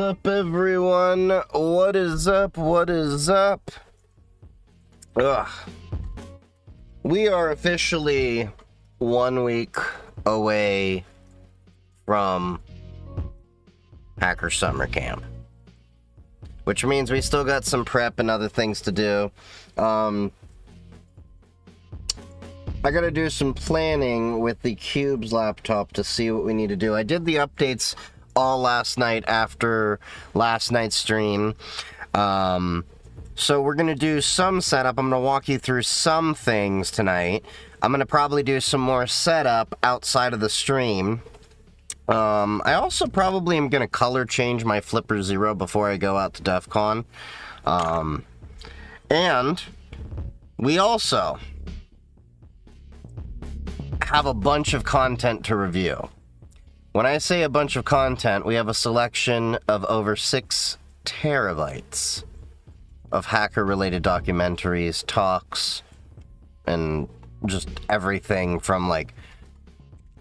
up, everyone? What is up? What is up? Ugh. We are officially 1 week away from Hacker Summer Camp, which means we still got some prep and other things to do. I gotta do some planning with the Qubes laptop to see what we need to do. I did the updates all last night after last night's stream. So we're gonna do some setup. I'm gonna walk you through some things tonight. I'm gonna probably do some more setup outside of the stream. I also probably am gonna color change my Flipper Zero before I go out to DEF CON. And we also have a bunch of content to review. When I say a bunch of content, we have a selection of over 6 terabytes of hacker-related documentaries, talks, and just everything from, like,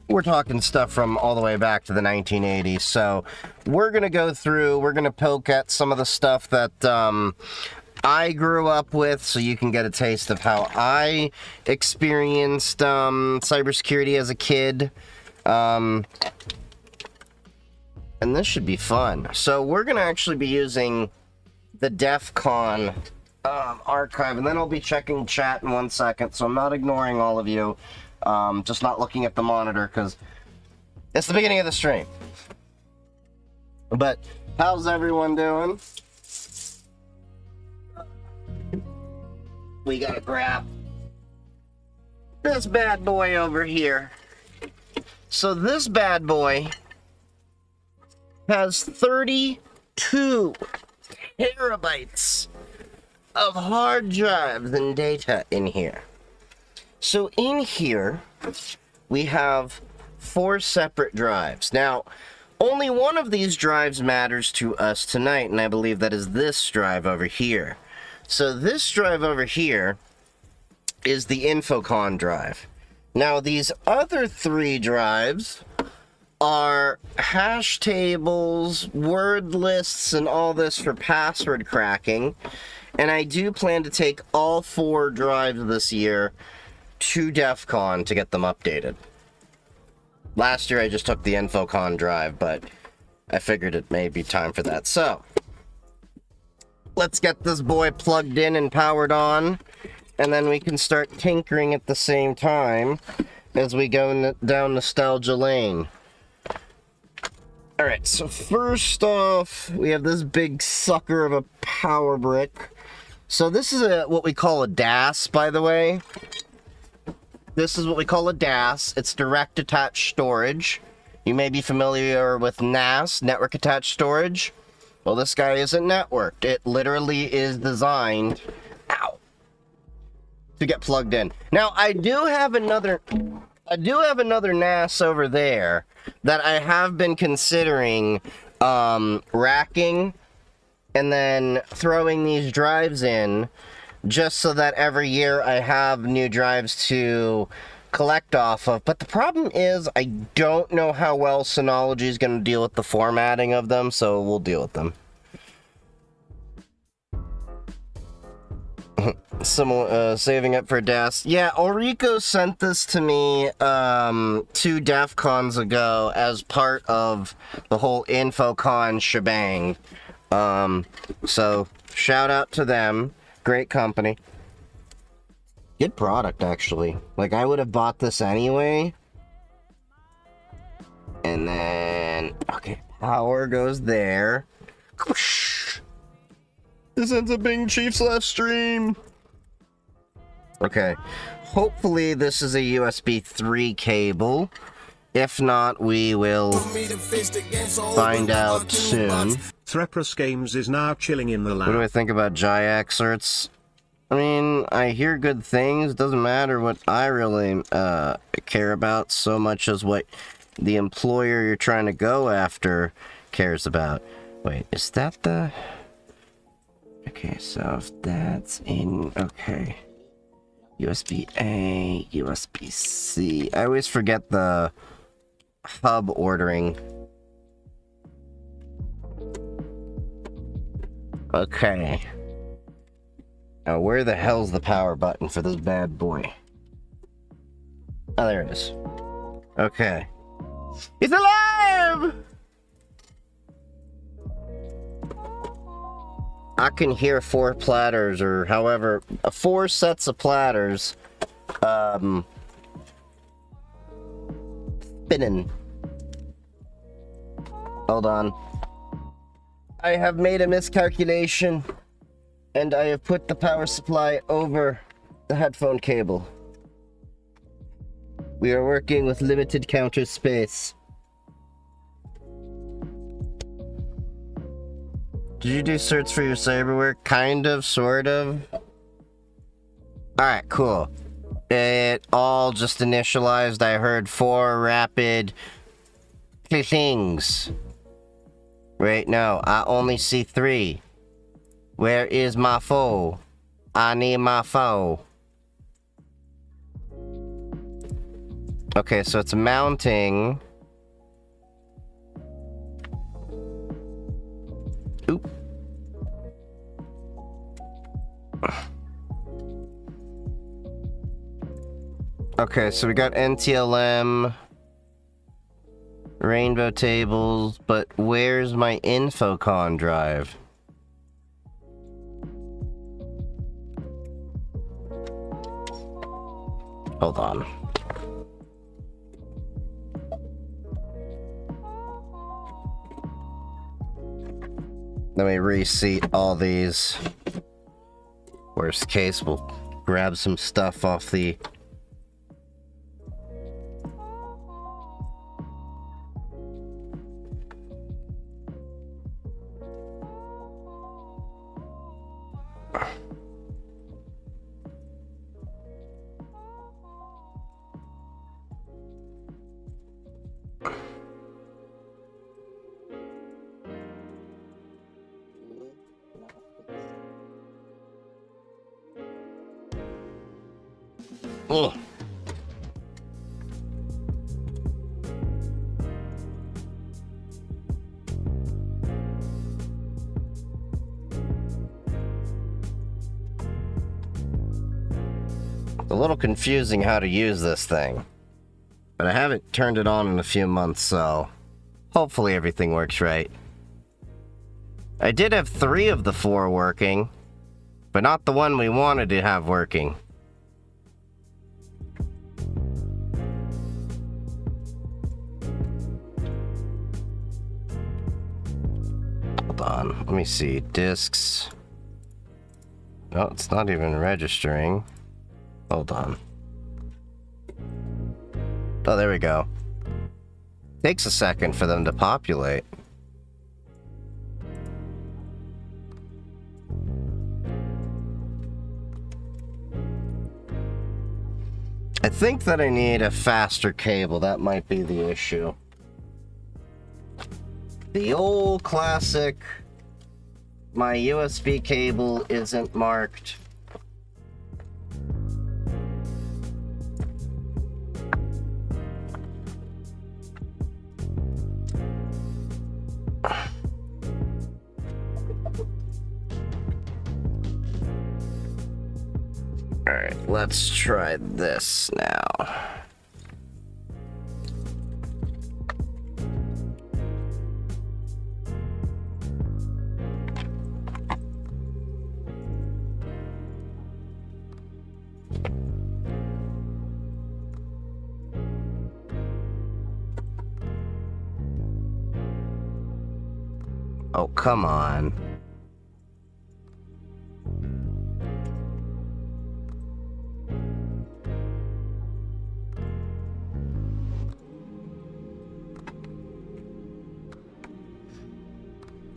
we're talking stuff from all the way back to the 1980s. So we're going to go through, we're going to poke at some of the stuff that I grew up with, so you can get a taste of how I experienced cybersecurity as a kid. And this should be fun. So we're going to actually be using the DEF CON archive, and then I'll be checking chat in 1 second, so I'm not ignoring all of you. Just not looking at the monitor, because it's the beginning of the stream. But how's everyone doing? We gotta grab this bad boy over here. So this bad boy has 32 terabytes of hard drives and data in here. So in here, we have 4 separate drives. Now, only one of these drives matters to us tonight, and I believe that is this drive over here. So this drive over here is the Infocon drive. Now these other 3 drives are hash tables, word lists, and all this for password cracking. And I do plan to take all 4 drives this year to DEF CON to get them updated. Last year I just took the Infocon drive, but I figured it may be time for that. So let's get this boy plugged in and powered on, and then we can start tinkering at the same time as we go down nostalgia lane. Alright, so first off, we have this big sucker of a power brick. So this is what we call a DAS, by the way. This is what we call a DAS. It's direct attached storage. You may be familiar with NAS, network attached storage. Well, this guy isn't networked. It literally is designed, to get plugged in. Now, I do have another NAS over there that I have been considering racking and then throwing these drives in, just so that every year I have new drives to collect off of. But the problem is, I don't know how well Synology is going to deal with the formatting of them, so we'll deal with them. Saving up for DAS. Yeah, Ulrico sent this to me 2 DEF CONs ago as part of the whole Infocon shebang. So shout out to them. Great company. Good product, actually. Like, I would have bought this anyway. And then, okay, power goes there. This ends up being Chief's left stream. Okay, hopefully this is a USB 3 cable. If not, we will find out soon. Threpress Games is now chilling in the lab. What do I think about Jayax certs? I mean, I hear good things. Doesn't matter what I really care about so much as what the employer you're trying to go after cares about. Wait, is that the... Okay, so if that's in... Okay. USB-A, USB-C. I always forget the hub ordering. Okay. Now, where the hell's the power button for this bad boy? Oh, there it is. Okay. He's alive! I can hear 4 platters, or however, 4 sets of platters, spinning. Hold on. I have made a miscalculation, and I have put the power supply over the headphone cable. We are working with limited counter space. Did you do certs for your cyberware? Kind of, sort of. Alright, cool. It all just initialized. I heard 4 rapid things. Wait, no, I only see 3. Where is my foe? I need my foe. Okay, so it's mounting. Oop. Okay, so we got NTLM, rainbow tables, but where's my infocon drive? Hold on. Let me reseat all these. Worst case, we'll grab some stuff off the... Ugh. It's a little confusing how to use this thing, but I haven't turned it on in a few months, so hopefully everything works right. I did have 3 of the 4 working, but not the one we wanted to have working. Hold on, let me see. Disks. No, it's not even registering. Hold on. Oh, there we go. Takes a second for them to populate. I think that I need a faster cable. That might be the issue. The old classic, my USB cable isn't marked. Alright, let's try this now. Oh, come on.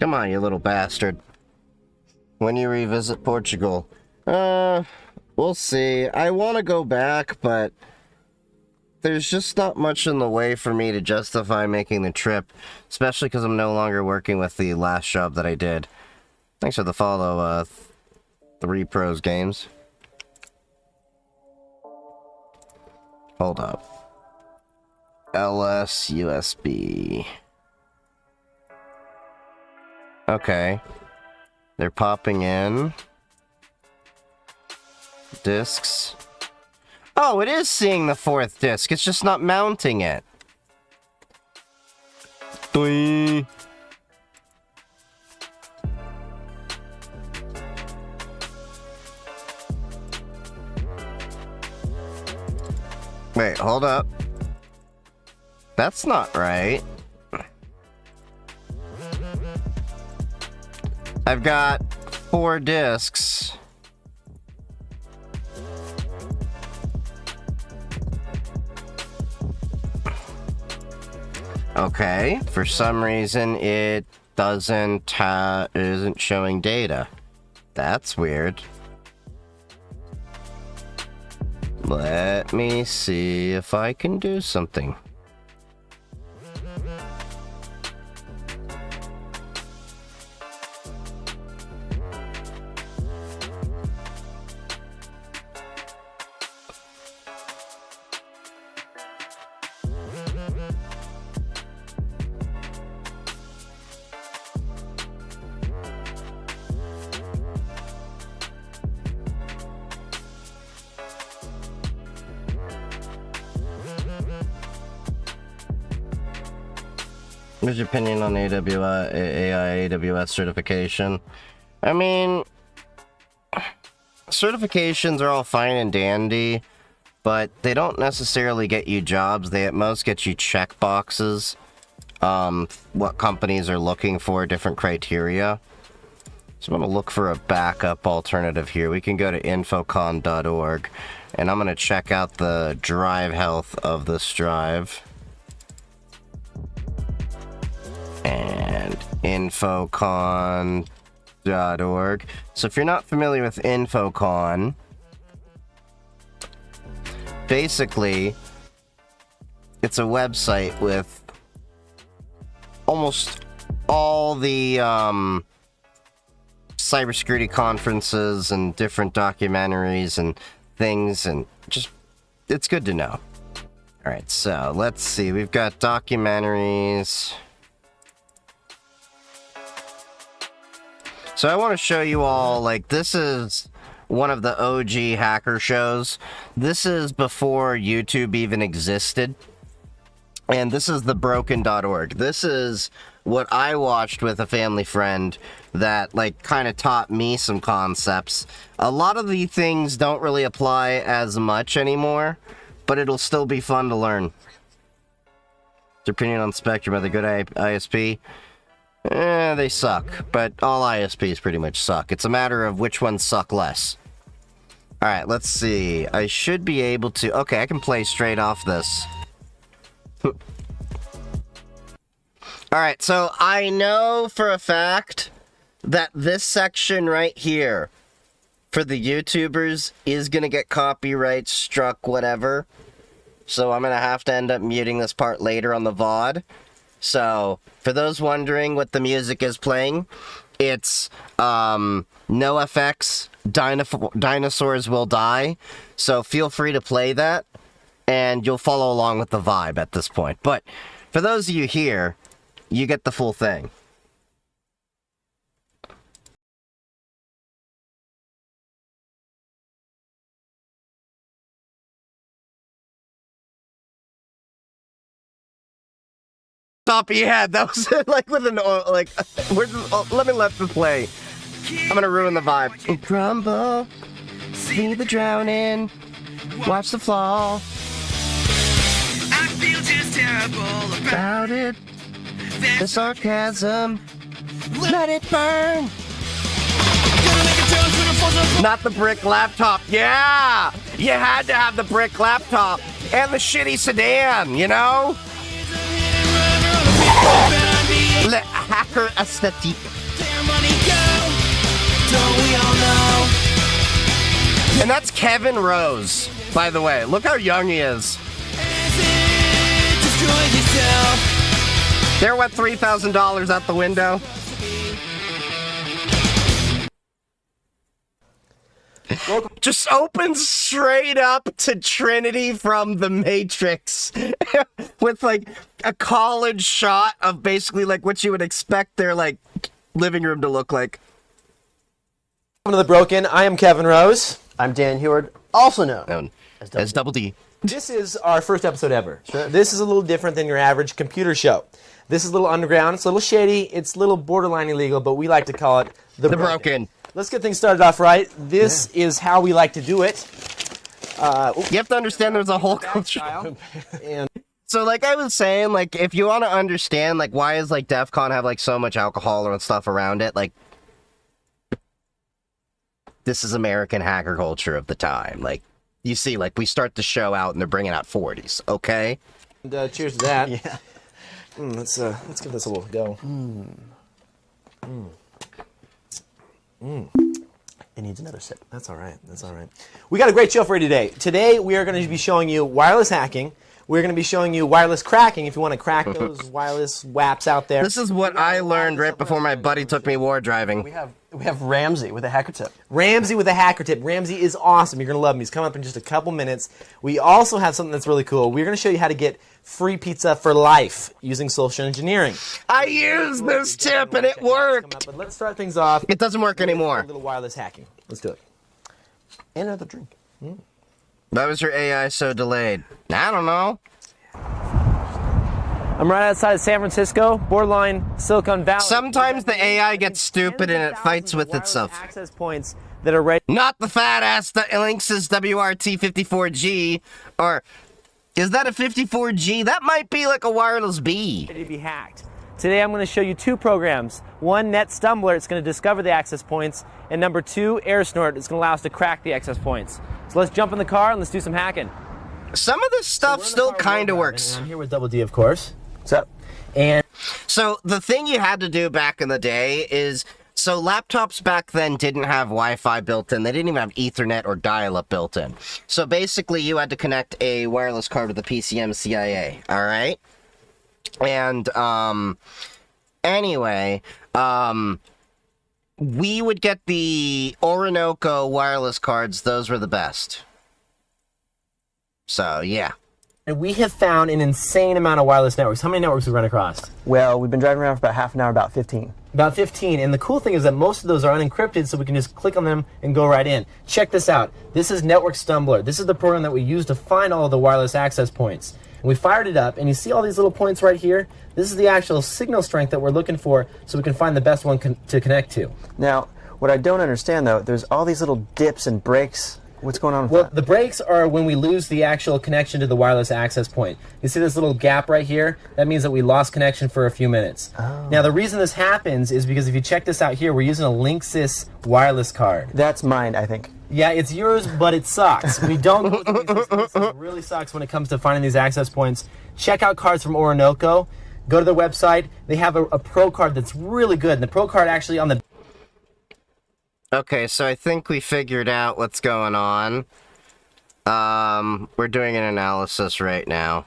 Come on, you little bastard. When you revisit Portugal? We'll see. I want to go back, but there's just not much in the way for me to justify making the trip, especially because I'm no longer working with the last job that I did. Thanks for the follow, 3 Pros Games. Hold up. LS USB. Okay. They're popping in. Discs. Oh, it is seeing the fourth disc. It's just not mounting it. Doing. Wait, hold up. That's not right. I've got 4 discs. Okay, for some reason it isn't showing data. That's weird. Let me see if I can do something. What's your opinion on AWS, AI AWS certification? I mean, certifications are all fine and dandy, but they don't necessarily get you jobs. They at most get you check boxes. What companies are looking for, different criteria. So I'm going to look for a backup alternative here. We can go to infocon.org, and I'm going to check out the drive health of this drive. And infocon.org. So if you're not familiar with Infocon, basically, it's a website with almost all the cybersecurity conferences and different documentaries and things, and just, it's good to know. All right, so let's see. We've got documentaries. So I want to show you all, like, this is one of the OG hacker shows. This is before YouTube even existed. And this is thebroken.org. This is what I watched with a family friend that, like, kind of taught me some concepts. A lot of the things don't really apply as much anymore, but it'll still be fun to learn. Your opinion on Spectrum, are they good ISP? They suck, but all ISPs pretty much suck. It's a matter of which ones suck less. Alright, let's see. I should be able to... Okay, I can play straight off this. Alright, so I know for a fact that this section right here for the YouTubers is going to get copyright struck, whatever. So I'm going to have to end up muting this part later on the VOD. So, for those wondering what the music is playing, it's NoFX, Dinosaurs Will Die. So feel free to play that, and you'll follow along with the vibe at this point. But for those of you here, you get the full thing. Top of your head. That was like with an like. Let me let the play. I'm gonna ruin the vibe. Crumble, see the drowning, watch the fall. I feel just terrible about it. The sarcasm, let it burn. Not the brick laptop. Yeah, you had to have the brick laptop and the shitty sedan. You know. Le hacker aesthetic. And that's Kevin Rose, by the way. Look how young he is. There went $3,000 out the window. Just opens straight up to Trinity from The Matrix with like a college shot of basically like what you would expect their like living room to look like. Welcome to The Broken. I am Kevin Rose. I'm Dan Heward, also known As Double D. This is our first episode ever. Sure. This is a little different than your average computer show. This is a little underground. It's a little shady. It's a little borderline illegal, but we like to call it The Broken. Let's get things started off right. This is how we like to do it. You have to understand there's a whole culture. And So, like I was saying, like, if you want to understand, like, why is, like, DEF CON have, like, so much alcohol and stuff around it, like, this is American hacker culture of the time. Like, you see, like, we start the show out and they're bringing out 40s, okay? cheers to that. Yeah. Let's give this a little go. It needs another sip. That's all right. That's all right. We got a great show for you today. Today we are going to be showing you wireless hacking. We're going to be showing you wireless cracking if you want to crack those wireless WAPs out there. This is what I learned right before my buddy took me war driving. We have Ramsey with a hacker tip. Ramsey with a hacker tip. Ramsey is awesome. You're going to love him. He's coming up in just a couple minutes. We also have something that's really cool. We're going to show you how to get free pizza for life using social engineering. I used this tip and it worked. But let's start things off. It doesn't work A anymore. little wireless hacking. Let's do it. And another drink. Why was your AI so delayed? I don't know. I'm right outside of San Francisco, borderline Silicon Valley. Sometimes the AI gets stupid and it fights with Wireless itself. Access points that are ready Not the fat ass that Linksys WRT54G, or is that a 54G? That might be like a wireless B. to be hacked. Today I'm going to show you two programs. One, Net Stumbler, it's going to discover the access points. And number two, Air Snort, it's going to allow us to crack the access points. So let's jump in the car and let's do some hacking. Some of this stuff still kind of works. And I'm here with Double D, of course. What's up? And So the thing you had to do back in the day is, so laptops back then didn't have Wi-Fi built in. They didn't even have Ethernet or dial-up built in. So basically you had to connect a wireless card with a PCM-CIA, all right? And, anyway, we would get the Orinoco wireless cards. Those were the best. So, yeah. we have found an insane amount of wireless networks. How many networks have we run across? Well, we've been driving around for about half an hour, about 15. About 15. And the cool thing is that most of those are unencrypted, so we can just click on them and go right in. Check this out. This is Network Stumbler. This is the program that we use to find all of the wireless access points. And we fired it up, and you see all these little points right here? This is the actual signal strength that we're looking for, so we can find the best one to connect to. Now, what I don't understand, though, there's all these little dips and breaks. What's going on with Well, that? the breaks are when we lose the actual connection to the wireless access point. You see this little gap right here? That means that we lost connection for a few minutes. Oh. Now, the reason this happens is because if you check this out here, we're using a Linksys wireless card. That's mine, I think. Yeah, it's yours, but it sucks. We don't go with Linksys. It really sucks when it comes to finding these access points. Check out cards from Orinoco. Go to their website. They have a Pro card that's really good. And the Pro card actually on the Okay, so I think we figured out what's going on. We're doing an analysis right now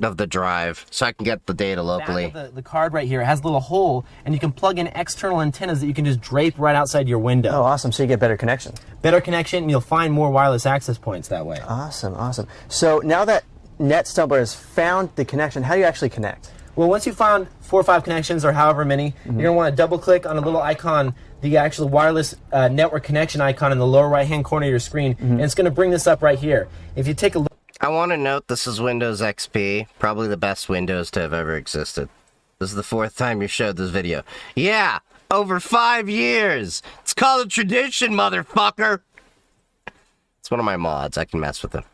of the drive, so I can get the data locally. back of the card right here has a little hole, and you can plug in external antennas that you can just drape right outside your window. Oh, awesome. So you get better connection. Better connection, and you'll find more wireless access points that way. Awesome, awesome. So now that Net Stumbler has found the connection, how do you actually connect? Well, once you found 4 or 5 connections, or however many, you're going to want to double-click on a little icon, the actual wireless network connection icon in the lower right-hand corner of your screen, and it's going to bring this up right here. If you take a look, I want to note this is Windows XP, probably the best Windows to have ever existed. This is the 4th time you showed this video. Yeah, over 5 years. It's called a tradition, motherfucker. It's one of my mods. I can mess with them.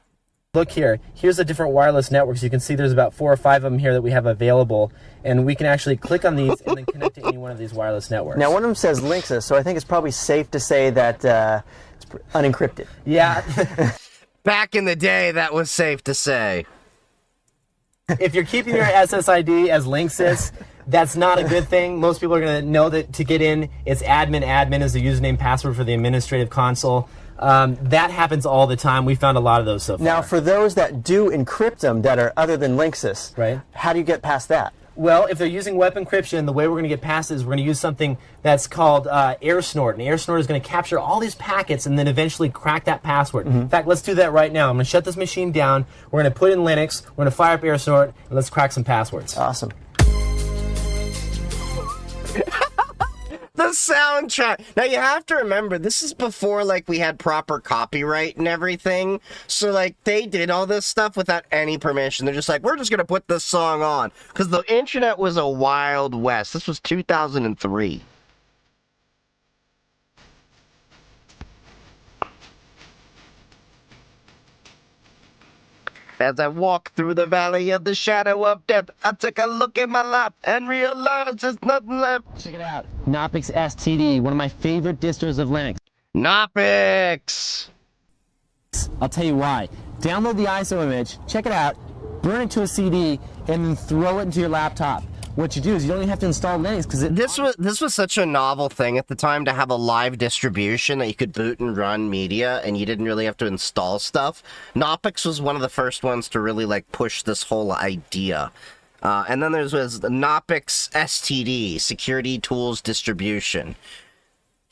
look here. Here's the different wireless networks. You can see there's about 4 or 5 of them here that we have available, and we can actually click on these and then connect to any one of these wireless networks. Now, one of them says Linksys, so I think it's probably safe to say that it's unencrypted. Yeah. Back in the day, that was safe to say. If you're keeping your SSID as Linksys, that's not a good thing. Most people are going to know that to get in, it's admin. Admin is the username password for the administrative console. That happens all the time. We found a lot of those so far. Now, for those that do encrypt them that are other than Linksys, right? How do you get past that? Well, if they're using web encryption, the way we're going to get past it is we're going to use something that's called Air Snort. And Air Snort is going to capture all these packets and then eventually crack that password. In fact, let's do that right now. I'm going to shut this machine down. We're going to put in Linux. We're going to fire up Air Snort, and let's crack some passwords. Awesome. The soundtrack. Now you have to remember, this is before like we had proper copyright and everything. So like they did all this stuff without any permission. They're just like, we're just gonna put this song on because the internet was a wild west. This was 2003. As I walk through the valley of the shadow of death, I took a look at my life and realized there's nothing left. Check it out. Knoppix STD, one of my favorite distros of Linux. Knoppix! I'll tell you why. Download the ISO image, check it out, burn it to a CD, and then throw it into your laptop. What you do is you don't even have to install Linux because This was such a novel thing at the time to have a live distribution that you could boot and run media and you didn't really have to install stuff. Knoppix was one of the first ones to really like push this whole idea. And then there was the Knoppix STD, Security Tools Distribution.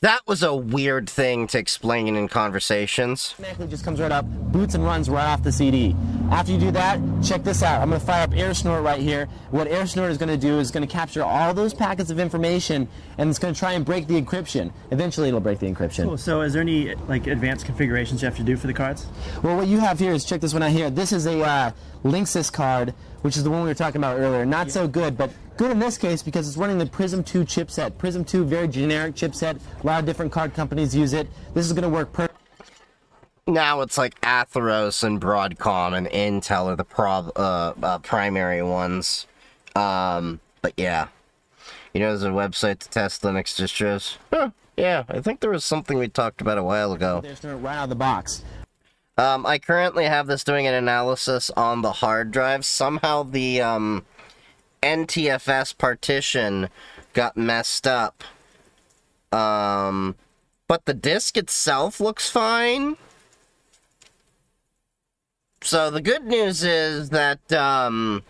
That was a weird thing to explain in conversations. automatically just comes right up, boots and runs right off the CD. After you do that, check this out. I'm going to fire up AirSnort right here. What AirSnort is going to do is going to capture all those packets of information, and it's going to try and break the encryption. Eventually, it'll break the encryption. Cool. So is there any like advanced configurations you have to do for the cards? Well, what you have here is, check this one out here. This is a Linksys card, which is the one we were talking about earlier. Not so good, but good in this case because it's running the Prism 2 chipset. Prism 2, very generic chipset. A lot of different card companies use it. This is going to work perfect. Now it's like Atheros and Broadcom and Intel are the primary ones. But yeah. You know, there's a website to test Linux distros. Huh, yeah, I think there was something we talked about a while ago. There's right out of the box. I currently have this doing an analysis on the hard drive. Somehow the NTFS partition got messed up. But the disk itself looks fine. So the good news is that I'm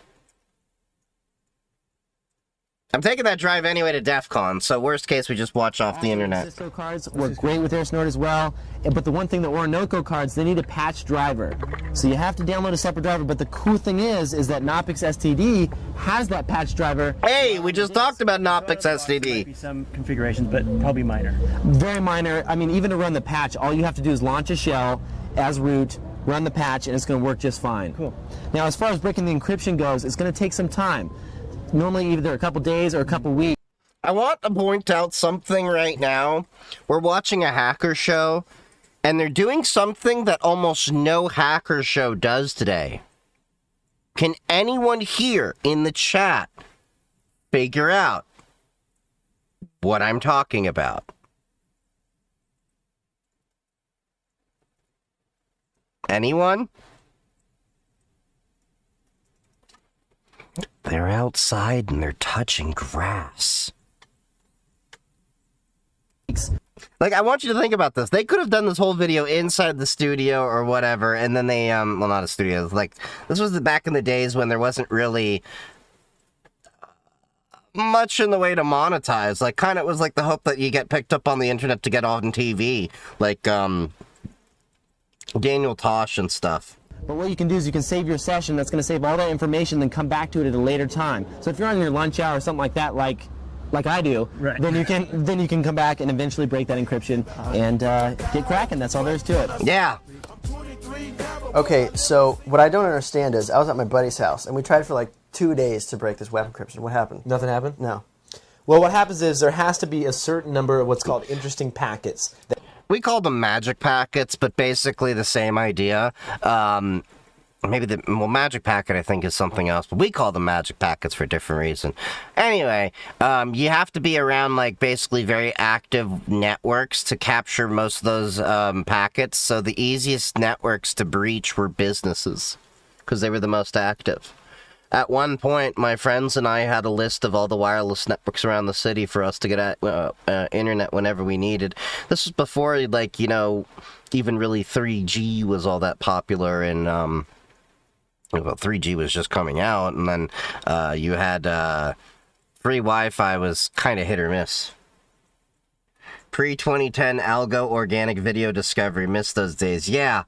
taking that drive anyway to DEF CON, so worst case we just watch off the internet. Cisco cards work great with AirSnort as well, but the one thing that Orinoco cards, they need a patch driver. So you have to download a separate driver, but the cool thing is that Knoppix STD has that patch driver. Hey, we just talked about Knoppix Might STD. be some configurations, but probably minor. Very minor. I mean, even to run the patch, all you have to do is launch a shell as root, run the patch, and it's going to work just fine. Cool. Now, as far as breaking the encryption goes, it's going to take some time. Normally either a couple days or a couple weeks. I want to point out something right now. We're watching a hacker show, and they're doing something that almost no hacker show does today. Can anyone here in the chat figure out what I'm talking about? Anyone? They're outside and they're touching grass. Like, I want you to think about this. They could have done this whole video inside the studio or whatever, and then they, well, not a studio. Like, this was back in the days when there wasn't really much in the way to monetize. Like, kind of was like the hope that you get picked up on the internet to get on TV. Like, Daniel Tosh and stuff. But what you can do is you can save your session. That's going to save all that information, then come back to it at a later time. So if you're on your lunch hour or something like that, like I do, right, then you can come back and eventually break that encryption and get cracking. That's all there is to it. Yeah. Okay, so what I don't understand is I was at my buddy's house and we tried for like 2 days to break this web encryption. What happened? Nothing happened? No. Well, what happens is there has to be a certain number of what's called interesting packets. We call them magic packets, but basically the same idea. Magic packet I think is something else, but we call them magic packets for a different reason. Anyway, you have to be around like basically very active networks to capture most of those packets. So the easiest networks to breach were businesses because they were the most active. At one point, my friends and I had a list of all the wireless networks around the city for us to get at internet whenever we needed. This was before, like, you know, even really 3G was all that popular, and, well, 3G was just coming out, and then you had free Wi-Fi was kind of hit or miss. Pre-2010 algo organic video discovery, missed those days. Yeah.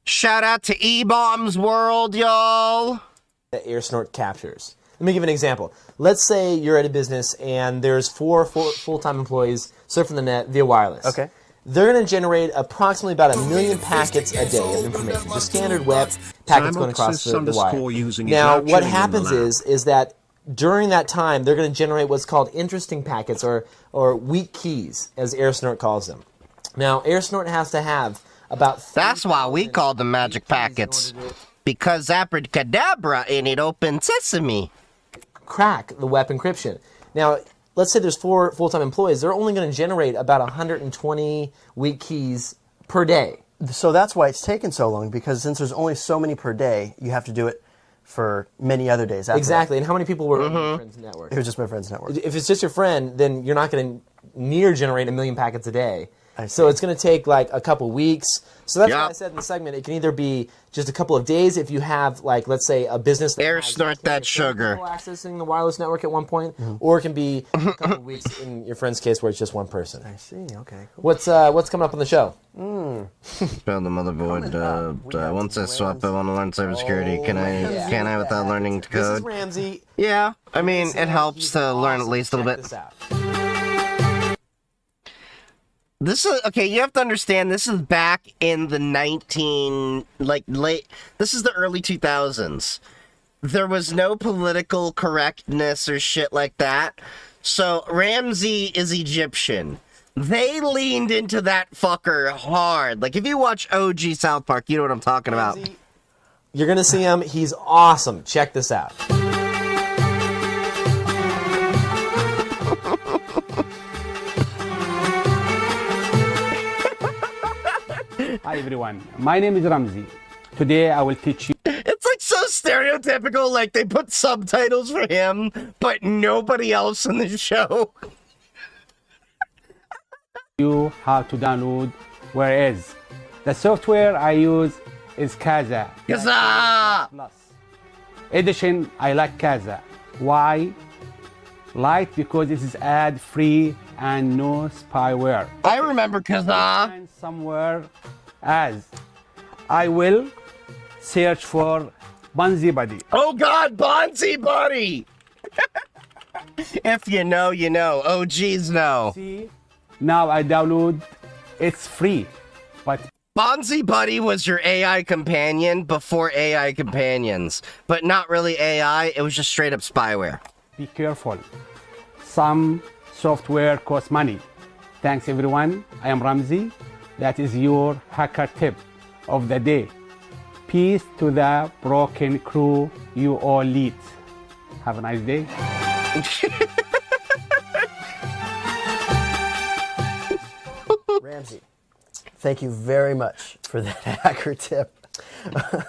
Shout out to E-Bombs World, y'all! That AirSnort captures. Let me give an example. Let's say you're at a business and there's four full-time employees surfing the net via wireless. Okay. They're going to generate approximately about 1 million packets a day of information. Just standard web packets going across the wire. Now, what happens is that during that time, they're going to generate what's called interesting packets or weak keys, as AirSnort calls them. Now, AirSnort has to have about... That's why we call them magic packets. Because abracadabra in it open sesame. Crack the web encryption. Now, let's say there's 4 full-time employees. They're only going to generate about 120 weak keys per day. So that's why it's taken so long, because since there's only so many per day, you have to do it for many other days after Exactly. that. And how many people were on your friend's network? It was just my friend's network. If it's just your friend, then you're not going to near generate 1 million packets a day. I see. So it's going to take like a couple weeks. So that's why Yep. I said in the segment, it can either be just a couple of days if you have, like, let's say, a business that has AirSnort that sugar. people accessing the wireless network at one point, or it can be a couple of weeks in your friend's case where it's just one person. I see, okay, cool. What's coming up on the show? Build the motherboard. Once I swap, I want to learn cybersecurity. Can I without learning to This is code? Ramsey. Yeah, I mean, it helps to learn at least a little Check bit. this out. This is okay. You have to understand. This is back in the This is the early 2000s. There was no political correctness or shit like that. So Ramsey is Egyptian. They leaned into that fucker hard. Like if you watch OG South Park, you know what I'm talking about. Ramsey, you're going to see him. He's awesome. Check this out. Hi everyone, my name is Ramzi. Today I will teach It's like so stereotypical. Like they put subtitles for him, but nobody else in the show. you how to download Whereas the software I use is Kaza. Huzzah! Plus. Edition, I like Kaza. Why? Like because it is ad-free and no spyware. I remember Kazaa. Find somewhere as I will search for Bonzi Buddy. Oh God, Bonzi Buddy! If you know, you know. OGs know. See, now I download. It's free, but Bonzi Buddy was your AI companion before AI companions, but not really AI. It was just straight up spyware. be careful. Some software costs money. Thanks everyone. I am Ramzi. That is your hacker tip of the day. Peace to the broken crew you all lead. Have a nice day. Ramsey, thank you very much for that hacker tip.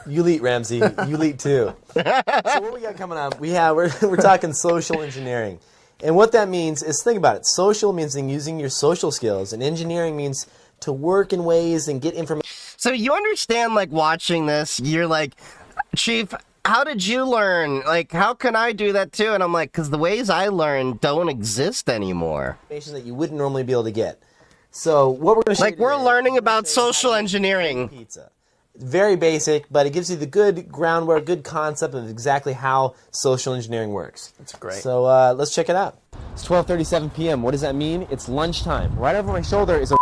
You lead, Ramsey. You lead too. So what we got coming up? We're talking social engineering, and what that means is, think about it. Social means using your social skills, and engineering means to work in ways and get information. So you understand, like, watching this, you're like, Chief, how did you learn? Like, how can I do that too? And I'm like, because the ways I learn don't exist anymore. That you wouldn't normally be able to get. So what we're going to show Like, we're learning about social engineering. Pizza. Very basic, but it gives you the good groundwork, good concept of exactly how social engineering works. That's great. So let's check it out. It's 12:37 p.m. What does that mean? It's lunchtime. Right over my shoulder is a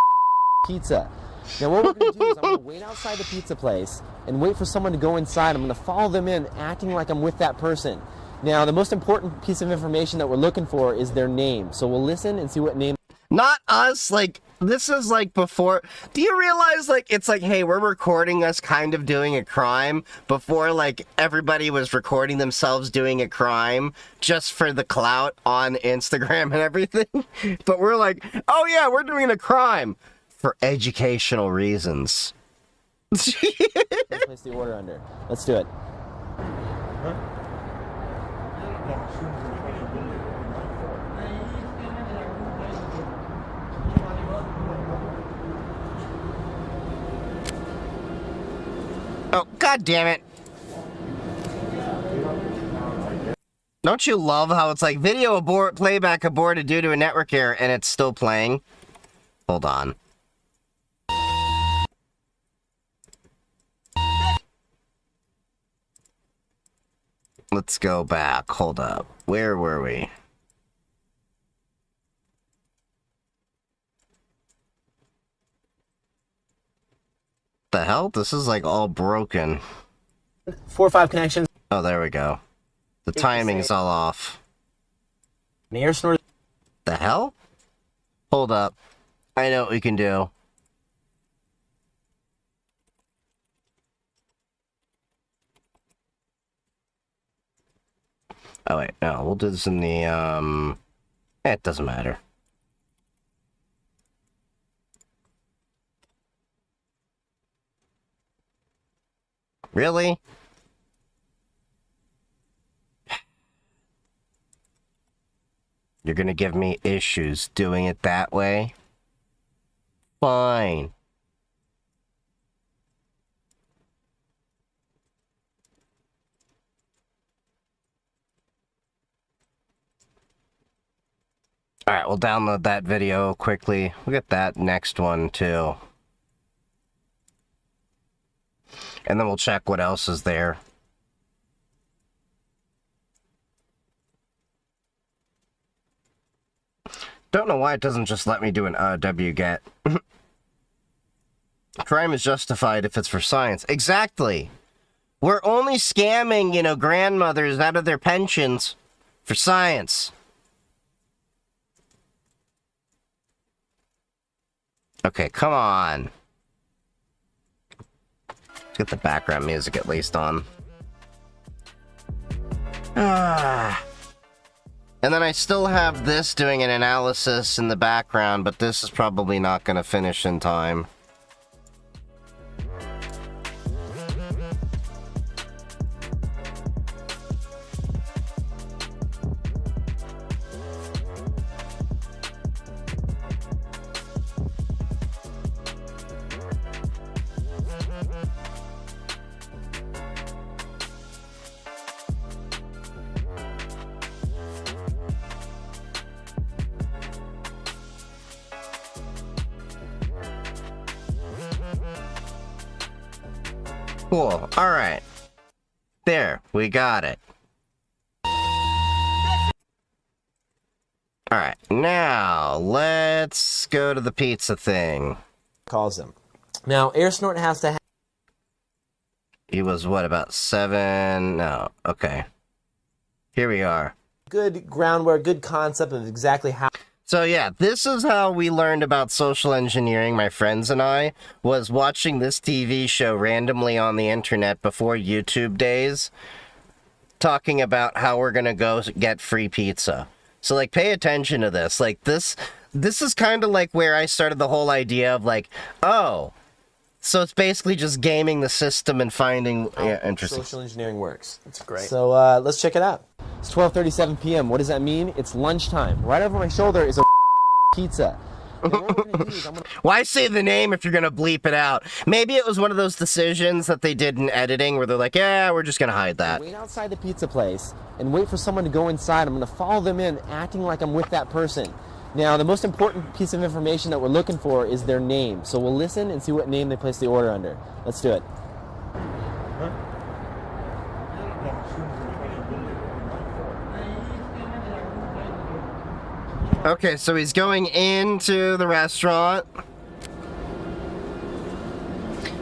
pizza. Now what we're going to do is I'm going to wait outside the pizza place and wait for someone to go inside. I'm going to follow them in, acting like I'm with that person. Now the most important piece of information that we're looking for is their name. So we'll listen and see what name. Not us, like, this is like before. Do you realize, like, it's like, hey, we're recording us kind of doing a crime before, like, everybody was recording themselves doing a crime just for the clout on Instagram and everything. But we're like, oh yeah, we're doing a crime for educational reasons. Place the order under. Let's do it. Oh, God damn it. Don't you love how it's like video playback aborted due to a network error and it's still playing? Hold on. Let's go back. Hold up. Where were we? The hell? This is like all broken. 4 or 5 connections. Oh, there we go. The timing's all off. An air snort. The hell? Hold up. I know what we can do. Oh wait, no, we'll do this in the, it doesn't matter. Really? You're gonna give me issues doing it that way? Fine. Alright, we'll download that video quickly. We'll get that next one too. And then we'll check what else is there. Don't know why it doesn't just let me do an wget. Crime is justified if it's for science. Exactly. We're only scamming, you know, grandmothers out of their pensions for science. Okay, come on. Let's get the background music at least on. Ah. And then I still have this doing an analysis in the background, but this is probably not going to finish in time. Cool. Alright. There. We got it. Alright. Now, let's go to the pizza thing. Calls them. Now, air snort has to have... He was, what, about 7? No. Okay. Here we are. Good groundwork, good concept of exactly how... So yeah, this is how we learned about social engineering, my friends and I, was watching this TV show randomly on the internet before YouTube days, talking about how we're gonna go get free pizza. So like, pay attention to this. Like, this is kind of like where I started the whole idea of like, oh, so it's basically just gaming the system and finding, yeah, interesting. Social engineering works. That's great. So let's check it out. It's 12:37 p.m. What does that mean? It's lunchtime. Right over my shoulder is a pizza. Now, what we're gonna do is Why say the name if you're gonna bleep it out? Maybe it was one of those decisions that they did in editing where they're like, yeah, we're just gonna hide that. wait outside the pizza place and wait for someone to go inside. I'm gonna follow them in, acting like I'm with that person. Now, the most important piece of information that we're looking for is their name. So we'll listen and see what name they place the order under. Let's do it. Okay, so he's going into the restaurant.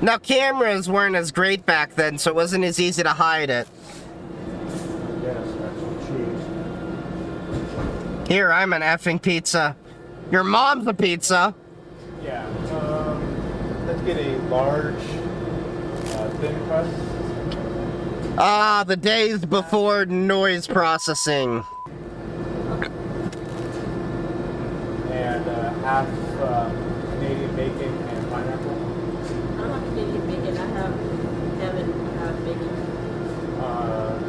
Now, cameras weren't as great back then, so it wasn't as easy to hide it. Here, I'm an effing pizza. Your mom's a pizza. Yeah, let's get a large, thin crust. Ah, the days before noise processing. And half Canadian bacon and pineapple. I don't have Canadian bacon. I have Devon bacon.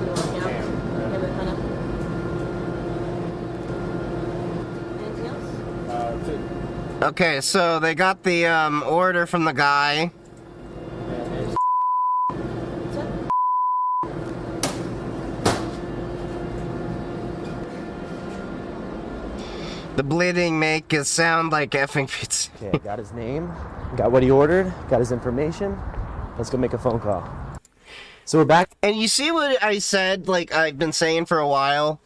You want ham? Ham and pineapple. Anything else? Two. Okay, so they got the order from the guy. The bleeding make it sound like effing pizza. Okay, got his name, got what he ordered, got his information. Let's go make a phone call. So we're back. And you see what I said, like I've been saying for a while?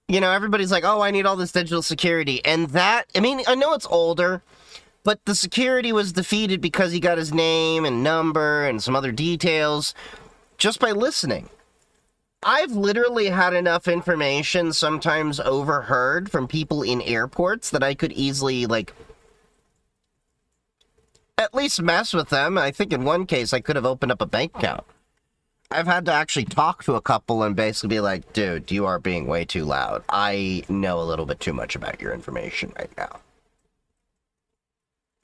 You know, everybody's like, oh, I need all this digital security. And that, I mean, I know it's older, but the security was defeated because he got his name and number and some other details just by listening. I've literally had enough information sometimes overheard from people in airports that I could easily, like, at least mess with them. I think in one case I could have opened up a bank account. I've had to actually talk to a couple and basically be like, dude, you are being way too loud. I know a little bit too much about your information right now.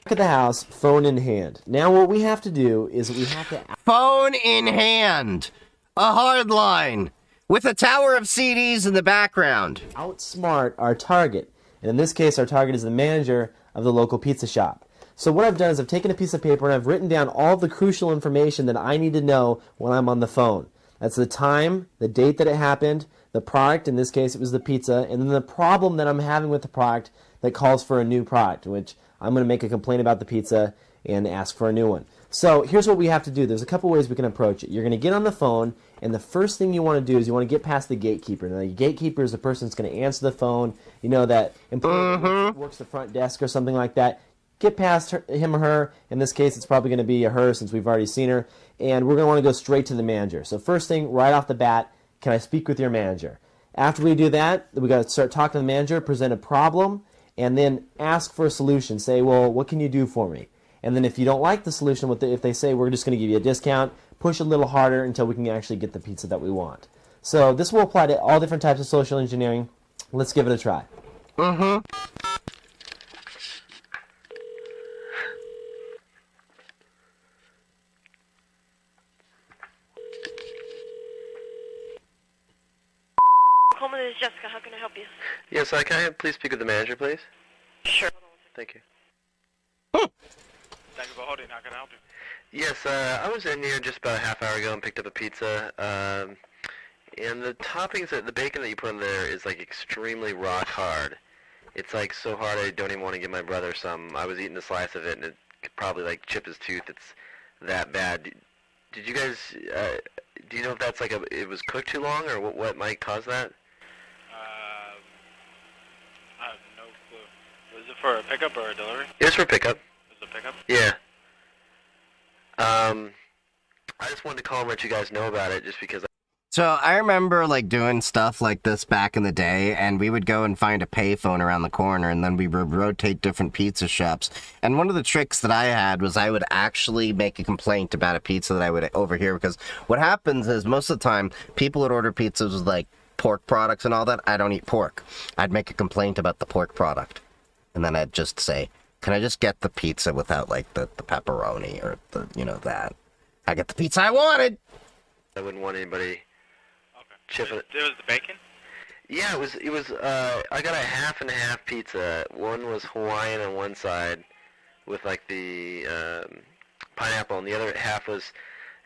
Back at the house, phone in hand. Now what we have to do is we have to... Phone in hand! A hard line! With a tower of CDs in the background. Outsmart our target. And in this case, our target is the manager of the local pizza shop. So what I've done is I've taken a piece of paper and I've written down all the crucial information that I need to know when I'm on the phone. That's the time, the date that it happened, the product, in this case it was the pizza, and then the problem that I'm having with the product that calls for a new product, which I'm going to make a complaint about the pizza and ask for a new one. So here's what we have to do. There's a couple ways we can approach it. You're going to get on the phone, and the first thing you want to do is you want to get past the gatekeeper. Now, the gatekeeper is the person that's going to answer the phone. You know, that employee that works the front desk or something like that. Get past him or her. In this case, it's probably going to be a her since we've already seen her. And we're going to want to go straight to the manager. So first thing, right off the bat, can I speak with your manager? After we do that, we got to start talking to the manager, present a problem, and then ask for a solution. Say, well, what can you do for me? And then if you don't like the solution, if they say we're just going to give you a discount, push a little harder until we can actually get the pizza that we want. So this will apply to all different types of social engineering. Let's give it a try. Coleman, this is Jessica. How can I help you? Yes, can I please speak with the manager, please? Sure. Thank you. Thank you for holding. How can I help you? Yes, I was in here just about a half hour ago and picked up a pizza. And the toppings, the bacon that you put in there is like extremely rock hard. It's like so hard I don't even want to give my brother some. I was eating a slice of it and it could probably like chip his tooth. It's that bad. Did you guys, do you know if that's like it was cooked too long or what might cause that? I have no clue. Was it for a pickup or a delivery? It was for pickup. Was it a pickup? Yeah. I just wanted to call and let you guys know about it just because. So I remember like doing stuff like this back in the day, and we would go and find a payphone around the corner, and then we would rotate different pizza shops. And one of the tricks that I had was I would actually make a complaint about a pizza that I would overhear, because what happens is most of the time people would order pizzas with like pork products and all that. I don't eat pork. I'd make a complaint about the pork product, and then I'd just say, can I just get the pizza without like the pepperoni or the, you know, that? I get the pizza I wanted. I wouldn't want anybody chipping it. It was the bacon? Yeah, it was, I got a half and half pizza. One was Hawaiian on one side with like the, pineapple, and the other half was,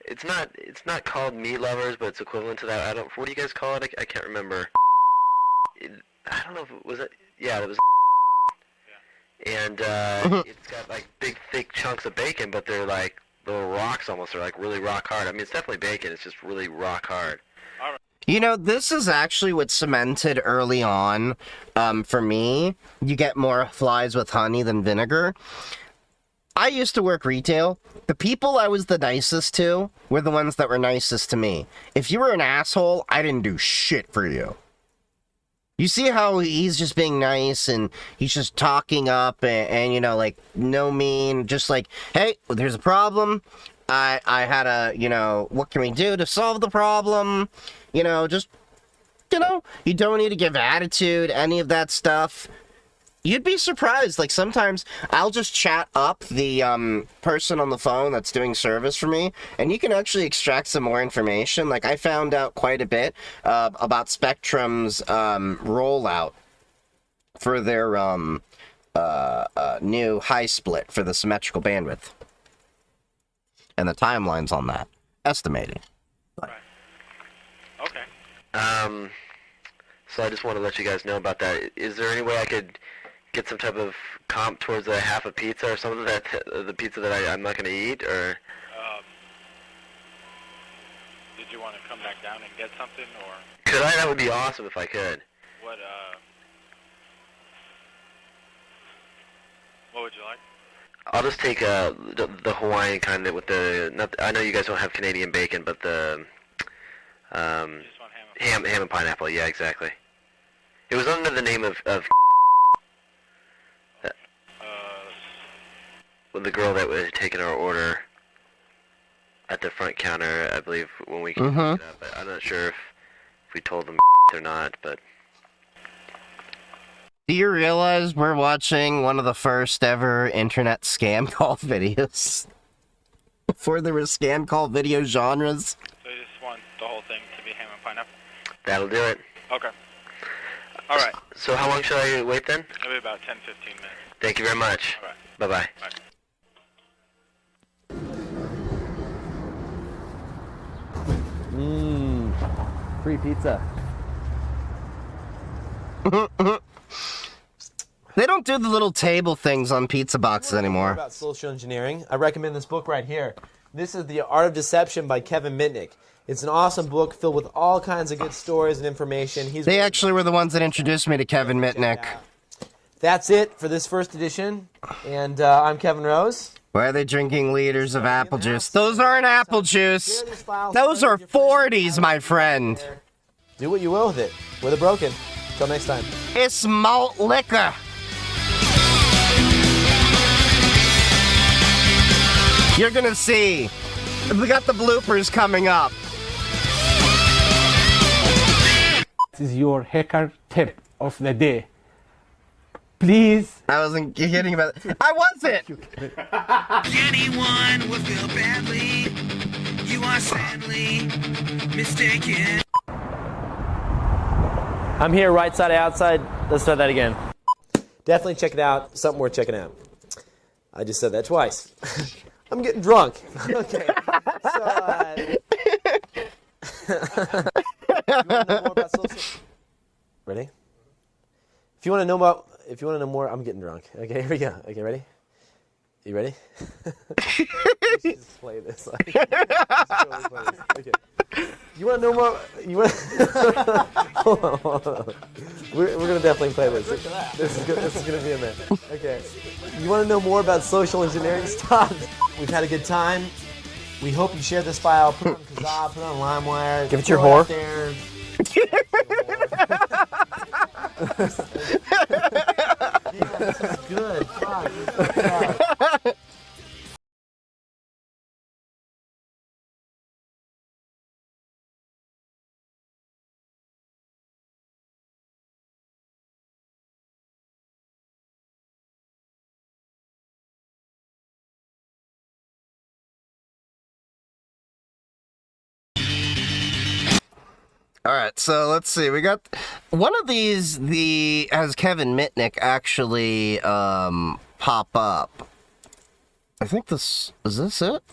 it's not called meat lovers, but it's equivalent to that. What do you guys call it? I can't remember. I don't know if it was, yeah, it was. And it's got like big thick chunks of bacon, but they're like little rocks almost. They're like really rock hard. I mean, it's definitely bacon. It's just really rock hard. You know, this is actually what cemented early on for me. You get more flies with honey than vinegar. I used to work retail. The people I was the nicest to were the ones that were nicest to me. If you were an asshole, I didn't do shit for you. You see how he's just being nice and he's just talking up and you know, like, no mean, just like, hey, well, there's a problem. I had a, you know, what can we do to solve the problem? You know, just, you know, you don't need to give attitude, any of that stuff. You'd be surprised. Like, sometimes I'll just chat up the person on the phone that's doing service for me, and you can actually extract some more information. Like, I found out quite a bit about Spectrum's rollout for their new high split for the symmetrical bandwidth. And the timelines on that. Estimated. Right. Okay. So I just want to let you guys know about that. Is there any way I could get some type of comp towards a half a pizza or something, that the pizza that I'm not going to eat, or? did you want to come back down and get something, or Could I? That would be awesome if I could. what would you like? I'll just take the Hawaiian kind with the. I know you guys don't have Canadian bacon, but the ham and pineapple. Yeah, exactly. It was under the name of the girl that was taking our order at the front counter, I believe, when we came pick it up. I'm not sure if we told them or not, but. Do you realize we're watching one of the first ever internet scam call videos? Before there were scam call video genres? So you just want the whole thing to be ham and pineapple? That'll do it. Okay. All right. So how long should I wait then? It'll be about 10-15 minutes. Thank you very much. All right. Bye-bye. Bye. Free pizza. They don't do the little table things on pizza boxes anymore. About social engineering, I recommend this book right here. This is The Art of Deception by Kevin Mitnick. It's an awesome book filled with all kinds of good stories and information. They actually were the ones that introduced me to Kevin Mitnick. That's it for this first edition, and I'm Kevin Rose. Why are they drinking liters of apple juice? Those aren't apple juice. Those are 40s, my friend. Do what you will with it. With a broken. Till next time. It's malt liquor. You're gonna see. We got the bloopers coming up. This is your hacker tip of the day. Please. I wasn't kidding about it. I wasn't. Anyone would feel badly. You are sadly mistaken. I'm here, right side, outside. Let's start that again. Definitely check it out. Something worth checking out. I just said that twice. I'm getting drunk. Okay. You want to know more about social? Ready? If you want to know more, I'm getting drunk. Okay, here we go. Okay, ready? You ready? Just play this. Okay. You want to know more? You want? Hold on. We're gonna definitely play this. This is gonna be in there. Okay. You want to know more about social engineering stuff? We've had a good time. We hope you share this file. Put it on Kazaa. Put it on LimeWire. Give it to your whore. Yeah, this is good. Fuck, this is good. All right, so let's see. We got one of these. Has Kevin Mitnick actually pop up? I think this is this it.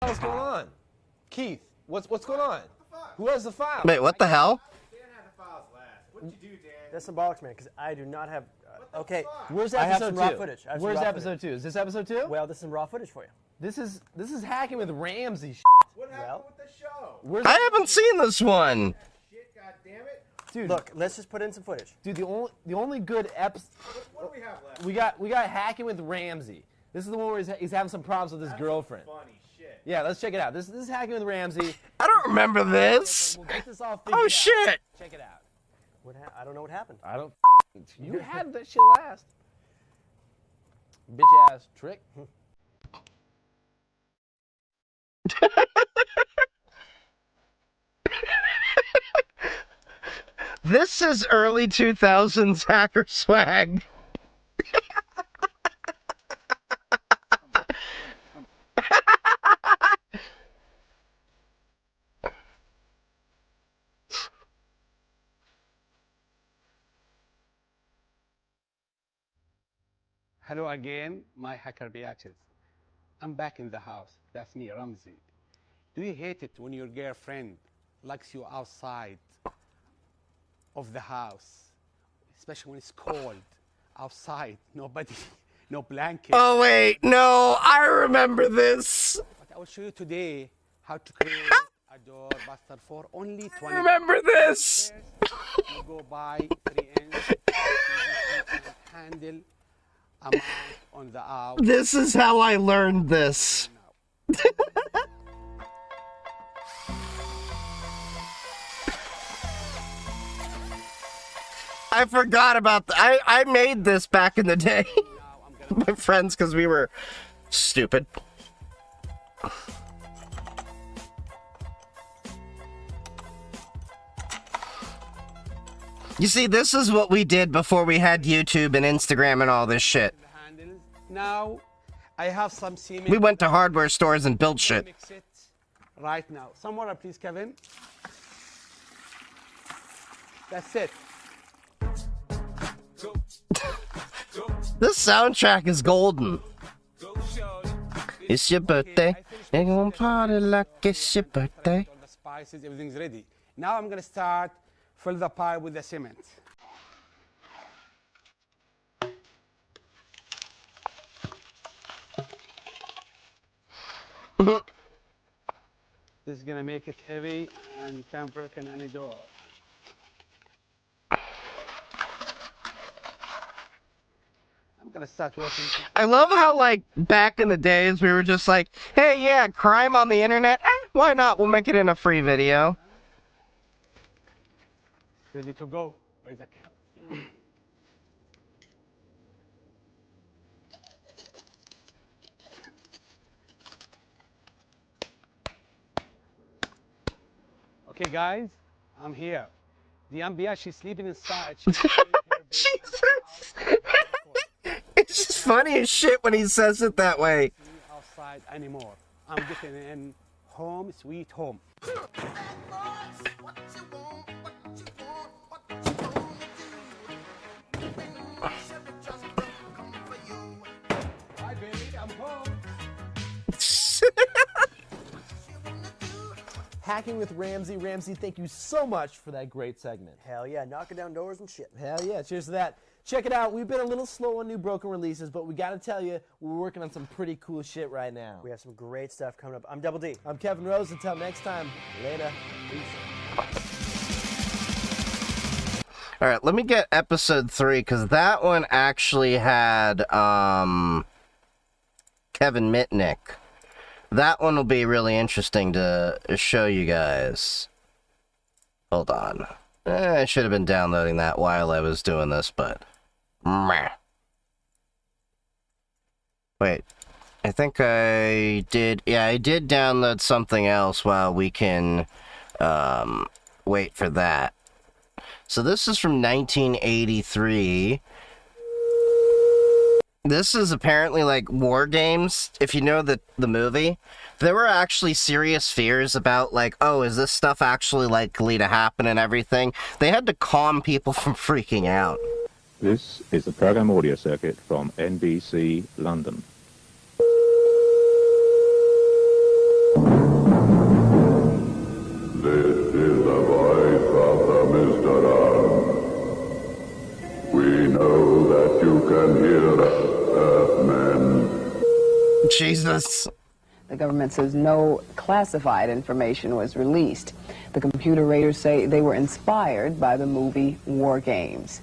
What's going on? Keith, what's going on? Who has the file? Wait, what the hell? What'd you do, Dan? That's symbolics, man, because I do not have... okay, Where's I have episode some raw 2? footage. I have some Where's raw episode 2? Is this episode 2? Well, this is some raw footage for you. This is hacking with Ramsey. What happened with the show? Where's I haven't seen this one. Shit, God damn it. Dude, look, let's just put in some footage. Dude, the only good episode. What do we have left? We got hacking with Ramsey. This is the one where he's having some problems with his girlfriend. Funny shit. Yeah, let's check it out. This is hacking with Ramsey. I don't remember this. We'll get this all figured Oh out. shit! Check it out. I don't know what happened. I don't. You had that shit last. Bitch ass trick. This is early 2000s hacker swag. Hello again, my hacker biatches. I'm back in the house. That's me, Ramzi. Do you hate it when your girlfriend locks you outside of the house, especially when it's cold outside? Nobody, no blanket. Oh wait, no, I remember this. But I will show you today how to create a door buster for only 20. I remember this. You go buy 3-inch handle amount on the out. This is how I learned this. I forgot about I made this back in the day. My friends, because we were stupid. You see, this is what we did before we had YouTube and Instagram and all this shit. Now, I have some cement. We went to hardware stores and built shit. Mix it right now. Some water, please, Kevin. That's it. This soundtrack is golden. It's your birthday. They're gonna party like it's your birthday. All the spices, everything's ready. Now I'm gonna start fill the pie with the cement. This is gonna make it heavy and you can't break in any door. I'm gonna start working. I love how, like, back in the days, we were just like, hey, yeah, crime on the internet? Why not? We'll make it in a free video. Ready to go. Where's the camera? Okay, guys, I'm here. The Ambia, she's sleeping inside. Jesus! It's just funny as shit when he says it that way. Outside anymore. I'm getting in home, sweet home. Hi, baby, I'm home. Hacking with Ramsey. Ramsey, thank you so much for that great segment. Hell yeah, knocking down doors and shit. Hell yeah, cheers to that. Check it out. We've been a little slow on new broken releases, but we got to tell you, we're working on some pretty cool shit right now. We have some great stuff coming up. I'm Double D. I'm Kevin Rose. Until next time, later. Peace. All right, let me get episode 3, because that one actually had Kevin Mitnick. That one will be really interesting to show you guys. Hold on. I should have been downloading that while I was doing this, but... Meh. Wait. I think I did... Yeah, I did download something else while we can wait for that. So this is from 1983. This is apparently like War Games. If you know the movie, there were actually serious fears about like, oh, is this stuff actually likely to happen and everything? They had to calm people from freaking out. This is the program audio circuit from NBC London. This is the voice of the Mysteron. We know that you can hear us, Earthmen. Jesus. The government says no classified information was released. The computer raiders say they were inspired by the movie War Games.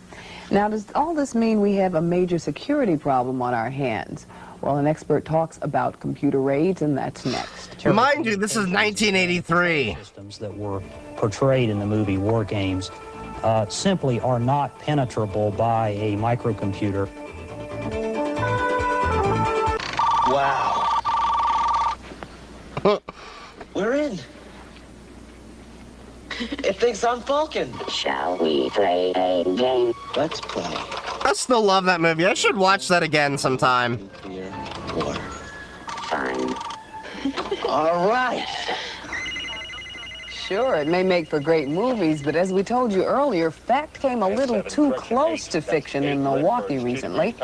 Now, does all this mean we have a major security problem on our hands? Well, an expert talks about computer raids, and that's next. Mind you, this is 1983. Systems that were portrayed in the movie War Games simply are not penetrable by a microcomputer. Wow. We're in. It thinks I'm Falcon. Shall we play a game? Let's play. I still love that movie. I should watch that again sometime. Nuclear war. Fine. All right. Sure, it may make for great movies, but as we told you earlier, fact came a little too close to fiction in Milwaukee recently.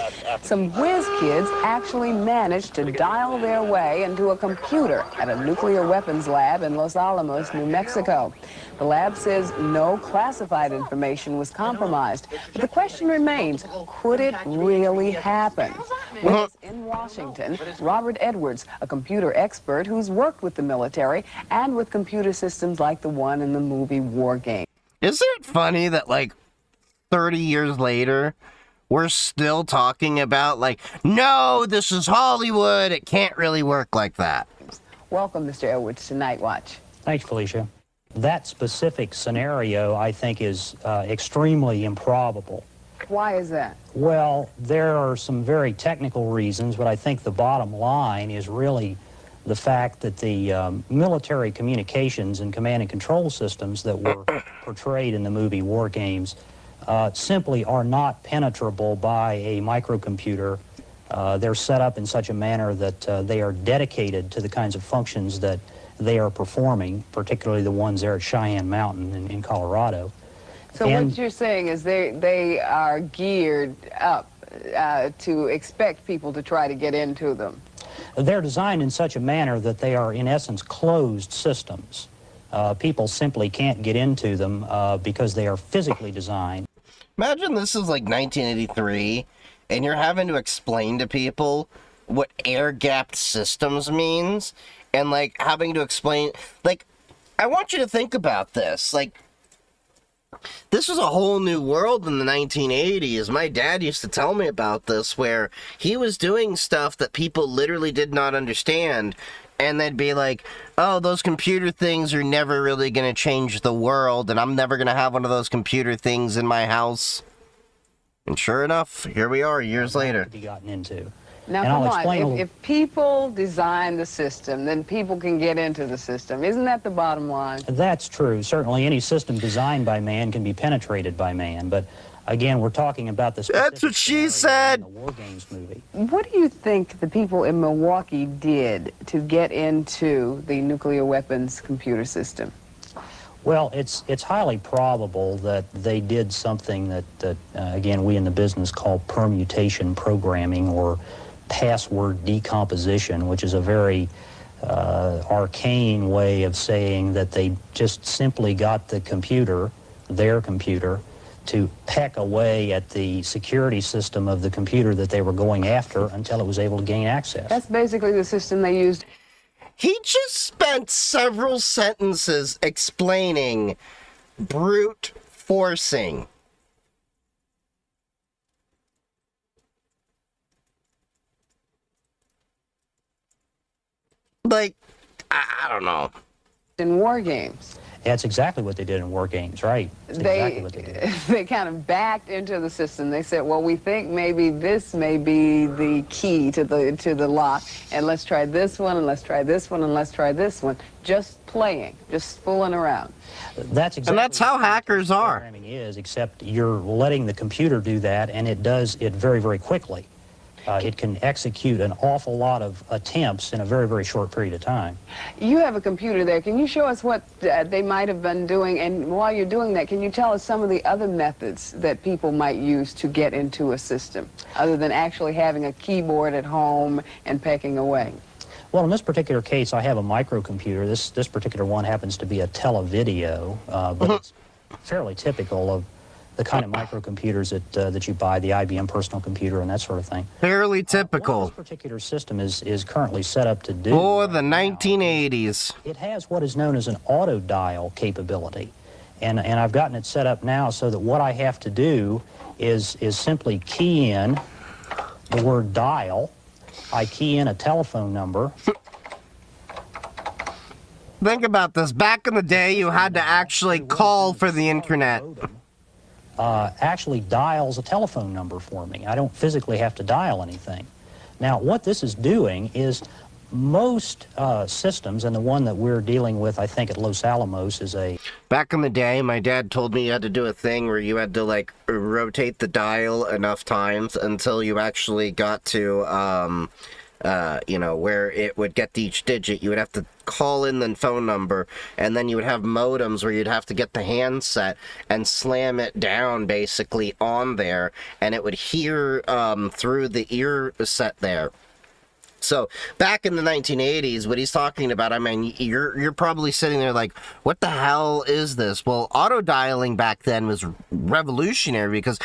Some whiz kids actually managed to dial their way into a computer at a nuclear weapons lab in Los Alamos, New Mexico. The lab says no classified information was compromised, but the question remains, could it really happen? With us in Washington, Robert Edwards, a computer expert who's worked with the military and with computer systems like the one in the movie War Games. Isn't it funny that, like, 30 years later, we're still talking about, like, no, this is Hollywood, it can't really work like that. Welcome, Mr. Edwards, to Night Watch. Thanks, Felicia. That specific scenario, I think, is extremely improbable. Why is that? Well, there are some very technical reasons, but I think the bottom line is really the fact that the military communications and command and control systems that were portrayed in the movie War Games simply are not penetrable by a microcomputer. They're set up in such a manner that they are dedicated to the kinds of functions that they are performing, particularly the ones there at Cheyenne Mountain in Colorado. So what you're saying is they are geared up to expect people to try to get into them. They're designed in such a manner that they are, in essence, closed systems. People simply can't get into them because they are physically designed. Imagine this is like 1983, and you're having to explain to people what air-gapped systems means, and, like, having to explain, like, I want you to think about this, like, this was a whole new world in the 1980s. My dad used to tell me about this, where he was doing stuff that people literally did not understand, and they'd be like, oh, those computer things are never really going to change the world, and I'm never going to have one of those computer things in my house. And sure enough, here we are years later. To be gotten into. Now, come on, if people design the system, then people can get into the system. Isn't that the bottom line? That's true. Certainly any system designed by man can be penetrated by man, but again, we're talking about the That's what she said! In the War Games movie. What do you think the people in Milwaukee did to get into the nuclear weapons computer system? Well, it's highly probable that they did something that again, we in the business call permutation programming or password decomposition, which is a very arcane way of saying that they just simply got the computer, their computer, to peck away at the security system of the computer that they were going after until it was able to gain access. That's basically the system they used. He just spent several sentences explaining brute forcing. Like, I don't know. In War Games. That's exactly what they did in War Games, right? That's exactly what they did. They kind of backed into the system. They said, well, we think maybe this may be the key to the lock, and let's try this one, and let's try this one, and let's try this one. Just playing, just fooling around. That's exactly and that's how hackers are. Programming is, except you're letting the computer do that, and it does it very, very quickly. It can execute an awful lot of attempts in a very, very short period of time. You have a computer there. Can you show us what they might have been doing? And while you're doing that, can you tell us some of the other methods that people might use to get into a system, other than actually having a keyboard at home and pecking away? Well, in this particular case, I have a microcomputer. This particular one happens to be a televideo, but it's fairly typical of the kind of microcomputers that you buy, the IBM personal computer and that sort of thing. Fairly typical. What this particular system is currently set up to do. For the 1980s. It has what is known as an auto dial capability. And I've gotten it set up now so that what I have to do is simply key in the word dial. I key in a telephone number. Think about this. Back in the day, you had to actually call for the internet. Actually dials a telephone number for me. I don't physically have to dial anything. Now, what this is doing is most systems, and the one that we're dealing with, I think, at Los Alamos is a... Back in the day, my dad told me you had to do a thing where you had to, like, rotate the dial enough times until you actually got to where it would get to each digit. You would have to call in the phone number, and then you would have modems where you'd have to get the handset and slam it down basically on there, and it would hear through the ear set there. So back in the 1980s, what he's talking about, I mean, you're probably sitting there like, what the hell is this? Well, auto dialing back then was revolutionary because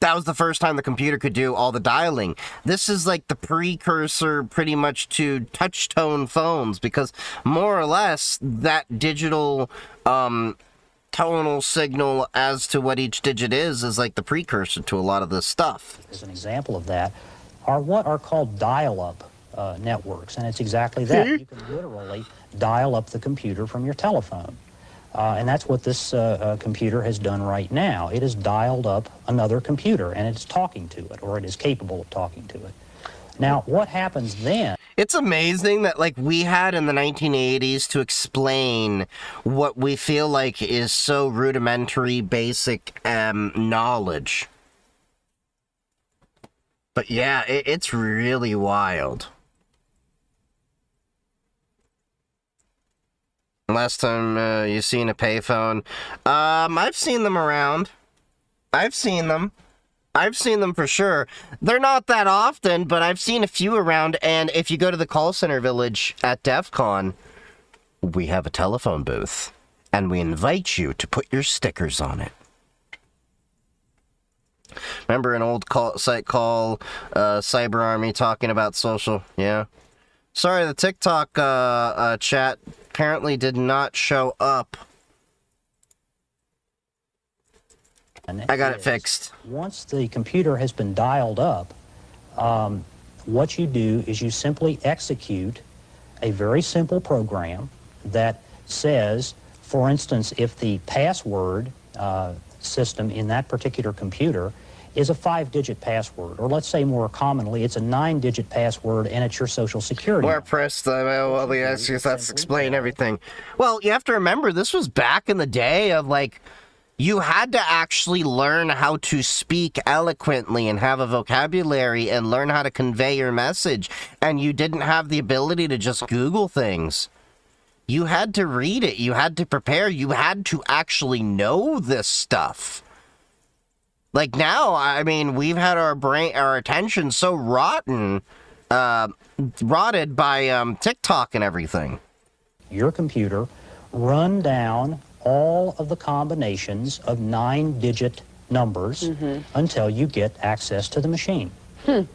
that was the first time the computer could do all the dialing. This is like the precursor pretty much to touch-tone phones, because more or less that digital tonal signal as to what each digit is like the precursor to a lot of this stuff. As an example of that are what are called dial-up networks, and it's exactly that. You can literally dial up the computer from your telephone. And that's what this computer has done right now. It has dialed up another computer, and it's talking to it, or it is capable of talking to it. Now, what happens then? It's amazing that, like, we had in the 1980s to explain what we feel like is so rudimentary, basic knowledge. But yeah, it's really wild. Last time you seen a payphone? I've seen them around. I've seen them for sure. They're not that often, but I've seen a few around, and if you go to the call center village at DEF CON, we have a telephone booth, and we invite you to put your stickers on it. Remember an old site call, Cyber Army, talking about social? Yeah. Sorry, the TikTok chat apparently did not show up. I got it fixed. Once the computer has been dialed up, what you do is you simply execute a very simple program that says, for instance, if the password system in that particular computer is a 5-digit password, or let's say more commonly, it's a 9-digit password and it's your social security. More press, well, let's explain everything. Well, you have to remember, this was back in the day of, like, you had to actually learn how to speak eloquently and have a vocabulary and learn how to convey your message, and you didn't have the ability to just Google things. You had to read it, you had to prepare, you had to actually know this stuff. Like now, I mean, we've had our attention so rotted by TikTok and everything. Your computer run down all of the combinations of 9-digit numbers until you get access to the machine. Well,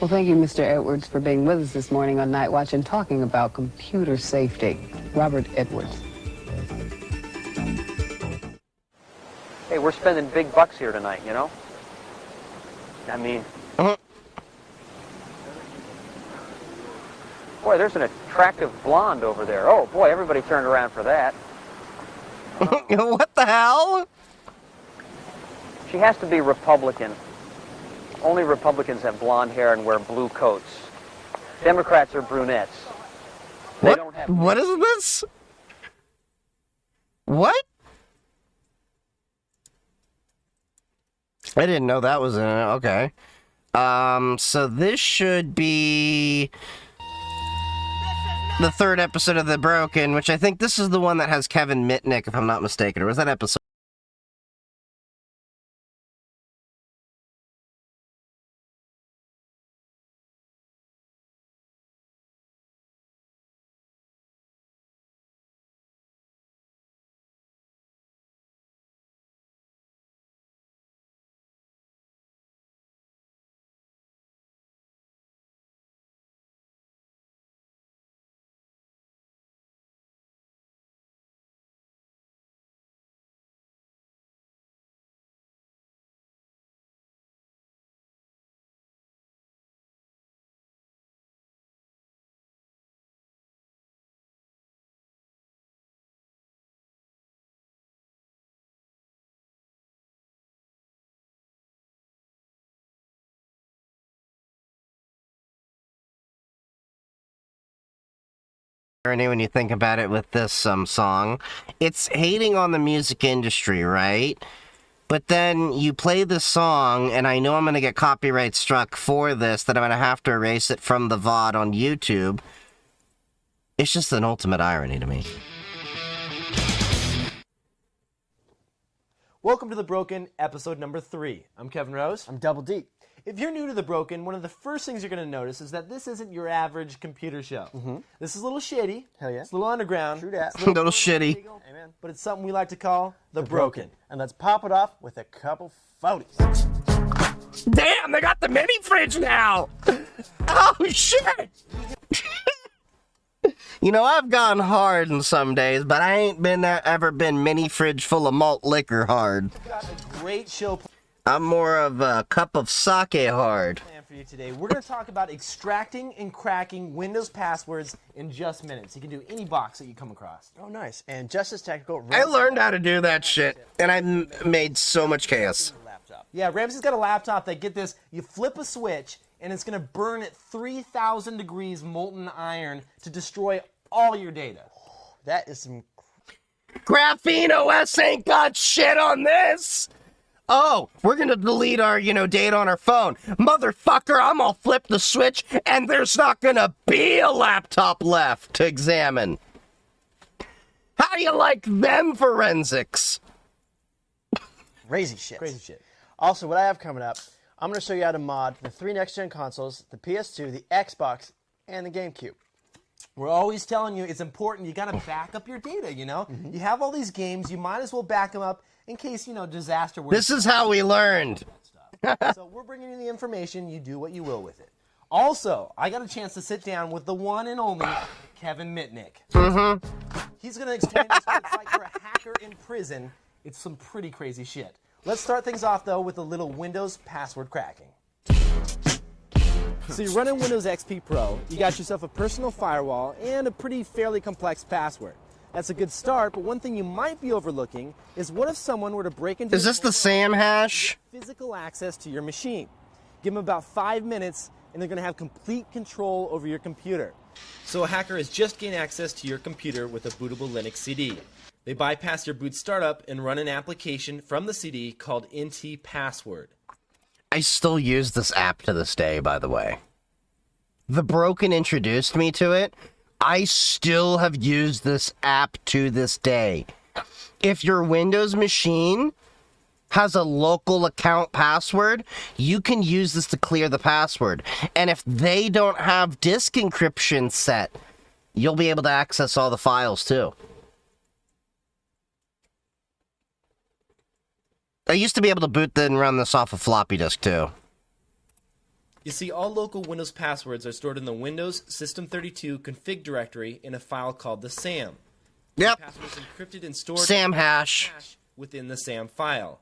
thank you, Mr. Edwards, for being with us this morning on Night Watch and talking about computer safety. Robert Edwards. Hey, we're spending big bucks here tonight, you know? I mean... Boy, there's an attractive blonde over there. Oh, boy, everybody turned around for that. What the hell? She has to be Republican. Only Republicans have blonde hair and wear blue coats. Democrats are brunettes. They don't have... What is this? What? I didn't know that was in it. Okay. So this should be the third episode of The Broken, which I think this is the one that has Kevin Mitnick, if I'm not mistaken. Or was that episode? When you think about it with this song, it's hating on the music industry, right? but then you play the song, and I know I'm going to get copyright struck for this, that I'm going to have to erase it from the VOD on YouTube. It's just an ultimate irony to me. Welcome to The Broken, episode number 3. I'm Kevin Rose. I'm Double D. If you're new to The Broken, one of the first things you're going to notice is that this isn't your average computer show. This is a little shitty. Hell yeah. It's a little underground. True that. It's A little shitty. Amen. But it's something we like to call The Broken. And let's pop it off with a couple photos. Damn, they got the mini fridge now! Oh, shit! You know, I've gone hard in some days, but I ain't ever been mini fridge full of malt liquor hard. Got a great show I'm more of a cup of sake hard. planned for you today. We're going to talk about extracting and cracking Windows passwords in just minutes. You can do any box that you come across. Oh, nice. And just as technical, I learned how to do that shit, and I made so much chaos. Yeah, Ramsey's got a laptop that, get this, you flip a switch, and it's going to burn at 3,000 degrees molten iron to destroy all your data. That is some... Graphene OS ain't got shit on this! Oh, we're gonna delete our, data on our phone. Motherfucker, I'm gonna flip the switch, and there's not gonna be a laptop left to examine. How do you like them forensics? Crazy shit. Crazy shit. Also, what I have coming up, I'm going to show you how to mod the 3 next-gen consoles, the PS2, the Xbox, and the GameCube. We're always telling you it's important. You got to back up your data, You have all these games. You might as well back them up in case, disaster. This is how we learned. So we're bringing you the information. You do what you will with it. Also, I got a chance to sit down with the one and only Kevin Mitnick. He's going to explain this what it's like for a hacker in prison. It's some pretty crazy shit. Let's start things off, though, with a little Windows password cracking. So you're running Windows XP Pro, you got yourself a personal firewall, and a pretty fairly complex password. That's a good start, but one thing you might be overlooking is what if someone were to break into... Is this the SAM hash? ...physical access to your machine. Give them about 5 minutes, and they're going to have complete control over your computer. So a hacker has just gained access to your computer with a bootable Linux CD. They bypass your boot startup and run an application from the CD called NT Password. I still use this app to this day, by the way. The Broken introduced me to it. I still have used this app to this day. If your Windows machine has a local account password, you can use this to clear the password. And if they don't have disk encryption set, you'll be able to access all the files too. I used to be able to boot and run this off a floppy disk too. You see, all local Windows passwords are stored in the Windows System32 config directory in a file called the SAM. Yep. The password is encrypted and stored SAM hash within the SAM file.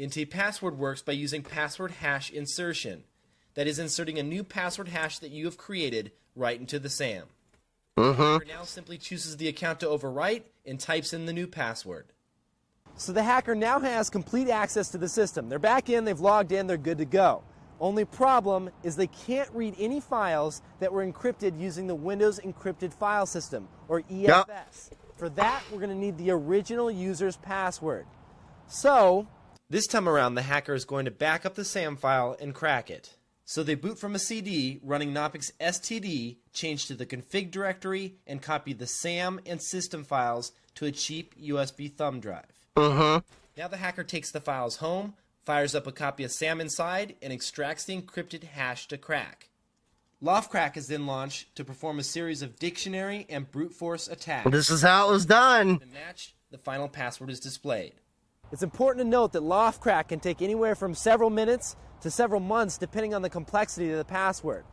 NT Password works by using password hash insertion. That is, inserting a new password hash that you have created right into the SAM. The hacker now simply chooses the account to overwrite and types in the new password. So the hacker now has complete access to the system. They're back in, they've logged in, they're good to go. Only problem is they can't read any files that were encrypted using the Windows Encrypted File System, or EFS. For that, we're going to need the original user's password. So, this time around, the hacker is going to back up the SAM file and crack it. So they boot from a CD running Knoppix STD, change to the config directory, and copy the SAM and system files to a cheap USB thumb drive. Now the hacker takes the files home, fires up a copy of SAM inside, and extracts the encrypted hash to crack. Loftcrack is then launched to perform a series of dictionary and brute force attacks. This is how it was done. To match, the final password is displayed. It's important to note that Loftcrack can take anywhere from several minutes to several months depending on the complexity of the password.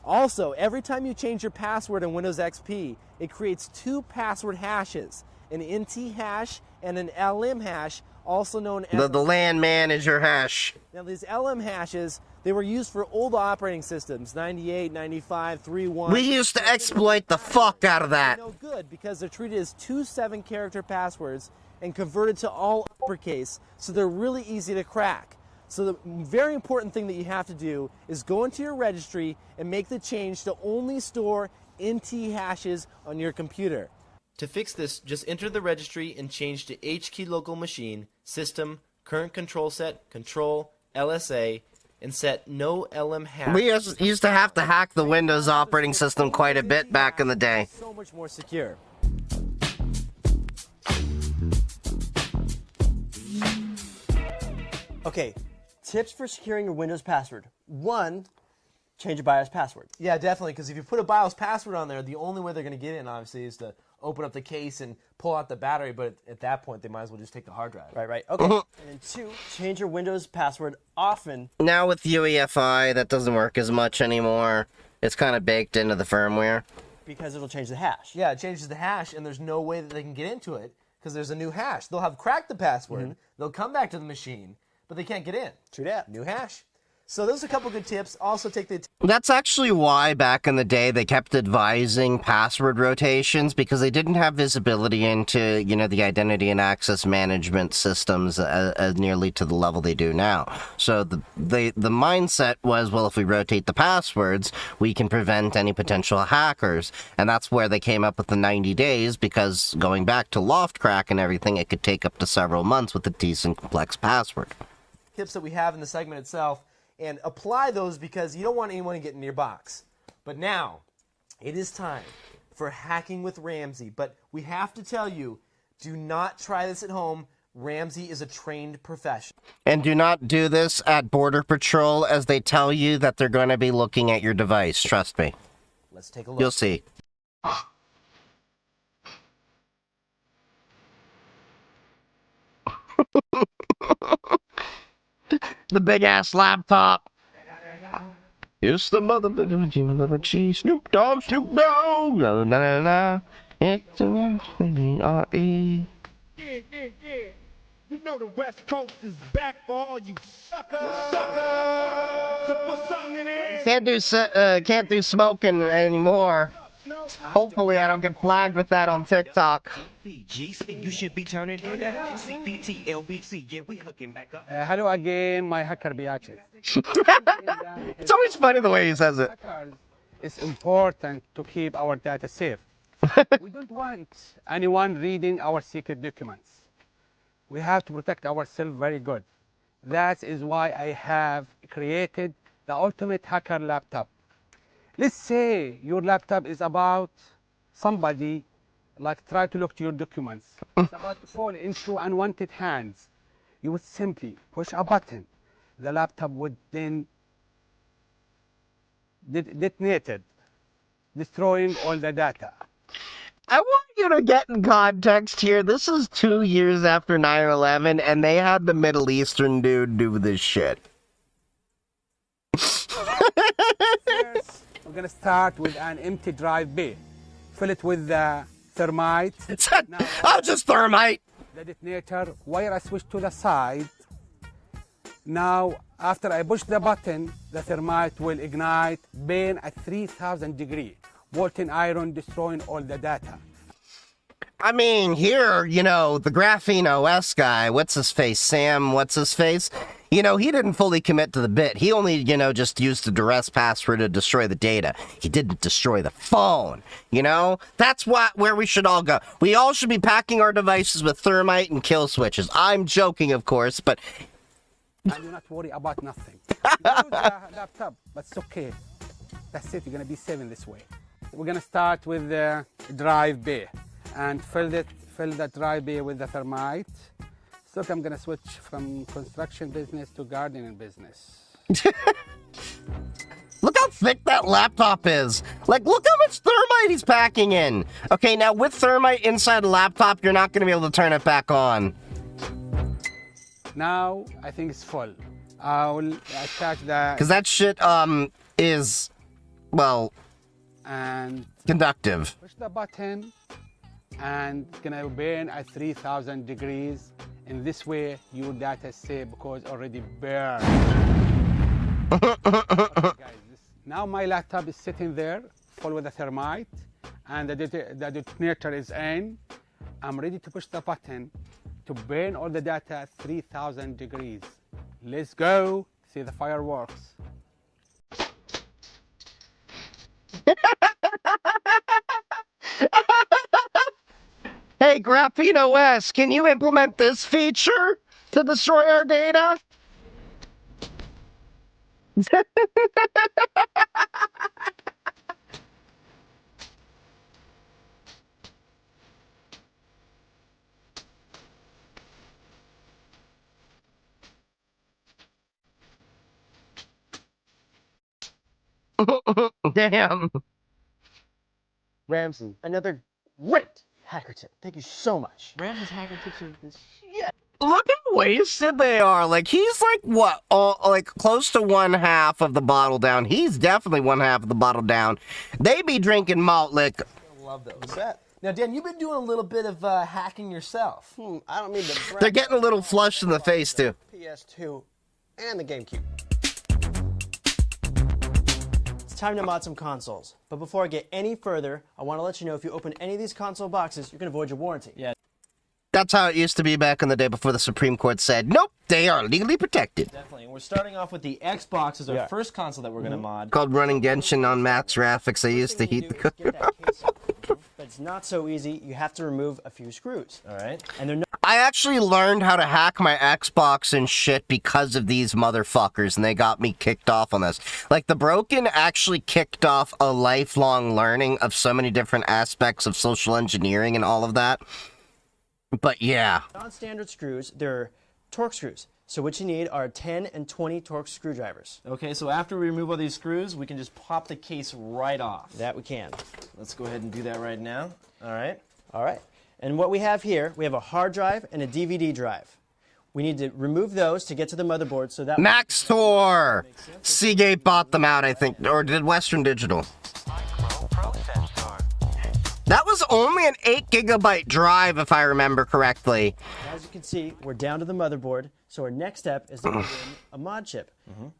Also, every time you change your password in Windows XP, it creates 2 password hashes, an NT hash and an LM hash, also known as the LAN manager hash. Now these LM hashes, they were used for old operating systems, 98, 95, 3.1. We used to exploit the fuck out of that. No good because they're treated as 2 7-character passwords and converted to all uppercase, so they're really easy to crack. So the very important thing that you have to do is go into your registry and make the change to only store NT hashes on your computer. To fix this, just enter the registry and change to HKey local machine, system, current control set, control, LSA, and set no LM hash. We used to have to hack the Windows operating system quite a bit back in the day. So much more secure. Okay, tips for securing your Windows password. 1, change your BIOS password. Yeah, definitely, because if you put a BIOS password on there, the only way they're going to get in, obviously, is to open up the case and pull out the battery, but at that point, they might as well just take the hard drive. Right. Okay. And then 2, change your Windows password often. Now with UEFI, that doesn't work as much anymore. It's kind of baked into the firmware. Because it'll change the hash. Yeah, it changes the hash, and there's no way that they can get into it because there's a new hash. They'll have cracked the password, they'll come back to the machine, but they can't get in. True that. New hash. So those are a couple good tips. Also take the... That's actually why back in the day they kept advising password rotations, because they didn't have visibility into, you know, the identity and access management systems as nearly to the level they do now. So the mindset was, well, if we rotate the passwords, we can prevent any potential hackers. And that's where they came up with the 90 days, because going back to loft crack and everything, it could take up to several months with a decent complex password. tips that we have in the segment itself and apply those because you don't want anyone to get in your box. But now, it is time for Hacking with Ramsey. But we have to tell you, do not try this at home. Ramsey is a trained professional. And do not do this at Border Patrol as they tell you that they're going to be looking at your device. Trust me. Let's take a look. You'll see. The big ass laptop. It's the mother cheese. Snoop Dogg, Snoop Dogg. Na na na na. It's R-E. Yeah. You know the West Coast is back for all you suckers. So put something in there. Can't do smoking anymore. Hopefully I don't get flagged with that on TikTok. You should be turning in that CBT, LBC. Yeah, we hooking back up. Hello again, my hacker reaction. It's always funny the way he says it. It's important to keep our data safe. We don't want anyone reading our secret documents. We have to protect ourselves very good. That is why I have created the ultimate hacker laptop. Let's say your laptop is about somebody like try to look to your documents. It's about to fall into unwanted hands. You would simply push a button. The laptop would then detonate it, destroying all the data. I want you to get in context here. This is 2 years after 9/11, and they had the Middle Eastern dude do this shit. We're going to start with an empty drive bay. Fill it with the thermite. Oh, just thermite! The detonator, wire a switch to the side. Now, after I push the button, the thermite will ignite, burn at 3,000 degrees. Molten iron destroying all the data. I mean, here, you know, the Graphene OS guy, what's his face? Sam, what's his face? You know, he didn't fully commit to the bit. He only, you know, just used the duress password to destroy the data. He didn't destroy the phone. You know? That's where we should all go. We all should be packing our devices with thermite and kill switches. I'm joking, of course, but... And do not worry about nothing. You lose the laptop, but it's okay. That's it, you're going to be safe in this way. We're going to start with the drive bay and fill the drive bay with the thermite. So I'm going to switch from construction business to gardening business. Look how thick that laptop is. Like, look how much thermite he's packing in. Okay, now with thermite inside a laptop, you're not going to be able to turn it back on. Now, I think it's full. I'll attach the... Because that shit, is, well... And... conductive. Push the button, and it's gonna burn at 3,000 degrees. In this way, your data is safe because already burned. Okay, guys, now my laptop is sitting there, full with the thermite, and the detonator is in. I'm ready to push the button to burn all the data at 3,000 degrees. Let's go see the fireworks. Hey, Graphene OS, can you implement this feature? to destroy our data? Damn. Ramsey, another great hacker tip. Thank you so much. Ramsey's hacker tips are this. Look how wasted they are. Like, he's like, what? Like, close to one half of the bottle down. He's definitely one half of the bottle down. They be drinking malt liquor. Love those. Now, Dan, you've been doing a little bit of hacking yourself. I don't mean to brag. They're getting a little flushed in the face, too. PS2 and the GameCube. It's time to mod some consoles. But before I get any further, I want to let you know if you open any of these console boxes, you're going to void your warranty. Yeah. That's how it used to be back in the day before the Supreme Court said, nope, they are legally protected. Definitely. And we're starting off with the Xbox as our first console that we're going to mod. Called running Genshin on Matt's graphics. I used to heat the cooker. But it's not so easy. You have to remove a few screws. All right. And they're not. I actually learned how to hack my Xbox and shit because of these motherfuckers, and they got me kicked off on this. Like, the Broken actually kicked off a lifelong learning of so many different aspects of social engineering and all of that. But yeah. Non-standard screws, they're torque screws. So what you need are 10 and 20 torque screwdrivers. Okay, so after we remove all these screws, we can just pop the case right off. That we can. Let's go ahead and do that right now. All right. All right. And what we have here, we have a hard drive and a DVD drive. We need to remove those to get to the motherboard so that... Max Tor! Seagate bought them out, I think, or did Western Digital. That was only an 8GB drive, if I remember correctly. As you can see, we're down to the motherboard. So our next step is to put in a mod chip.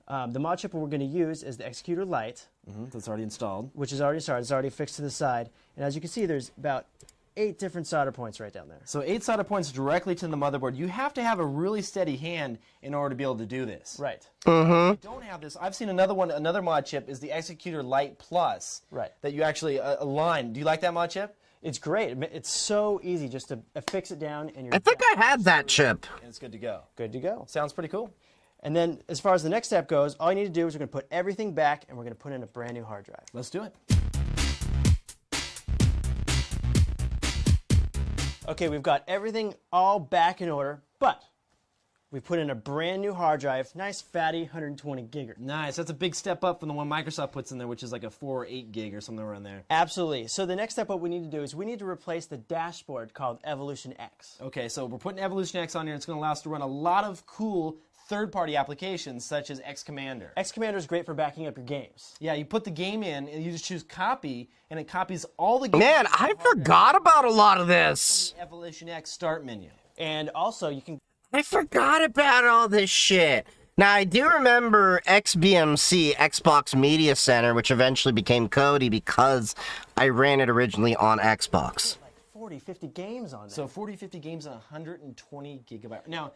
The mod chip we're going to use is the Executor Lite. That's already installed. Which is already started. It's already fixed to the side. And as you can see, there's about 8 different solder points right down there. So 8 solder points directly to the motherboard. You have to have a really steady hand in order to be able to do this. Right. If you don't have this, I've seen another one, another mod chip is the Executor Lite Plus. Right. That you actually align. Do you like that mod chip? It's great. It's so easy just to affix it down and you're... I think I had that chip. And it's good to go. Good to go. Sounds pretty cool. And then as far as the next step goes, all you need to do is we're going to put everything back and we're going to put in a brand new hard drive. Let's do it. Okay, we've got everything all back in order, but we put in a brand new hard drive, nice fatty 120 gig. Nice. That's a big step up from the one Microsoft puts in there, which is like a 4 or 8 gig or something around there. Absolutely. So the next step what we need to do is we need to replace the dashboard called Evolution X. Okay, so we're putting Evolution X on here. It's going to allow us to run a lot of cool third-party applications such as Xcommander. Xcommander is great for backing up your games. Yeah, you put the game in and you just choose copy, and it copies all the games. Man, I forgot about a lot of this. From the Evolution X start menu. And also you can... I forgot about all this shit. Now, I do remember XBMC, Xbox Media Center, which eventually became Kodi because I ran it originally on Xbox. Like 40, 50 games on there. So 40, 50 games on 120 gigabyte. Now,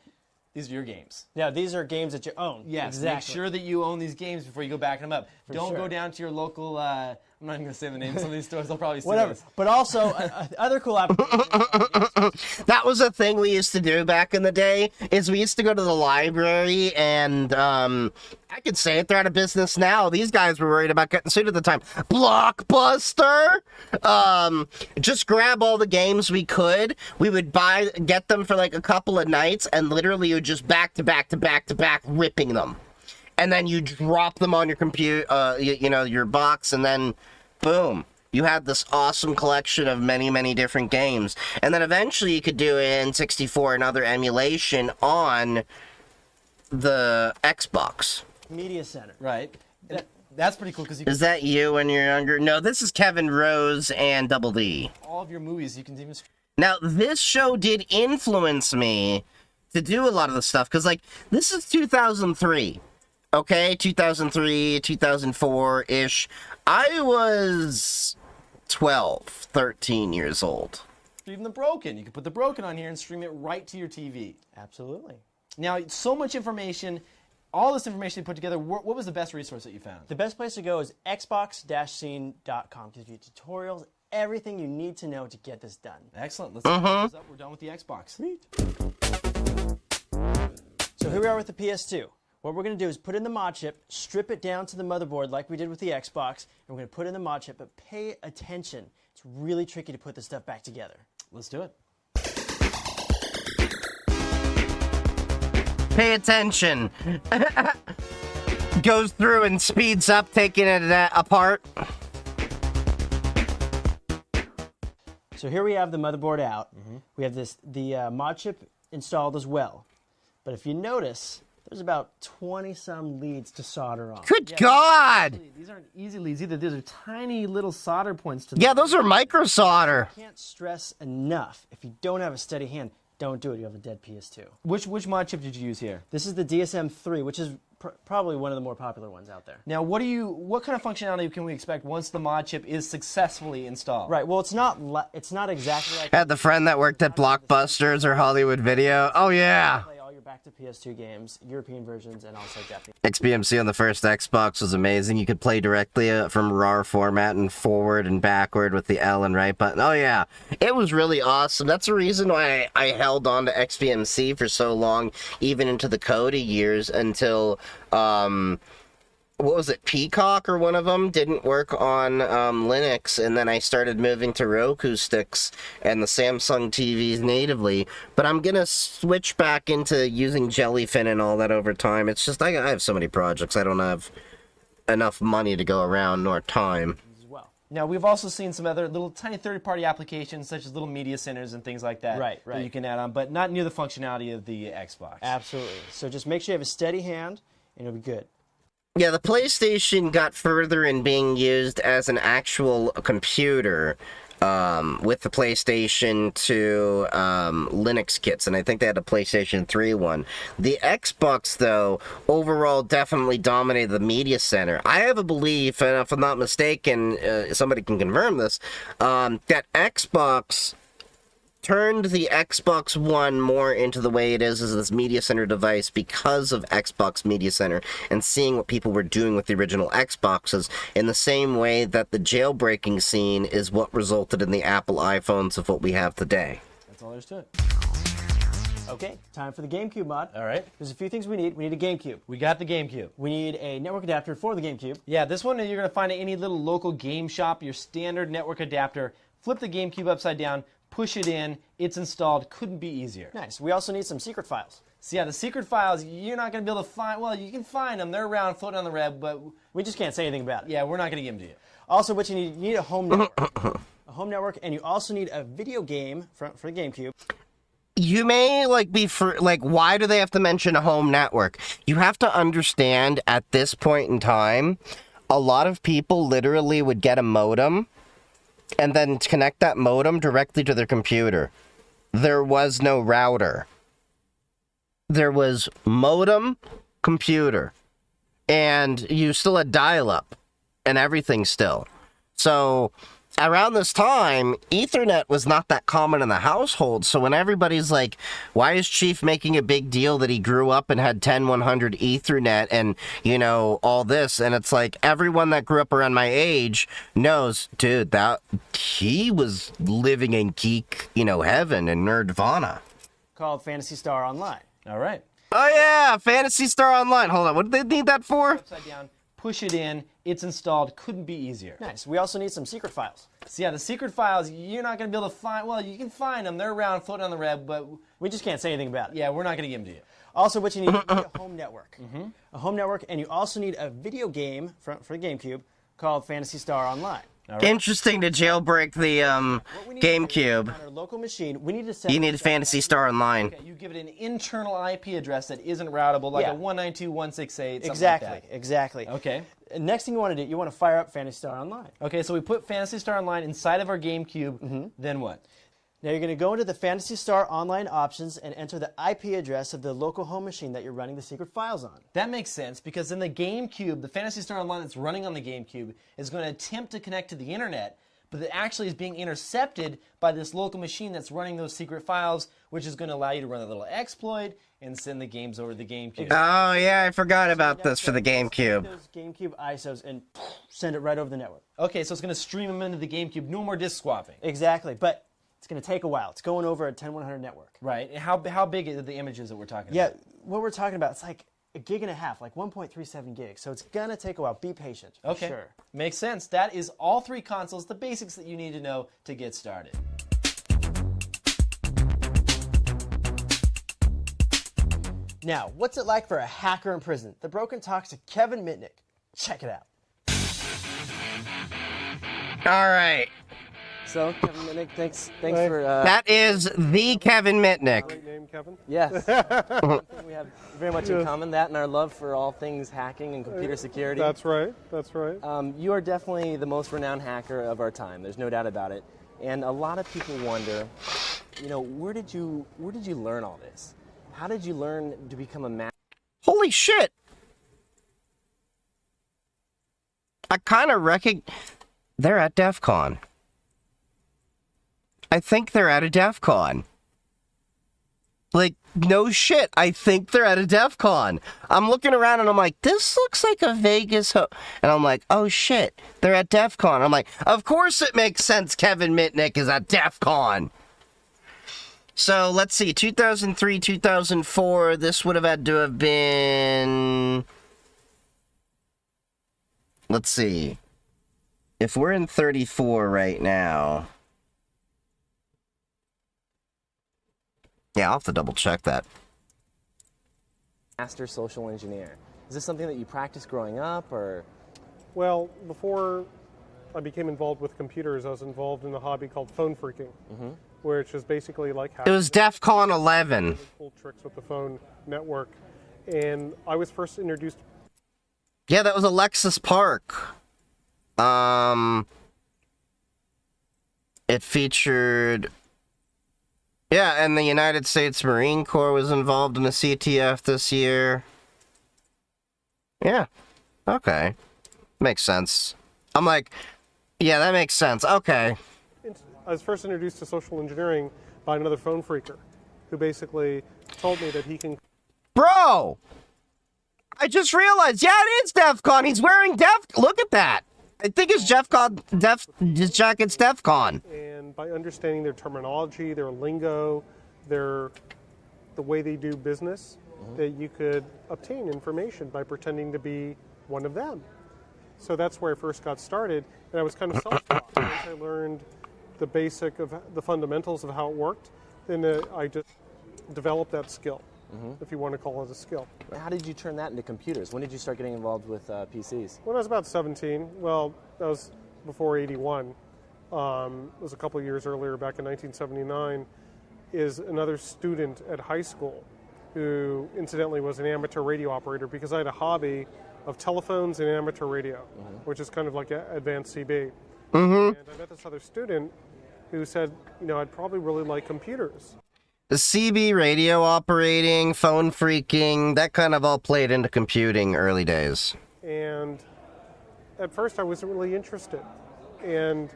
these are your games. Yeah, these are games that you own. Yes, exactly. Make sure that you own these games before you go backing them up. Don't sure. go down to your local, I'm not even going to say the name of some of these stores, they'll probably see Whatever. those. But also, other cool applications. That was a thing we used to do back in the day, is we used to go to the library and, I could say it, they're out of business now. These guys were worried about getting sued at the time. Blockbuster! Just grab all the games we could. We would get them for like a couple of nights, and literally you would just back to back to back to back ripping them. And then you drop them on your computer, you know, your box, and then boom. You had this awesome collection of many, many different games. And then eventually you could do N64 and other emulation on the Xbox. Media Center. Right. That's pretty cool because you can... Is that you when you're younger? No, this is Kevin Rose and Double D. All of your movies, you can even... Now, this show did influence me to do a lot of the stuff, because, like, this is 2003. Okay, 2003, 2004-ish. I was 12, 13 years old. Even the Broken. You can put the Broken on here and stream it right to your TV. Absolutely. Now, so much information, all this information you put together, what was the best resource that you found? The best place to go is xbox-scene.com. Gives you tutorials, everything you need to know to get this done. Excellent. Let's close up. We're done with the Xbox. Sweet. here we are with the PS2. What we're going to do is put in the mod chip, strip it down to the motherboard like we did with the Xbox, and we're going to put in the mod chip, but pay attention. It's really tricky to put this stuff back together. Let's do it. Pay attention. Goes through and speeds up, taking it apart. So here we have the motherboard out. We have the mod chip installed as well. But if you notice, there's about 20-some leads to solder on. Good God! These aren't easy leads either. These are tiny little solder points to them. Yeah, those are micro solder. I can't stress enough, if you don't have a steady hand, don't do it. You have a dead PS2. Which mod chip did you use here? This is the DSM-3, which is probably one of the more popular ones out there. Now, what kind of functionality can we expect once the mod chip is successfully installed? Right. Well, it's not exactly like. I had the friend that worked at Blockbusters or Hollywood Video. Oh yeah. Play all your back to PS2 games, European versions, and also Japanese. XBMC on the first Xbox was amazing. You could play directly from RAR format and forward and backward with the L and right button. Oh yeah, it was really awesome. That's the reason why I held on to XBMC for so long, even into the Coda years, until what was it, Peacock or one of them didn't work on Linux, and then I started moving to Roku sticks and the Samsung TVs natively. But I'm gonna switch back into using Jellyfin and all that over time. It's just I have so many projects, I don't have enough money to go around nor time. Now, we've also seen some other little tiny third-party applications, such as little media centers and things like that, that you can add on, but not near the functionality of the Xbox. Absolutely. So just make sure you have a steady hand, and it'll be good. Yeah, the PlayStation got further in being used as an actual computer with the PlayStation 2 Linux kits, and I think they had a PlayStation 3 one. The Xbox, though, overall definitely dominated the media center. I have a belief, and if I'm not mistaken, somebody can confirm this, that Xbox turned the Xbox One more into the way it is as this media center device because of Xbox Media Center and seeing what people were doing with the original Xboxes, in the same way that the jailbreaking scene is what resulted in the Apple iPhones of what we have today. That's all there is to it. Okay, time for the GameCube mod. All right. There's a few things we need. We need a GameCube. We got the GameCube. We need a network adapter for the GameCube. Yeah, this one you're going to find at any little local game shop, your standard network adapter. Flip the GameCube upside down, push it in, it's installed. Couldn't be easier. Nice. We also need some secret files. So yeah, the secret files, you're not going to be able to find, well, you can find them. They're around, floating on the web, but we just can't say anything about it. Yeah, we're not going to give them to you. Also, what you need a home network. A home network, and you also need a video game for the GameCube. You may why do they have to mention a home network? You have to understand, at this point in time, a lot of people literally would get a modem and then connect that modem directly to their computer. There was no router. There was modem, computer, and you still had dial-up and everything still. So around this time, Ethernet was not that common in the household. So when everybody's like, why is Chief making a big deal that he grew up and had 10100 Ethernet and, you know, all this? And it's like, everyone that grew up around my age knows, dude, that he was living in geek, heaven and nerdvana. Called Phantasy Star Online. All right. Oh yeah, Phantasy Star Online. Hold on, what did they need that for? Upside down, push it in, it's installed. Couldn't be easier. Nice. We also need some secret files. So yeah, the secret files, you're not going to be able to find, well, you can find them. They're around, floating on the web, but we just can't say anything about it. Yeah, we're not going to give them to you. Also, what you need a home network. A home network, and you also need a video game for the GameCube called Phantasy Star Online. Right. Interesting to jailbreak the GameCube. On our local machine, we need to set you need Phantasy Star Online. Okay, you give it an internal IP address that isn't routable, like a 192.168. Exactly. Like that. Exactly. Okay. Next thing you want to do, you want to fire up Phantasy Star Online. Okay, so we put Phantasy Star Online inside of our GameCube. Then what? Now you're going to go into the Phantasy Star Online options and enter the IP address of the local home machine that you're running the secret files on. That makes sense, because in the GameCube, the Phantasy Star Online that's running on the GameCube is going to attempt to connect to the internet, but it actually is being intercepted by this local machine that's running those secret files, which is going to allow you to run a little exploit and send the games over to the GameCube. Oh yeah, I forgot about this for the GameCube. Those GameCube ISOs and send it right over the network. Okay, so it's going to stream them into the GameCube. No more disk swapping. Exactly, but It's going to take a while. It's going over a 10100 network. Right. And how big are the images that we're talking Yeah, about? what we're talking about, it's like a gig and a half, like 1.37 gigs. So it's going to take a while. Be patient. For Okay. Sure. Makes sense. That is all 3 consoles, the basics that you need to know to get started. Now, what's it like for a hacker in prison? The Broken talks to Kevin Mitnick. Check it out. All right. So, Kevin Mitnick, thanks for... That is the Kevin Mitnick. Great name, Kevin. Yes. One thing we have very much in common, that and our love for all things hacking and computer security. That's right. That's right. You are definitely the most renowned hacker of our time. There's no doubt about it. And a lot of people wonder, where did you learn all this? How did you learn to become a master? Holy shit! I kind of they're at DEF CON. I think they're at a DEF CON. Like, no shit, I think they're at a DEF CON. I'm looking around and I'm like, this looks like a Vegas and I'm like, oh shit, they're at DEF CON. I'm like, of course it makes sense Kevin Mitnick is at DEF CON. So, let's see, 2003, 2004, this would have had to have been... Let's see. If we're in 34 right now... Yeah, I'll have to double check that. Master social engineer. Is this something that you practiced growing up, or? Well, before I became involved with computers, I was involved in a hobby called phone freaking, which is basically like It was DEF CON 11. Cool tricks with the phone network, and I was first introduced. Yeah, that was Alexis Park. It featured. Yeah, and the United States Marine Corps was involved in the CTF this year. Yeah. Okay. Makes sense. I'm like, yeah, that makes sense. Okay. I was first introduced to social engineering by another phone freaker, who basically told me that he can. Bro! I just realized, yeah, it is DEF CON. He's wearing Look at that. I think his his jacket's DEF CON. And by understanding their terminology, their lingo, the way they do business, that you could obtain information by pretending to be one of them. So that's where I first got started, and I was kind of self-taught. Once I learned the basic of the fundamentals of how it worked, then I just developed that skill, if you want to call it a skill. How did you turn that into computers? When did you start getting involved with PCs? When I was about 17, well, that was before 81. It was a couple of years earlier, back in 1979, is another student at high school who incidentally was an amateur radio operator, because I had a hobby of telephones and amateur radio, which is kind of like advanced CB. And I met this other student who said, I'd probably really like computers. The CB radio operating, phone freaking, that kind of all played into computing early days. And at first I wasn't really interested. And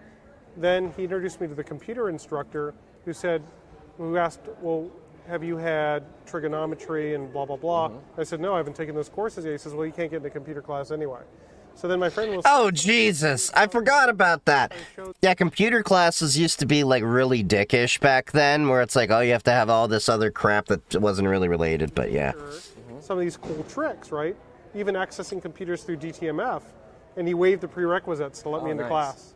then he introduced me to the computer instructor who asked, well, have you had trigonometry and blah, blah, blah. I said, no, I haven't taken those courses yet. He says, well, you can't get into computer class anyway. So then my friend was... Oh, Jesus. I forgot about that. Yeah, computer classes used to be, like, really dickish back then, where it's like, oh, you have to have all this other crap that wasn't really related, but yeah. Some of these cool tricks, right? Even accessing computers through DTMF, and he waived the prerequisites to let me into class.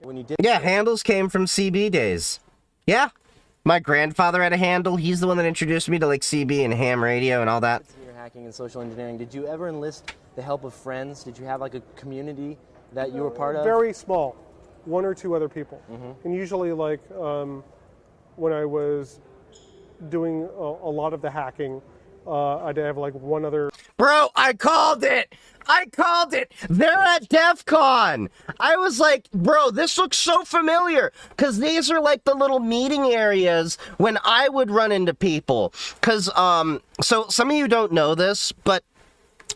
When you did... Yeah, handles came from CB days. Yeah. My grandfather had a handle. He's the one that introduced me to, like, CB and ham radio and all that. Hacking and social engineering. Did you ever enlist the help of friends? Did you have like a community that you were part of? Very small, 1 or 2 other people. And usually, like when I was doing a lot of the hacking, I'd have like one other. Bro, I called it! I called it! They're at DEF CON! I was like, bro, this looks so familiar! Because these are like the little meeting areas when I would run into people. Because, so some of you don't know this, but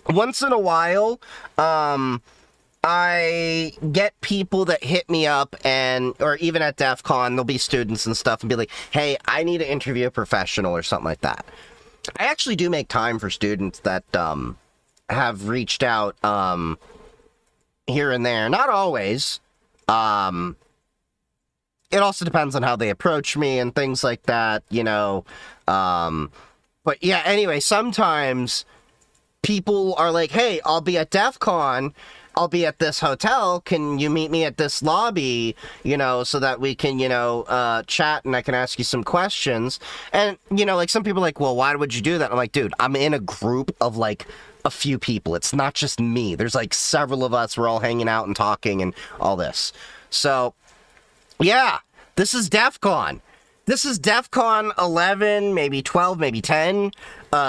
once in a while, I get people that hit me up or even at DEF CON, there'll be students and stuff and be like, hey, I need to interview a professional or something like that. I actually do make time for students that have reached out here and there. Not always. it also depends on how they approach me and things like that, you know. But yeah, anyway, sometimes people are like, hey, I'll be at DEF CON, I'll be at this hotel, can you meet me at this lobby, you know, so that we can, you know, chat and I can ask you some questions. And, you know, like, some people are like, well, why would you do that? I'm like, dude, I'm in a group of, like, a few people. It's not just me. There's, like, several of us. We're all hanging out and talking and all this. So, yeah, this is DEF CON. This is DEF CON 11, maybe 12, maybe 10,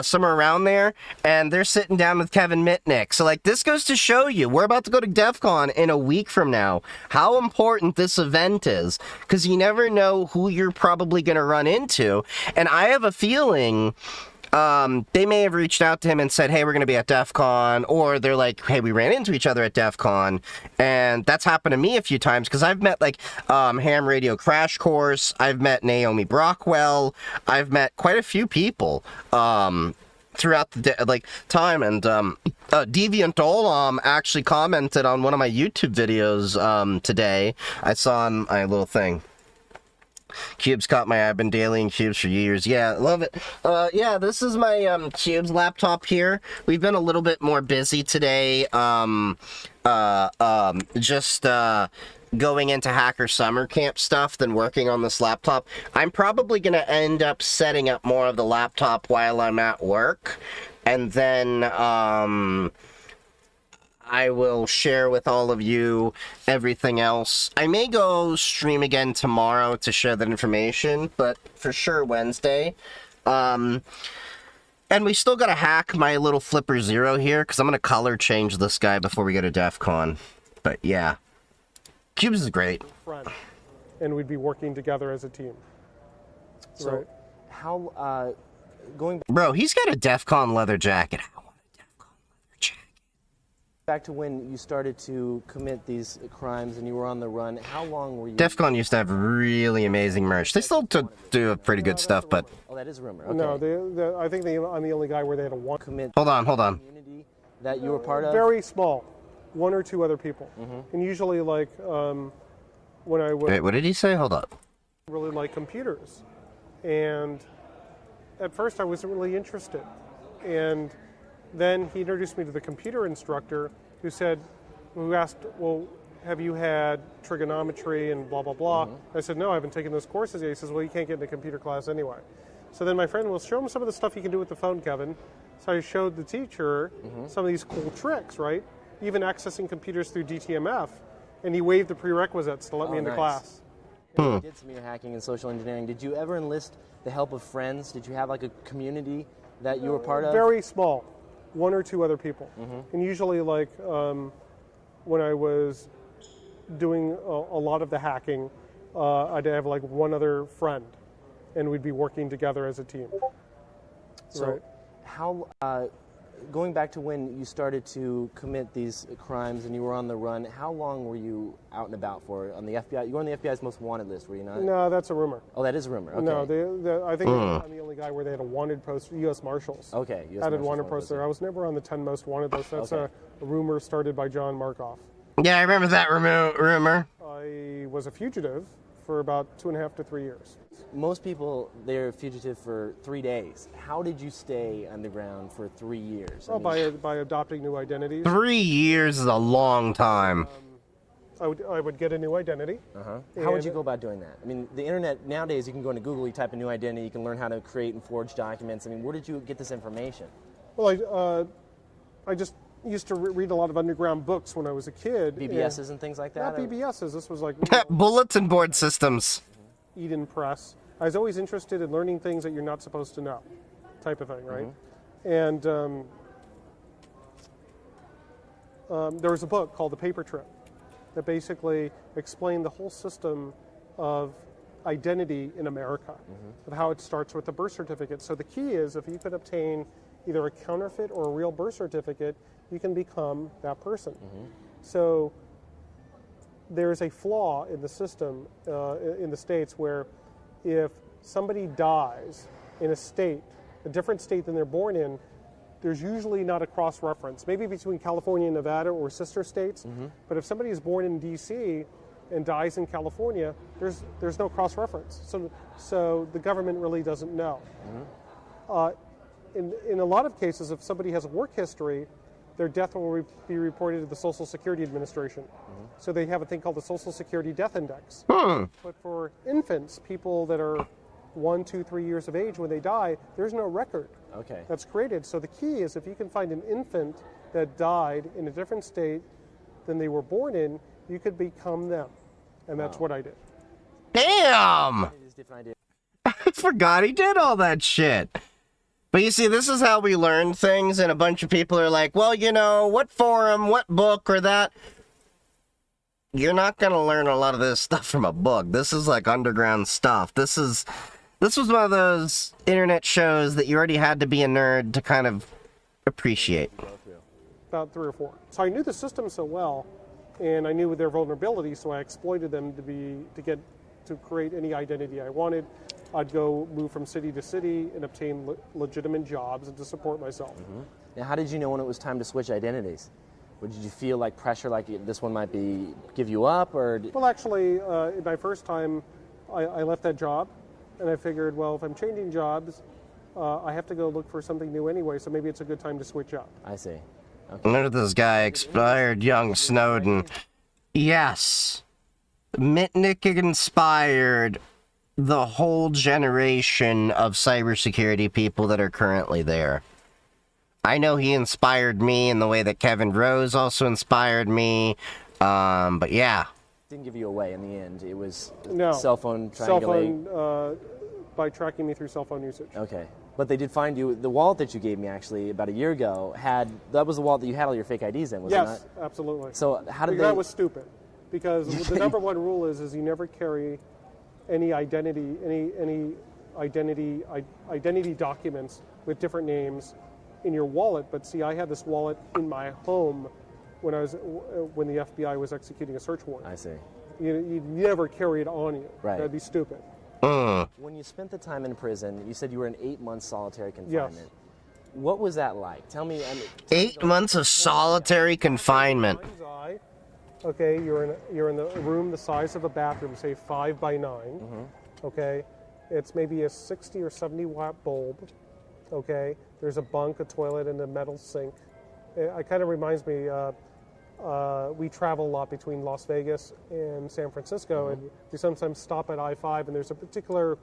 somewhere around there, and they're sitting down with Kevin Mitnick. So, like, this goes to show you, we're about to go to DEF CON in a week from now, how important this event is, because you never know who you're probably going to run into, and I have a feeling they may have reached out to him and said, hey, we're going to be at DEF CON, or they're like, hey, we ran into each other at DEF CON, and that's happened to me a few times, because I've met, like, Ham Radio Crash Course, I've met Naomi Brockwell, I've met quite a few people, throughout the time, and Deviant Olam actually commented on one of my YouTube videos today. I saw on my little thing. Qubes caught my eye. I've been dailying Qubes for years. Yeah, love it. Yeah, this is my Qubes laptop here. We've been a little bit more busy today. Just going into Hacker Summer Camp stuff than working on this laptop. I'm probably going to end up setting up more of the laptop while I'm at work. And then, I will share with all of you everything else. I may go stream again tomorrow to share that information, but for sure Wednesday. And we still gotta hack my little Flipper Zero here, because I'm gonna color change this guy before we go to DEF CON. But yeah. Qubes is great. Friend, and we'd be working together as a team. So, right. how, going Bro, he's got a DEF CON leather jacket. back to when you started to commit these crimes and you were on the run, how long were you... DEF CON used to have really amazing merch. They still do pretty good stuff, but... Oh, that is a rumor. Okay. No, I think I'm the only guy where they had a one commit. Hold on. That you were part of? Very small. One or two other people. Mm-hmm. And usually, like, when I was... Wait, what did he say? Hold up. Really like computers. And at first I wasn't really interested. And then he introduced me to the computer instructor who asked, well, have you had trigonometry and blah, blah, blah. Mm-hmm. I said, no, I haven't taken those courses yet. He says, well, you can't get into computer class anyway. So then my friend will show him some of the stuff you can do with the phone, Kevin. So I showed the teacher some of these cool tricks, right? Even accessing computers through DTMF. And he waived the prerequisites to let me into class. You did some of your hacking and social engineering. Did you ever enlist the help of friends? Did you have like a community that you were part of? Very small. One or two other people. And usually, like, when I was doing a lot of the hacking, I'd have like one other friend, and we'd be working together as a team. So, right. how, going back to when you started to commit these crimes and you were on the run, how long were you out and about for on the FBI? You were on the FBI's most wanted list, were you not? No, that's a rumor. Oh, that is a rumor. Okay. No, I think I'm the only guy where they had a wanted poster. U.S. Marshals. Okay, U.S. Added Marshals wanted poster. I was never on the 10 most wanted list. That's a rumor started by John Markoff. Yeah, I remember that rumor. I was a fugitive for about 2.5 to 3 years. Most people, they're fugitive for 3 days. How did you stay underground for 3 years? Well, by adopting new identities. 3 years is a long time. I would get a new identity. How would you go about doing that? I mean, the internet nowadays, you can go into Google, you type a new identity, you can learn how to create and forge documents. I mean, where did you get this information? Well, I just used to read a lot of underground books when I was a kid. BBSs and things like that? Not BBSs. This was like bulletin board systems. Eden Press. I was always interested in learning things that you're not supposed to know, type of thing, right? And there was a book called The Paper Trip that basically explained the whole system of identity in America, of how it starts with the birth certificate. So the key is, if you could obtain either a counterfeit or a real birth certificate, you can become that person. So there's a flaw in the system in the States where if somebody dies in a state, a different state than they're born in, there's usually not a cross-reference. Maybe between California and Nevada or sister states, but if somebody is born in D.C., and dies in California, there's no cross-reference. So the government really doesn't know. In a lot of cases, if somebody has a work history, their death will be reported to the Social Security Administration. So they have a thing called the Social Security Death Index. But for infants, people that are 1, 2, 3 years of age, when they die, there's no record that's created. So the key is if you can find an infant that died in a different state than they were born in, you could become them. And that's what I did. Damn! I forgot he did all that shit. But you see, this is how we learn things, and a bunch of people are like, well, you know, what forum, what book, or that. You're not going to learn a lot of this stuff from a book. This is like underground stuff. This was one of those internet shows that you already had to be a nerd to kind of appreciate. About 3 or 4. So I knew the system so well, and I knew their vulnerabilities, so I exploited them to create any identity I wanted. I'd go move from city to city and obtain legitimate jobs and to support myself. Now, how did you know when it was time to switch identities? Or did you feel like pressure, like this one might give you up, or? Well, actually, in my first time, I left that job, and I figured, well, if I'm changing jobs, I have to go look for something new anyway, so maybe it's a good time to switch up. I see. Okay. Look at this guy, expired young Snowden. Yes. Mitnick inspired the whole generation of cybersecurity people that are currently there. I know he inspired me in the way that Kevin Rose also inspired me, but yeah. Didn't give you away in the end. It was No. cell phone triangulate. By tracking me through cell phone usage. Okay. But they did find you, the wallet that you gave me actually about a year ago that was the wallet that you had all your fake IDs in, was it not? Yes, absolutely. So how did That was stupid. Because the number one rule is you never carry any identity documents with different names in your wallet. But see, I had this wallet in my home when the FBI was executing a search warrant. I see. You'd never carry it on you. Right. That'd be stupid. When you spent the time in prison, you said you were in 8 months solitary confinement. Yes. What was that like? Tell me. 8 months of solitary confinement. Okay, you're in the room the size of a bathroom, say 5 by 9. Okay, it's maybe a 60 or 70 watt bulb. Okay, there's a bunk, a toilet, and a metal sink. It kind of reminds me. We travel a lot between Las Vegas and San Francisco, and we sometimes stop at I-5, and there's a particular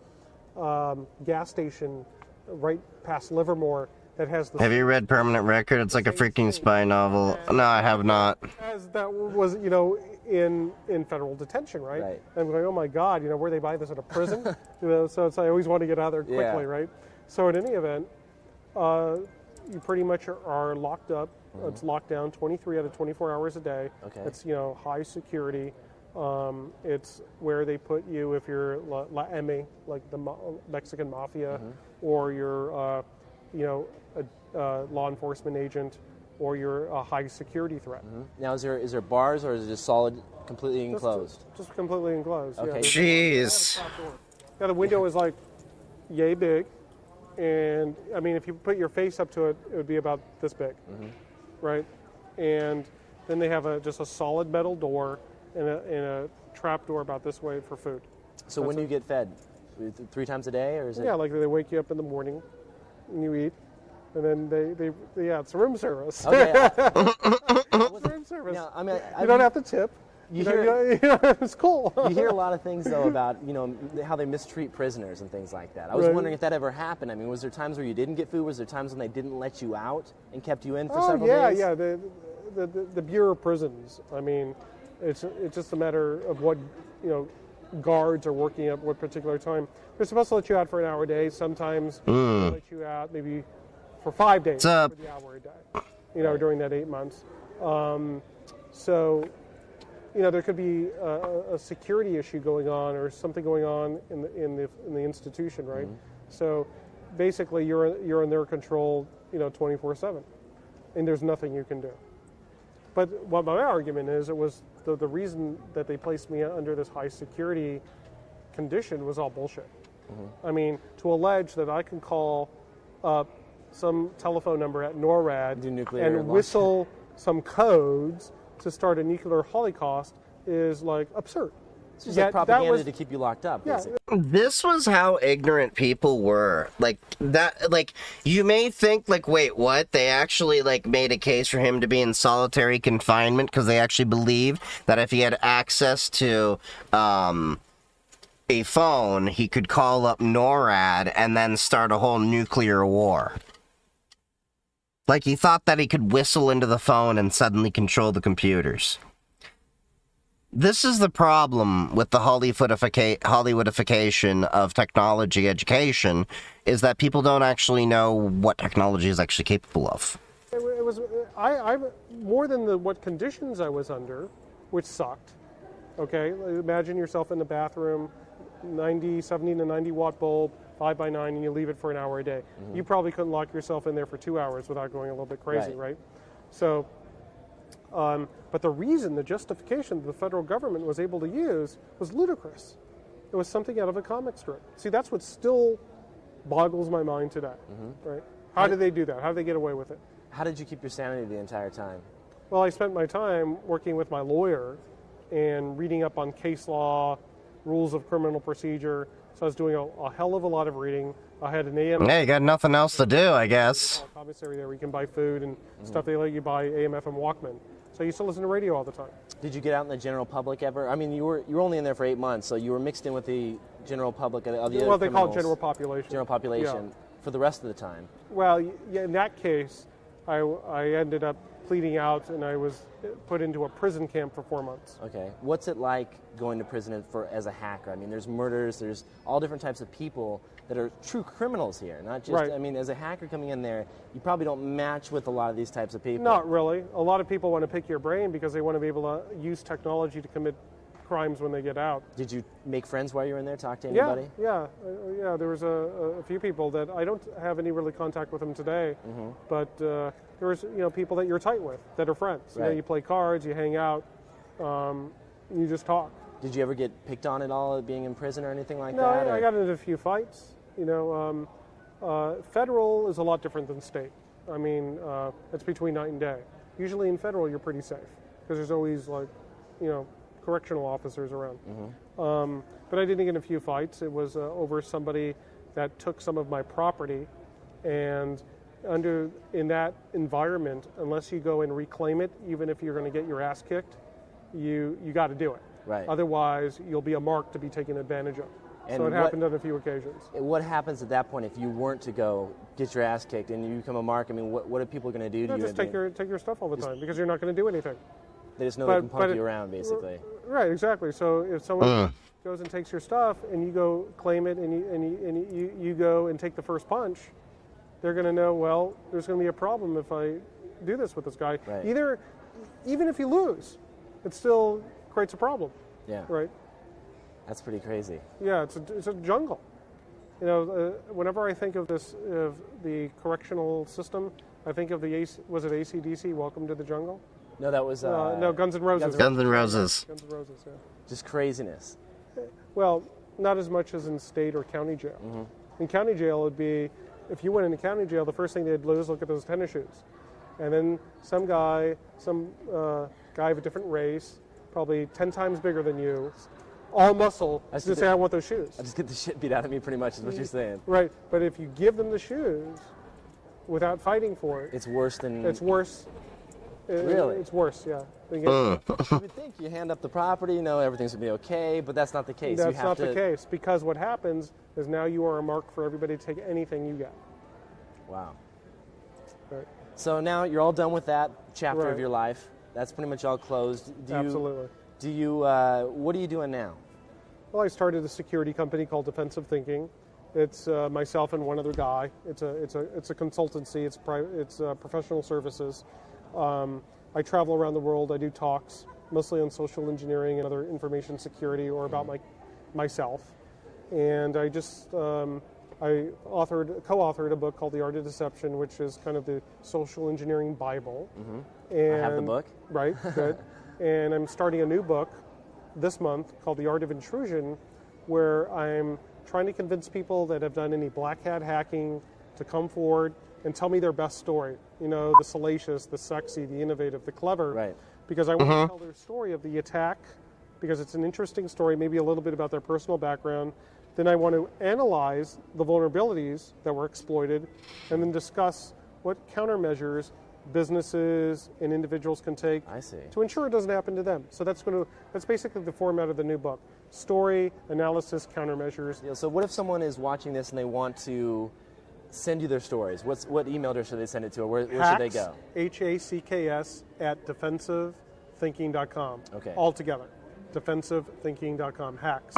gas station right past Livermore that has the... Have you read Permanent Record? It's like a freaking spy novel. No, I have not. As that was, in federal detention, right? And I'm going, oh my God, where they buy this at a prison? So I always want to get out of there quickly, right? So in any event, you pretty much are locked up. It's locked down 23 out of 24 hours a day. Okay. It's, high security. It's where they put you if you're La M, like the Mexican mafia, or you're, a law enforcement agent, or you're a high security threat. Now, is there bars, or is it just solid, completely enclosed? Just completely enclosed. Okay. Yeah, jeez. Yeah, the window is like yay big, and I mean, if you put your face up to it, it would be about this big, right? And then they have just a solid metal door and a trap door about this way for food. So when do you get fed? 3 times a day, or is it? Yeah, like they wake you up in the morning, and you eat, and then it's room service. Okay. It's room service. Now, I mean, you don't have to tip. It's cool. You hear a lot of things though about how they mistreat prisoners and things like that. I was wondering if that ever happened. I mean, was there times where you didn't get food? Was there times when they didn't let you out and kept you in for several days? Yeah. The Bureau of Prisons. I mean, it's just a matter of what guards are working at what particular time. They're supposed to let you out for an hour a day. Sometimes they let you out maybe for 5 days for the hour a day. During that 8 months. So. There could be a security issue going on or something going on in the institution, right? So basically, you're in their control, 24/7, and there's nothing you can do. But what my argument is, it was the reason that they placed me under this high security condition was all bullshit. I mean, to allege that I can call up some telephone number at NORAD and whistle some codes to start a nuclear holocaust, is like absurd. It's just like propaganda to keep you locked up, basically. This was how ignorant people were. Like that, like you may think like, wait, what? They actually like made a case for him to be in solitary confinement because they actually believed that if he had access to a phone, he could call up NORAD and then start a whole nuclear war. Like he thought that he could whistle into the phone and suddenly control the computers. This is the problem with the Hollywoodification of technology education, is that people don't actually know what technology is actually capable of. It was I more than what conditions I was under, which sucked. Okay, imagine yourself in the bathroom, 70 to 90 watt bulb, 5x9, and you leave it for an hour a day. Mm-hmm. You probably couldn't lock yourself in there for 2 hours without going a little bit crazy, right? So. But the reason, the justification that the federal government was able to use was ludicrous. It was something out of a comic strip. See, that's what still boggles my mind today, right? How did they do that? How did they get away with it? How did you keep your sanity the entire time? Well, I spent my time working with my lawyer and reading up on case law, rules of criminal procedure. So I was doing a hell of a lot of reading. I had an AM. Yeah, you got nothing else to do, I guess. Commissary there where you can buy food and stuff. They let you buy AM, FM Walkman. So I used to listen to radio all the time. Did you get out in the general public ever? I mean, you were only in there for 8 months, so you were mixed in with the general public of the other Well, they call it criminals. general population. General population for the rest of the time. Well, yeah, in that case, I ended up pleading out, and I was put into a prison camp for 4 months. Okay. What's it like going to prison as a hacker? I mean, there's murders, there's all different types of people that are true criminals here, not just, Right. I mean, as a hacker coming in there, you probably don't match with a lot of these types of people. Not really. A lot of people want to pick your brain because they want to be able to use technology to commit crimes when they get out. Did you make friends while you were in there, talk to anybody? Yeah. There was a few people that I don't have any really contact with them today, but there was people that you're tight with that are friends. Right. You play cards, you hang out, you just talk. Did you ever get picked on at all being in prison or anything like No, that? I got into a few fights. Federal is a lot different than state. I mean, it's between night and day. Usually in federal, you're pretty safe because there's always correctional officers around. But I did get in a few fights. It was over somebody that took some of my property, and in that environment, unless you go and reclaim it, even if you're going to get your ass kicked, you got to do it. Right. Otherwise, you'll be a mark to be taken advantage of. So it happened on a few occasions. What happens at that point if you weren't to go get your ass kicked and you become a mark? I mean, what are people going to do to you? Just take your stuff all the time because you're not going to do anything. They just know they can punk you around, basically. Right, exactly. So if someone goes and takes your stuff and you go claim it and you go and take the first punch, they're going to know, well, there's going to be a problem if I do this with this guy. Right. Even if you lose, it still creates a problem. Yeah. Right. That's pretty crazy. Yeah, it's a jungle. Whenever I think of the correctional system, I think of was it AC/DC, Welcome to the Jungle? No, that was... no, Guns N' Roses. Guns N' Roses. Guns N' Roses, yeah. Just craziness. Well, not as much as in state or county jail. In county jail, it'd be, if you went into county jail, the first thing they'd do is look at those tennis shoes. And then some guy of a different race, probably 10 times bigger than you, all muscle, to say, I want those shoes. I just get the shit beat out of me pretty much is what you're saying. Right, but if you give them the shoes without fighting for it... It's worse than... It's worse. Really? It's worse, yeah. You would think you hand up the property, everything's going to be okay, but that's not the case. That's not the case, because what happens is now you are a mark for everybody to take anything you get. Wow. Right. So now you're all done with that chapter Right. of your life. That's pretty much all closed. Absolutely. What are you doing now? Well, I started a security company called Defensive Thinking. It's myself and one other guy. It's a consultancy. It's professional services. I travel around the world. I do talks, mostly on social engineering and other information security, or about myself. And I just I co-authored a book called The Art of Deception, which is kind of the social engineering Bible. And, I have the book. Right, good. And I'm starting a new book this month called The Art of Intrusion, where I'm trying to convince people that have done any black hat hacking to come forward and tell me their best story. The salacious, the sexy, the innovative, the clever. Right. Because I want to tell their story of the attack because it's an interesting story, maybe a little bit about their personal background. Then I want to analyze the vulnerabilities that were exploited and then discuss what countermeasures businesses and individuals can take to ensure it doesn't happen to them. So that's basically the format of the new book. Story, analysis, countermeasures. Yeah, so what if someone is watching this and they want to send you their stories? What email address should they send it to, or where should they go? HACKS at defensivethinking.com. Okay. All together. Defensivethinking.com. Hacks.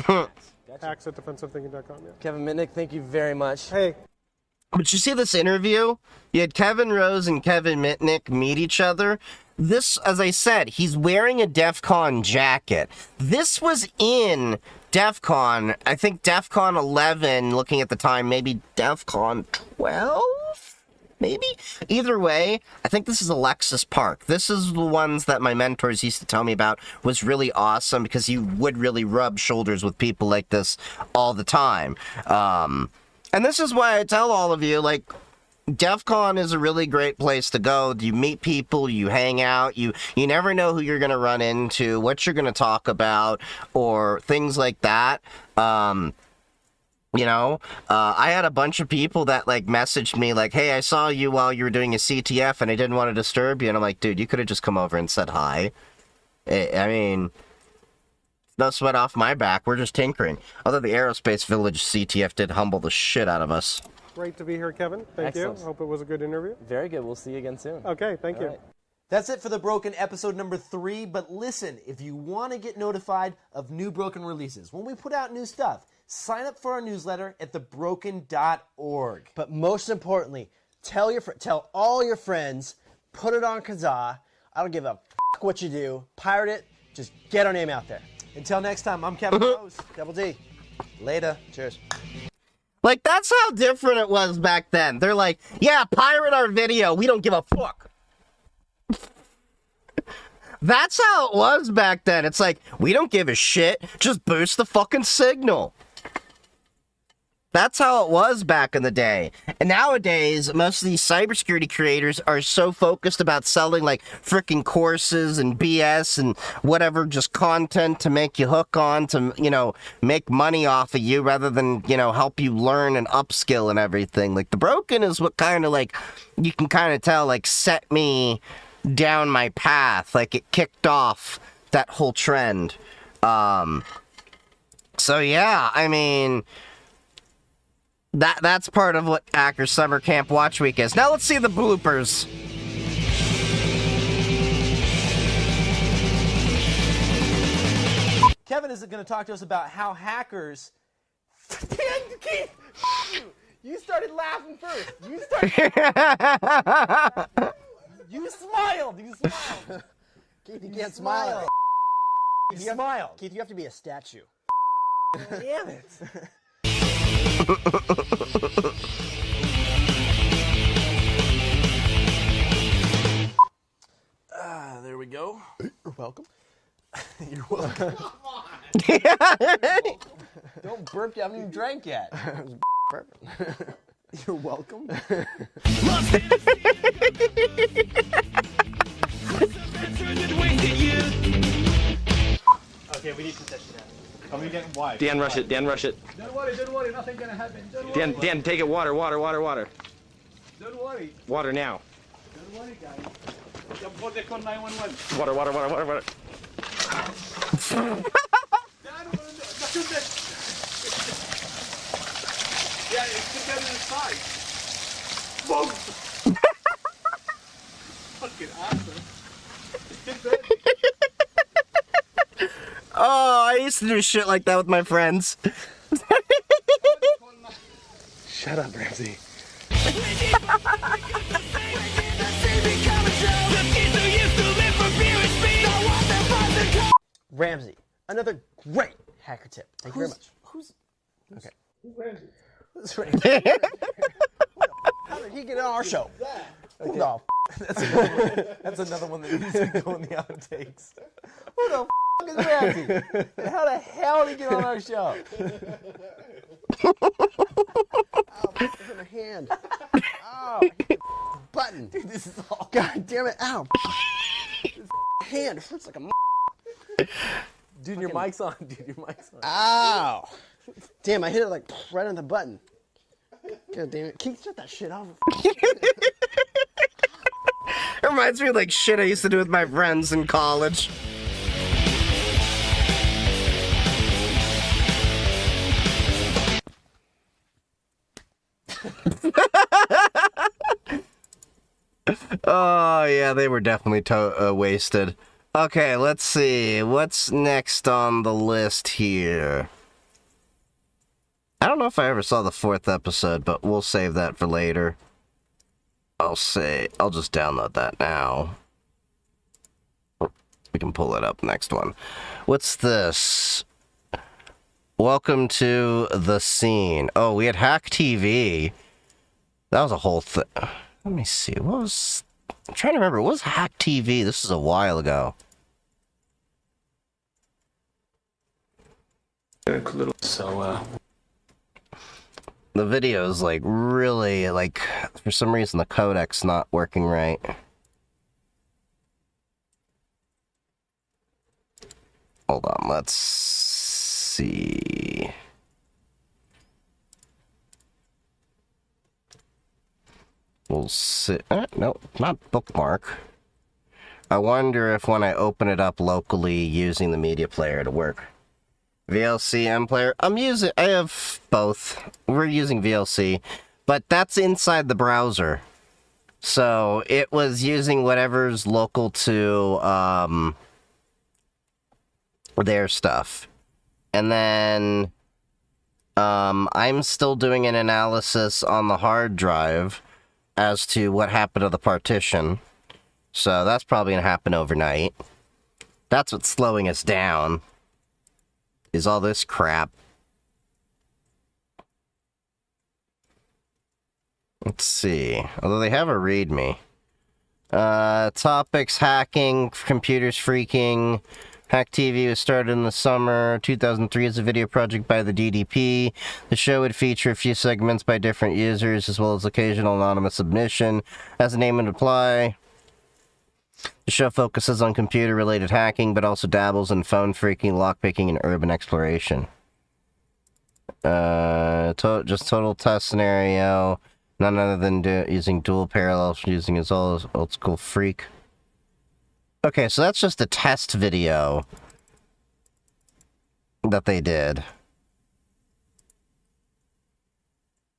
Hacks at defensivethinking.com. Yeah. Kevin Mitnick, thank you very much. Hey. But you see this interview? You had Kevin Rose and Kevin Mitnick meet each other. This, as I said, he's wearing a DEF CON jacket. This was in DEF CON, I think DEF CON 11, looking at the time, maybe DEF CON 12? Maybe? Either way, I think this is Alexis Park. This is the ones that my mentors used to tell me about was really awesome because you would really rub shoulders with people like this all the time. And this is why I tell all of you, like, DEF CON is a really great place to go. You meet people, you hang out, you never know who you're going to run into, what you're going to talk about, or things like that. I had a bunch of people that, like, messaged me, like, hey, I saw you while you were doing a CTF and I didn't want to disturb you. And I'm like, dude, you could have just come over and said hi. I mean, no sweat off my back. We're just tinkering. Although the Aerospace Village CTF did humble the shit out of us. Great to be here, Kevin. Thank you. Hope it was a good interview. Very good. We'll see you again soon. Okay, thank you. Right. That's it for The Broken episode number 3. But listen, if you want to get notified of new Broken releases, when we put out new stuff, sign up for our newsletter at thebroken.org. But most importantly, tell all your friends, put it on Kazaa. I don't give a f*** what you do. Pirate it. Just get our name out there. Until next time, I'm Kevin Rose. Double D. Later. Cheers. Like, that's how different it was back then. They're like, yeah, pirate our video. We don't give a fuck. That's how it was back then. It's like, we don't give a shit. Just boost the fucking signal. That's how it was back in the day. And nowadays, most of these cybersecurity creators are so focused about selling, like, freaking courses and BS and whatever, just content to make you hook on, to, make money off of you rather than, help you learn and upskill and everything. Like, The Broken is what kind of, like, you can kind of tell, like, set me down my path. Like, it kicked off that whole trend. So, yeah, I mean, that's part of what Hacker Summer Camp Watch Week is. Now let's see the bloopers. Kevin is going to talk to us about how hackers... Keith! You started laughing first. You smiled. Keith, you can't smile. You smiled. Keith, you have to be a statue. Damn it. There we go. You're welcome. You're welcome. Don't burp. You haven't even drank yet. You're welcome. Okay, we need to test that. Are we getting wide? Dan, rush it. Don't worry, nothing gonna happen. Dan, take it. Water. Don't worry. Water now. Don't worry, guys. Call 911. Water. Yeah, it's together in the side. Boom! Fucking awesome. Oh, I used to do shit like that with my friends. Shut up, Ramsey. Ramsey, another great hacker tip. Thank you very much. Okay. Who's Ramsey? Who's Ramsey? How did he get on our show? Who the That's another one that needs to go in the outtakes. Who the is Ramsey? And how the hell did he get on our show? Ow, it's in my hand. Ow, button. Dude, this is all... God damn it, ow. This hand hurts like a Dude, your mic's on. Dude, your mic's on. Ow! Damn, I hit it like right on the button. God damn it. Keith, shut that shit off. It reminds me of like shit I used to do with my friends in college. Oh, yeah, they were definitely wasted. Okay, let's see. What's next on the list here? I don't know if I ever saw the 4th episode, but we'll save that for later. I'll just download that now. We can pull it up next one. What's this? Welcome to the scene. Oh, we had Hack TV. That was a whole thing. Let me see. What was... I'm trying to remember. What was Hack TV? This is a while ago. So, the video is like really like for some reason the codec's not working right. Hold on, let's see. We'll see. No, not bookmark. I wonder if when I open it up locally using the media player to work. VLC M player. I have both. We're using VLC, but that's inside the browser. So it was using whatever's local to their stuff. And then I'm still doing an analysis on the hard drive as to what happened to the partition. So that's probably going to happen overnight. That's what's slowing us down. Is all this crap. Let's see. Although they have a README. Topics, hacking, computers freaking. Hack TV was started in the summer 2003 as a video project by the DDP. The show would feature a few segments by different users, as well as occasional anonymous submission. As the name would imply, the show focuses on computer-related hacking, but also dabbles in phone freaking, lockpicking, and urban exploration. Just total test scenario. None other than using dual parallels, using his old school freak. Okay, so that's just a test video that they did.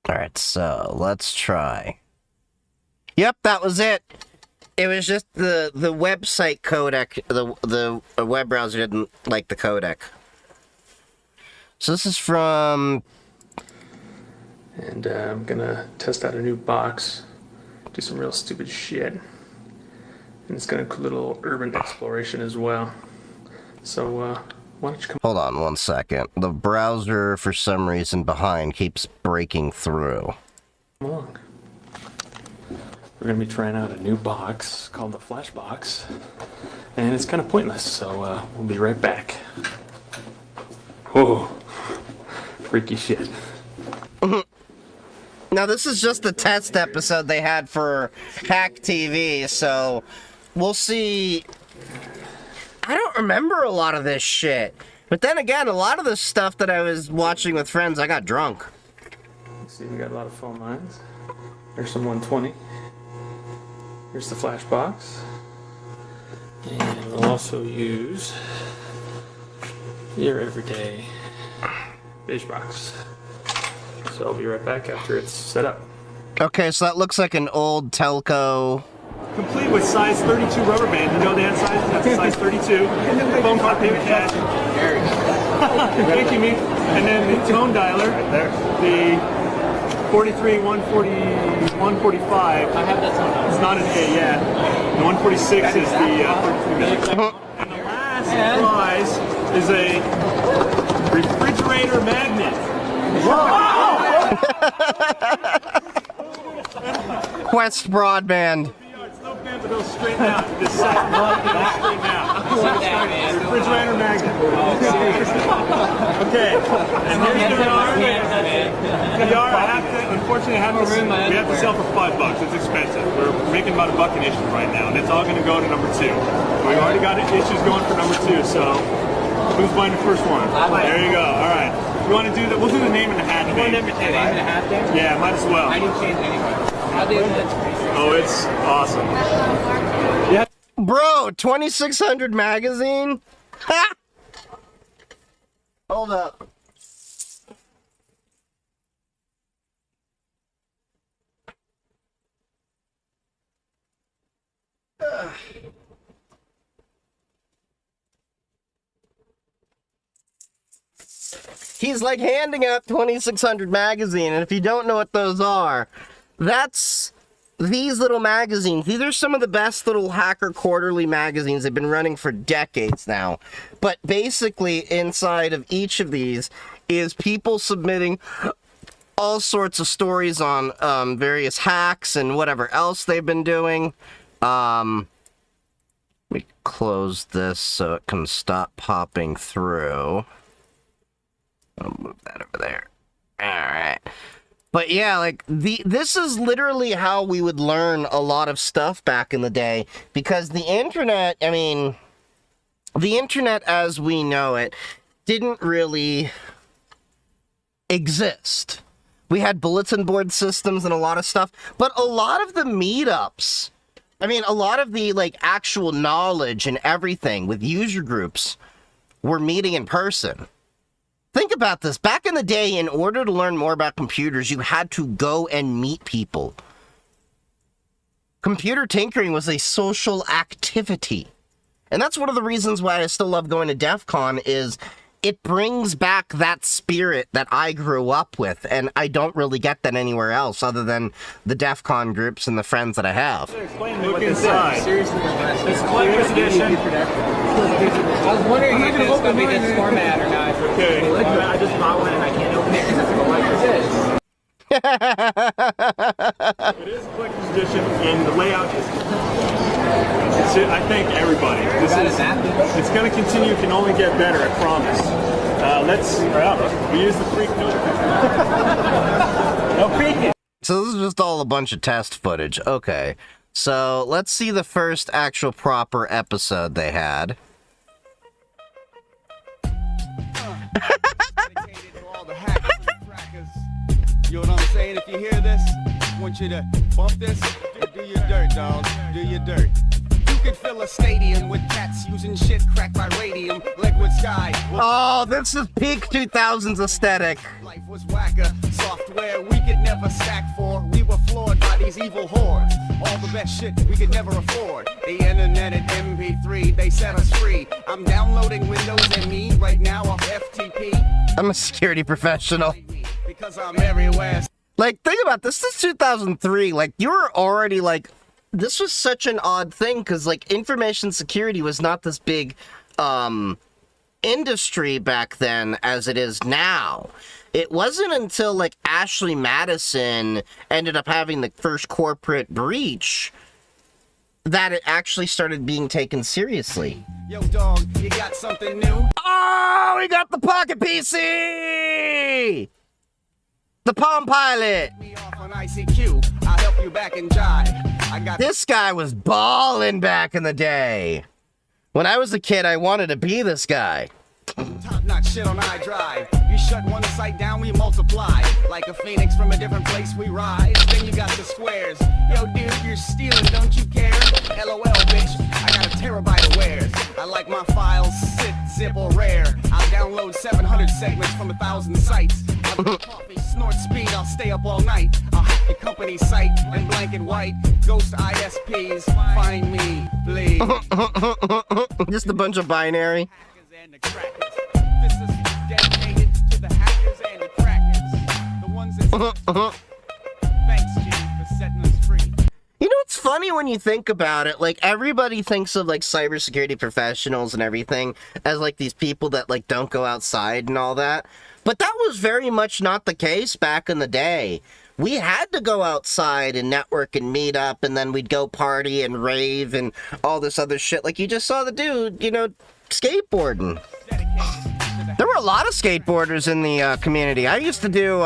Alright, so let's try. Yep, that was it. It was just the website codec, the web browser didn't like the codec. So this is from... And I'm gonna test out a new box, do some real stupid shit. And it's gonna include a little urban exploration as well. So, why don't you come... Hold on 1 second. The browser, for some reason, behind keeps breaking through. along. We're going to be trying out a new box called the Flash Box, and it's kind of pointless, so we'll be right back. Whoa, freaky shit. Now, this is just the test episode they had for Hack TV, so we'll see. I don't remember a lot of this shit. But then again, a lot of the stuff that I was watching with friends, I got drunk. See, we got a lot of phone lines. There's some 120. Here's the Flash Box. And we'll also use your everyday Beige Box. So I'll be right back after it's set up. Okay, so that looks like an old telco. Complete with size 32 rubber band. You know the hand sizes? That's a size 32. Phone card, payment cash. Thank you, Meek. And then the tone dialer. Right there. The 43, 140, 145. I have that tone dialer. It's not an A yet. The 146 is the 33 minutes. And the last prize is a refrigerator magnet. Quest Broadband. But it'll straighten out. This set it'll straighten out. Refrigerator magnet. Okay. And here's the VR. Unfortunately, we have to sell for $5. It's expensive. We're making about $1 an issue right now, and it's all going to go to number 2. We've already got issues going for number 2, so Who's buying the first one? There you go. All right. You want to do that? We'll do the name and the hat thing. Name and the hat thing? Yeah, might as well. I didn't change anyway. I'll do that. Oh, it's awesome. Yeah. Bro, 2600 magazine? Ha! Hold up. He's like handing out 2600 magazine, and if you don't know what those are, that's these little magazines. These are some of the best little hacker quarterly magazines. They've been running for decades now. But basically, inside of each of these is people submitting all sorts of stories on various hacks and whatever else they've been doing. Let me close this so it can stop popping through. I'll move that over there. Alright. But yeah, like, this is literally how we would learn a lot of stuff back in the day. Because the internet, I mean, the internet as we know it didn't really exist. We had bulletin board systems and a lot of stuff. But a lot of the meetups, I mean, a lot of the, like, actual knowledge and everything with user groups were meeting in person. Think about this. Back in the day, in order to learn more about computers, you had to go and meet people. Computer tinkering was a social activity. And that's one of the reasons why I still love going to DEF CON is it brings back that spirit that I grew up with, and I don't really get that anywhere else other than the DEF CON groups and the friends that I have. Look inside. Seriously, it's collector's edition. I was wondering if it's going to be this format or not. Okay. I just bought one and I can't open it because it's a collector's edition. It is a collector's edition, and the layout is... I thank everybody. It's going to continue. It can only get better, I promise. We use the freak note. No creaking. So this is just all a bunch of test footage. Okay. So let's see the first actual proper episode they had. You know what I'm saying? If you hear this, I want you to bump this. Do your dirt, dog. Do your dirt. You could fill a stadium with cats using shit cracked by radium. Liquid sky. Oh, this is peak 2000s aesthetic. Life was whacker. Software we could never stack for. We were floored by these evil hordes. All the best shit we could never afford. The internet and MP3, they set us free. I'm downloading Windows and me right now off FTP. I'm a security professional. Because I'm everywhere. Like, think about this. This is 2003. Like, you were already, like... This was such an odd thing, because, like, information security was not this big, industry back then as it is now. It wasn't until, like, Ashley Madison ended up having the first corporate breach that it actually started being taken seriously. Yo, dog, you got something new? Oh, we got the Pocket PC! The Palm Pilot! On ICQ, I'll help you back and jive. This guy was ballin' back in the day. When I was a kid, I wanted to be this guy. Top-notch shit on iDrive. You shut one site down, we multiply. Like a phoenix from a different place, we rise. Then you got the squares. Yo, dude, you're stealing, don't you care? LOL, bitch, I got a terabyte of wares. I like my files zip or rare. I'll download 700 segments from 1,000 sites. I'll drink coffee, snort speed, I'll stay up all night. I'll hack your company site in black and white. Ghost ISPs, find me, please. Just a bunch of binary. This is dedicated to the hackers and the crackers. The ones that... Thanks, G, for setting us free. You know, it's funny when you think about it, like, everybody thinks of, like, cybersecurity professionals and everything as, like, these people that, like, don't go outside and all that. But that was very much not the case back in the day. We had to go outside and network and meet up, and then we'd go party and rave and all this other shit. Like, you just saw the dude, you know, skateboarding. There were a lot of skateboarders in the community. I used to do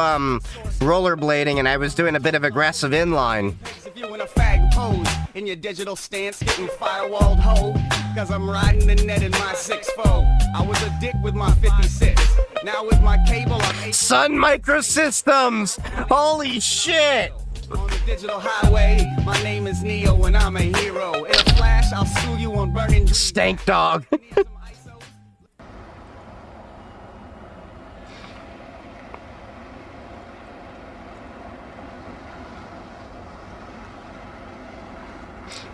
rollerblading, and I was doing a bit of aggressive inline. If you in a fag pose, in your digital stance, getting firewalled ho. Cause I'm riding the net in my 6'4". I was a dick with my 56. Now with my cable, I'm Sun Microsystems! Holy shit! on the digital highway. My name is Neo and I'm a hero. In a flash, I'll school you on burning dreams. Stank dog.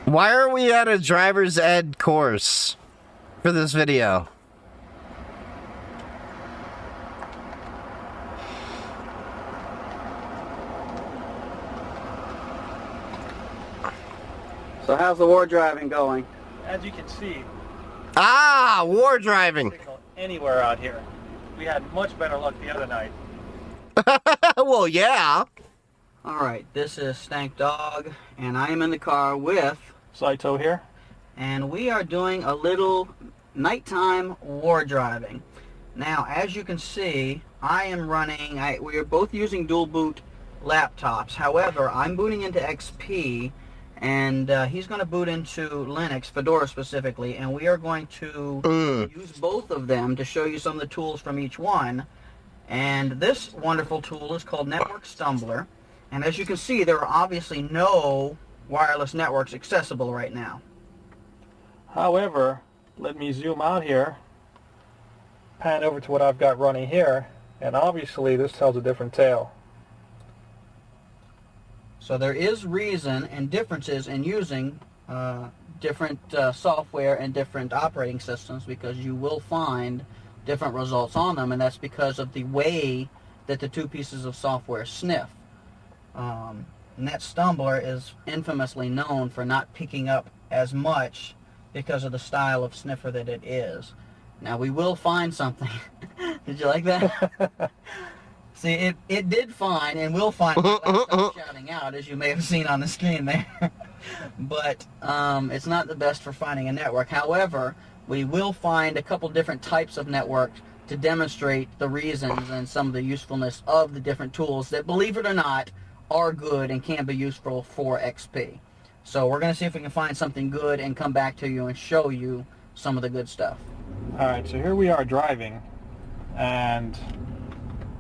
Why are we at a driver's ed course for this video? So how's the war driving going? As you can see, Ah, war driving. anywhere out here. We had much better luck the other night. Well, yeah. Alright, this is Stank Dog, and I am in the car with Saito here. And we are doing a little nighttime war driving. Now, as you can see, I am running, we are both using dual boot laptops. However, I'm booting into XP, and he's going to boot into Linux, Fedora specifically, and we are going to use both of them to show you some of the tools from each one. And this wonderful tool is called Network Stumbler. And as you can see, there are obviously no wireless networks accessible right now. However, let me zoom out here, pan over to what I've got running here, and obviously this tells a different tale. So there is reason and differences in using different software and different operating systems, because you will find different results on them, and that's because of the way that the two pieces of software sniff. Net Stumbler is infamously known for not picking up as much because of the style of sniffer that it is. Now we will find something. Did you like that? See, it did find and will find without shouting out, as you may have seen on the screen there. But it's not the best for finding a network. However, we will find a couple different types of networks to demonstrate the reasons and some of the usefulness of the different tools that, believe it or not, are good and can be useful for XP. So we're going to see if we can find something good and come back to you and show you some of the good stuff. Alright, so here we are driving, and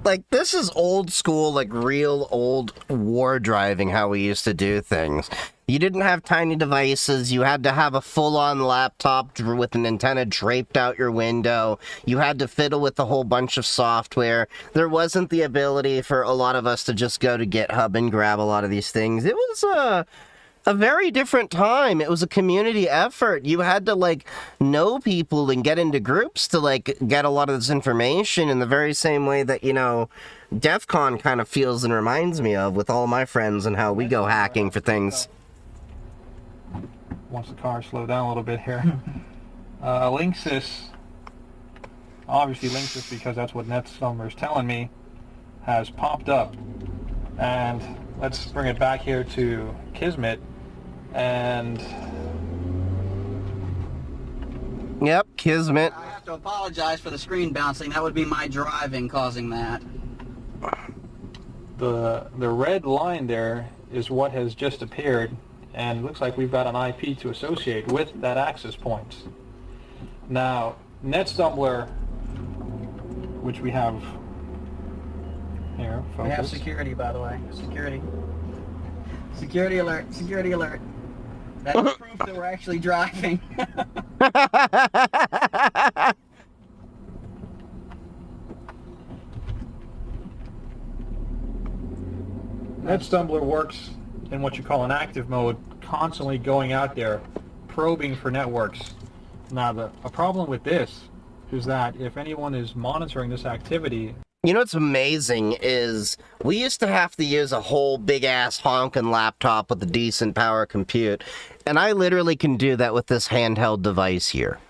Like, this is old school, like real old war driving, how we used to do things. You didn't have tiny devices. You had to have a full-on laptop with an antenna draped out your window. You had to fiddle with a whole bunch of software. There wasn't the ability for a lot of us to just go to GitHub and grab a lot of these things. It was a very different time. It was a community effort. You had to, like, know people and get into groups to, like, get a lot of this information in the very same way that, you know, DEF CON kind of feels and reminds me of with all my friends and how we go hacking for things. once the car slow down a little bit here. Linksys, obviously Linksys, because that's what NetStumbler is telling me, has popped up. And let's bring it back here to Kismet. And yep, Kismet. I have to apologize for the screen bouncing. That would be my driving causing that. the red line there is what has just appeared, and it looks like we've got an IP to associate with that access point. Now, NetStumbler, which we have here, focus. We have security, by the way. Security. Security alert. Security alert. That's proof that we're actually driving. NetStumbler works in what you call an active mode, constantly going out there, probing for networks. Now, a problem with this is that if anyone is monitoring this activity... You know what's amazing is we used to have to use a whole big-ass honkin' laptop with a decent power compute, and I literally can do that with this handheld device here.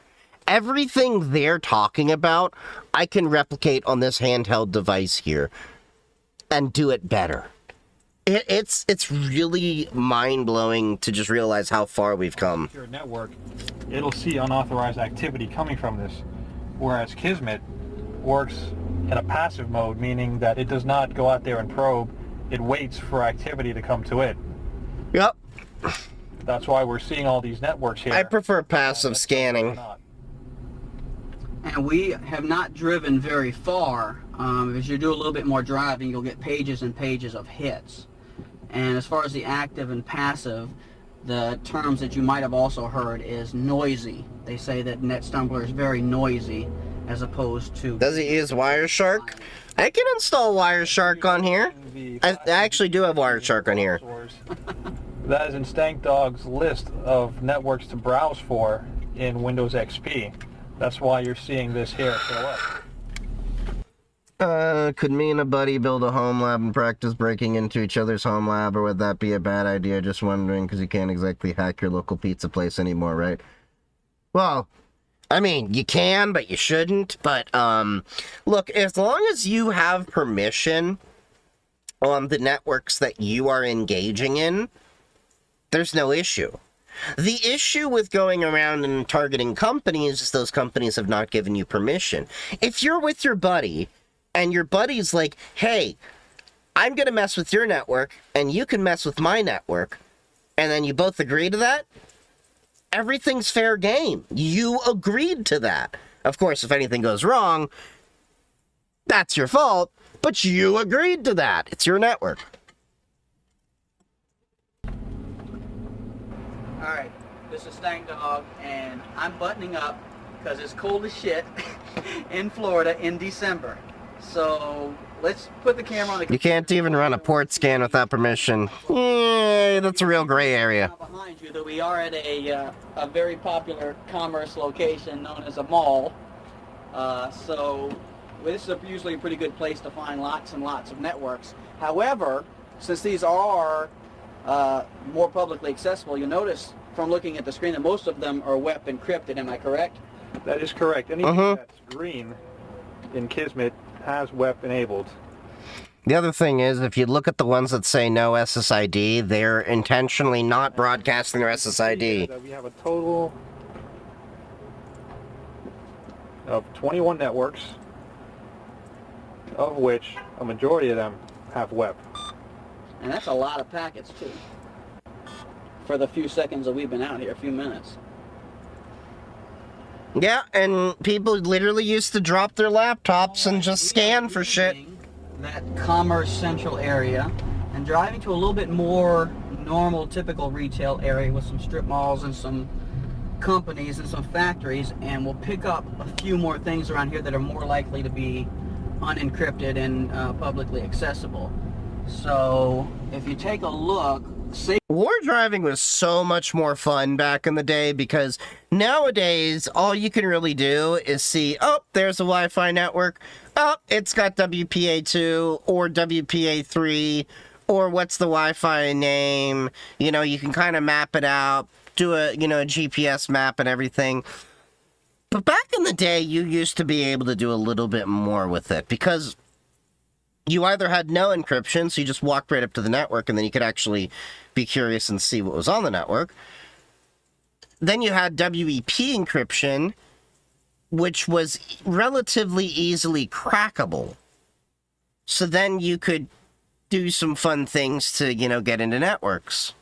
Everything they're talking about, I can replicate on this handheld device here and do it better. It's really mind-blowing to just realize how far we've come. Your network, it'll see unauthorized activity coming from this, whereas Kismet works in a passive mode, meaning that it does not go out there and probe. It waits for activity to come to it. Yep. That's why we're seeing all these networks here. I prefer passive scanning. And we have not driven very far. As you do a little bit more driving, you'll get pages and pages of hits. And as far as the active and passive, the terms that you might have also heard is noisy. They say that NetStumbler is very noisy as opposed to... Does it use Wireshark? I can install Wireshark on here. I actually do have Wireshark on here. That is in Stank Dog's list of networks to browse for in Windows XP. That's why you're seeing this here show up. Could me and a buddy build a home lab and practice breaking into each other's home lab, or would that be a bad idea? Just wondering, because you can't exactly hack your local pizza place anymore, right? Well, I mean, you can, but you shouldn't. But, look, as long as you have permission on the networks that you are engaging in, there's no issue. The issue with going around and targeting companies is those companies have not given you permission. If you're with your buddy, and your buddy's like, hey, I'm going to mess with your network, and you can mess with my network, and then you both agree to that, everything's fair game. You agreed to that. Of course, if anything goes wrong, that's your fault, but you agreed to that. It's your network. Alright, this is Stank Dog, and I'm buttoning up because it's cold as shit in Florida in December. So, let's put the camera on the... You can't even run a port scan without permission. Yay, that's a real gray area. Behind you, that we are at a very popular commerce location known as a mall. So, this is usually a pretty good place to find lots and lots of networks. However, since these are more publicly accessible, you notice from looking at the screen that most of them are web encrypted. Am I correct? That is correct. Anything that's green in Kismet has web enabled. The other thing is, if you look at the ones that say no SSID, they're intentionally not broadcasting their SSID. We have a total of 21 networks, of which a majority of them have web. And that's a lot of packets, too. For the few seconds that we've been out here, a few minutes. Yeah, and people literally used to drop their laptops and just scan for shit. That Commerce Central area and driving to a little bit more normal, typical retail area with some strip malls and some companies and some factories, and we'll pick up a few more things around here that are more likely to be unencrypted and publicly accessible. So if you take a look, war driving was so much more fun back in the day, because nowadays all you can really do is see, oh, there's a Wi-Fi network, oh, it's got WPA2 or WPA3, or what's the Wi-Fi name, you know, you can kind of map it out, do a, you know, a GPS map and everything. But back in the day, you used to be able to do a little bit more with it, because you either had no encryption, so you just walked right up to the network, and then you could actually be curious and see what was on the network. Then you had WEP encryption, which was relatively easily crackable. So then you could do some fun things to, you know, get into networks.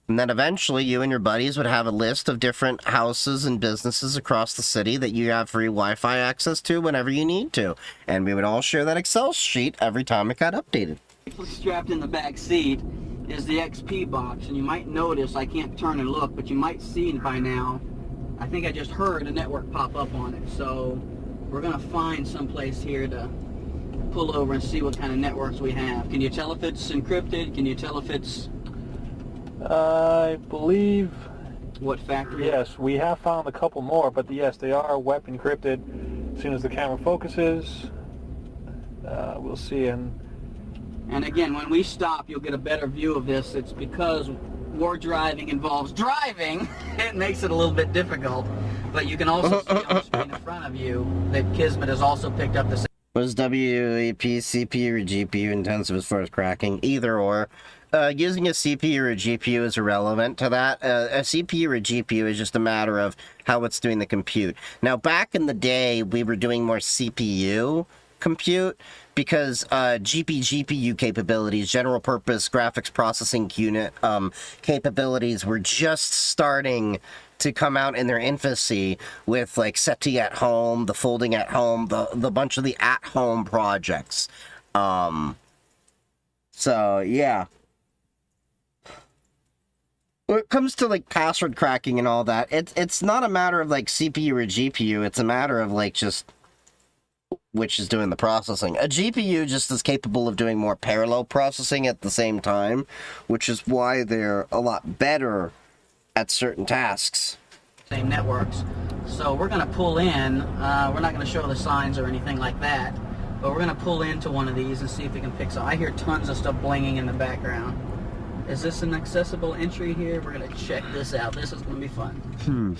And then eventually you and your buddies would have a list of different houses and businesses across the city that you have free Wi-Fi access to whenever you need to. And we would all share that Excel sheet every time it got updated. strapped in the back seat is the XP box, and you might notice, I can't turn and look, but you might see by now, I think I just heard a network pop up on it. So we're going to find someplace here to pull over and see what kind of networks we have. Can you tell if it's encrypted? Can you tell if it's... I believe... What factory? Yes, we have found a couple more, but yes, they are web encrypted. As soon as the camera focuses, we'll see. And again, when we stop, you'll get a better view of this. It's because war driving involves driving. It makes it a little bit difficult. But you can also see on the screen in front of you that Kismet has also picked up the same. Was WEP CPU or GPU intensive as far as cracking? Either or. Using a CPU or a GPU is irrelevant to that. A CPU or a GPU is just a matter of how it's doing the compute. Now, back in the day, we were doing more CPU compute because GPU capabilities, general purpose graphics processing unit capabilities were just starting to come out in their infancy with like SETI at home, the folding at home, the bunch of the at home projects. So yeah. When it comes to like password cracking and all that, it's not a matter of like CPU or GPU, it's a matter of like just which is doing the processing. A GPU just is capable of doing more parallel processing at the same time, which is why they're a lot better at certain tasks. Same networks. So we're going to pull in, we're not going to show the signs or anything like that, but we're going to pull into one of these and see if we can pick some. I hear tons of stuff blinging in the background. Is this an accessible entry here? We're going to check this out. This is going to be fun.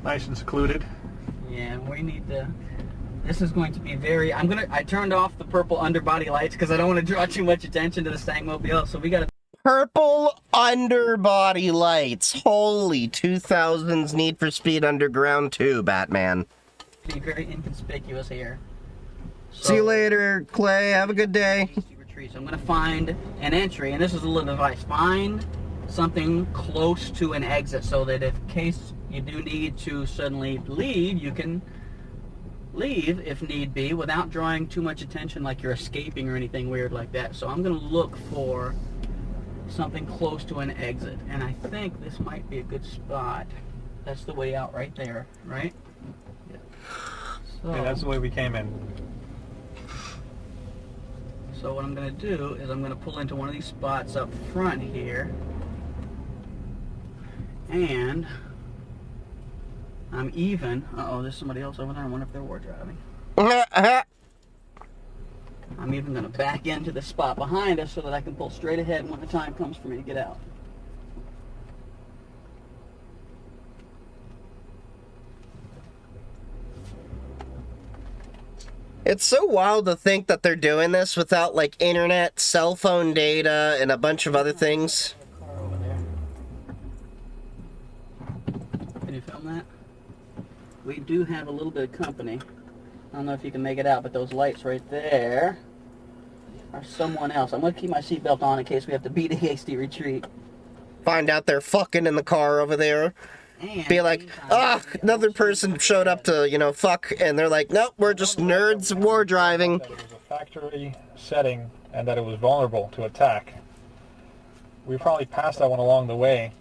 Nice and secluded. Yeah, we need to... This is going to be very... I turned off the purple underbody lights because I don't want to draw too much attention to the Stankmobile, so we got to... Purple underbody lights. Holy 2000s Need for Speed Underground 2, Batman. Be very inconspicuous here. See you later, Clay. Have a good day. Retreat. So I'm going to find an entry, and this is a little device. Find something close to an exit so that if in case you do need to suddenly leave, you can leave if need be without drawing too much attention like you're escaping or anything weird like that. So I'm going to look for something close to an exit, and I think this might be a good spot. That's the way out right there, right? Yeah. So, Yeah, that's the way we came in. So what I'm going to do is I'm going to pull into one of these spots up front here, and I'm even. Uh-oh, there's somebody else over there. I wonder if they're war driving. I'm even going to back into the spot behind us so that I can pull straight ahead when the time comes for me to get out. It's so wild to think that they're doing this without like internet, cell phone data, and a bunch of other things. Can you film that? We do have a little bit of company. I don't know if you can make it out, but those lights right there are someone else. I'm going to keep my seatbelt on in case we have to beat a hasty retreat. Find out they're fucking in the car over there. Be like, another person showed up to, you know, fuck, and they're like, nope, we're just nerds war driving. That it was a factory setting and that it was vulnerable to attack. We probably passed that one along the way.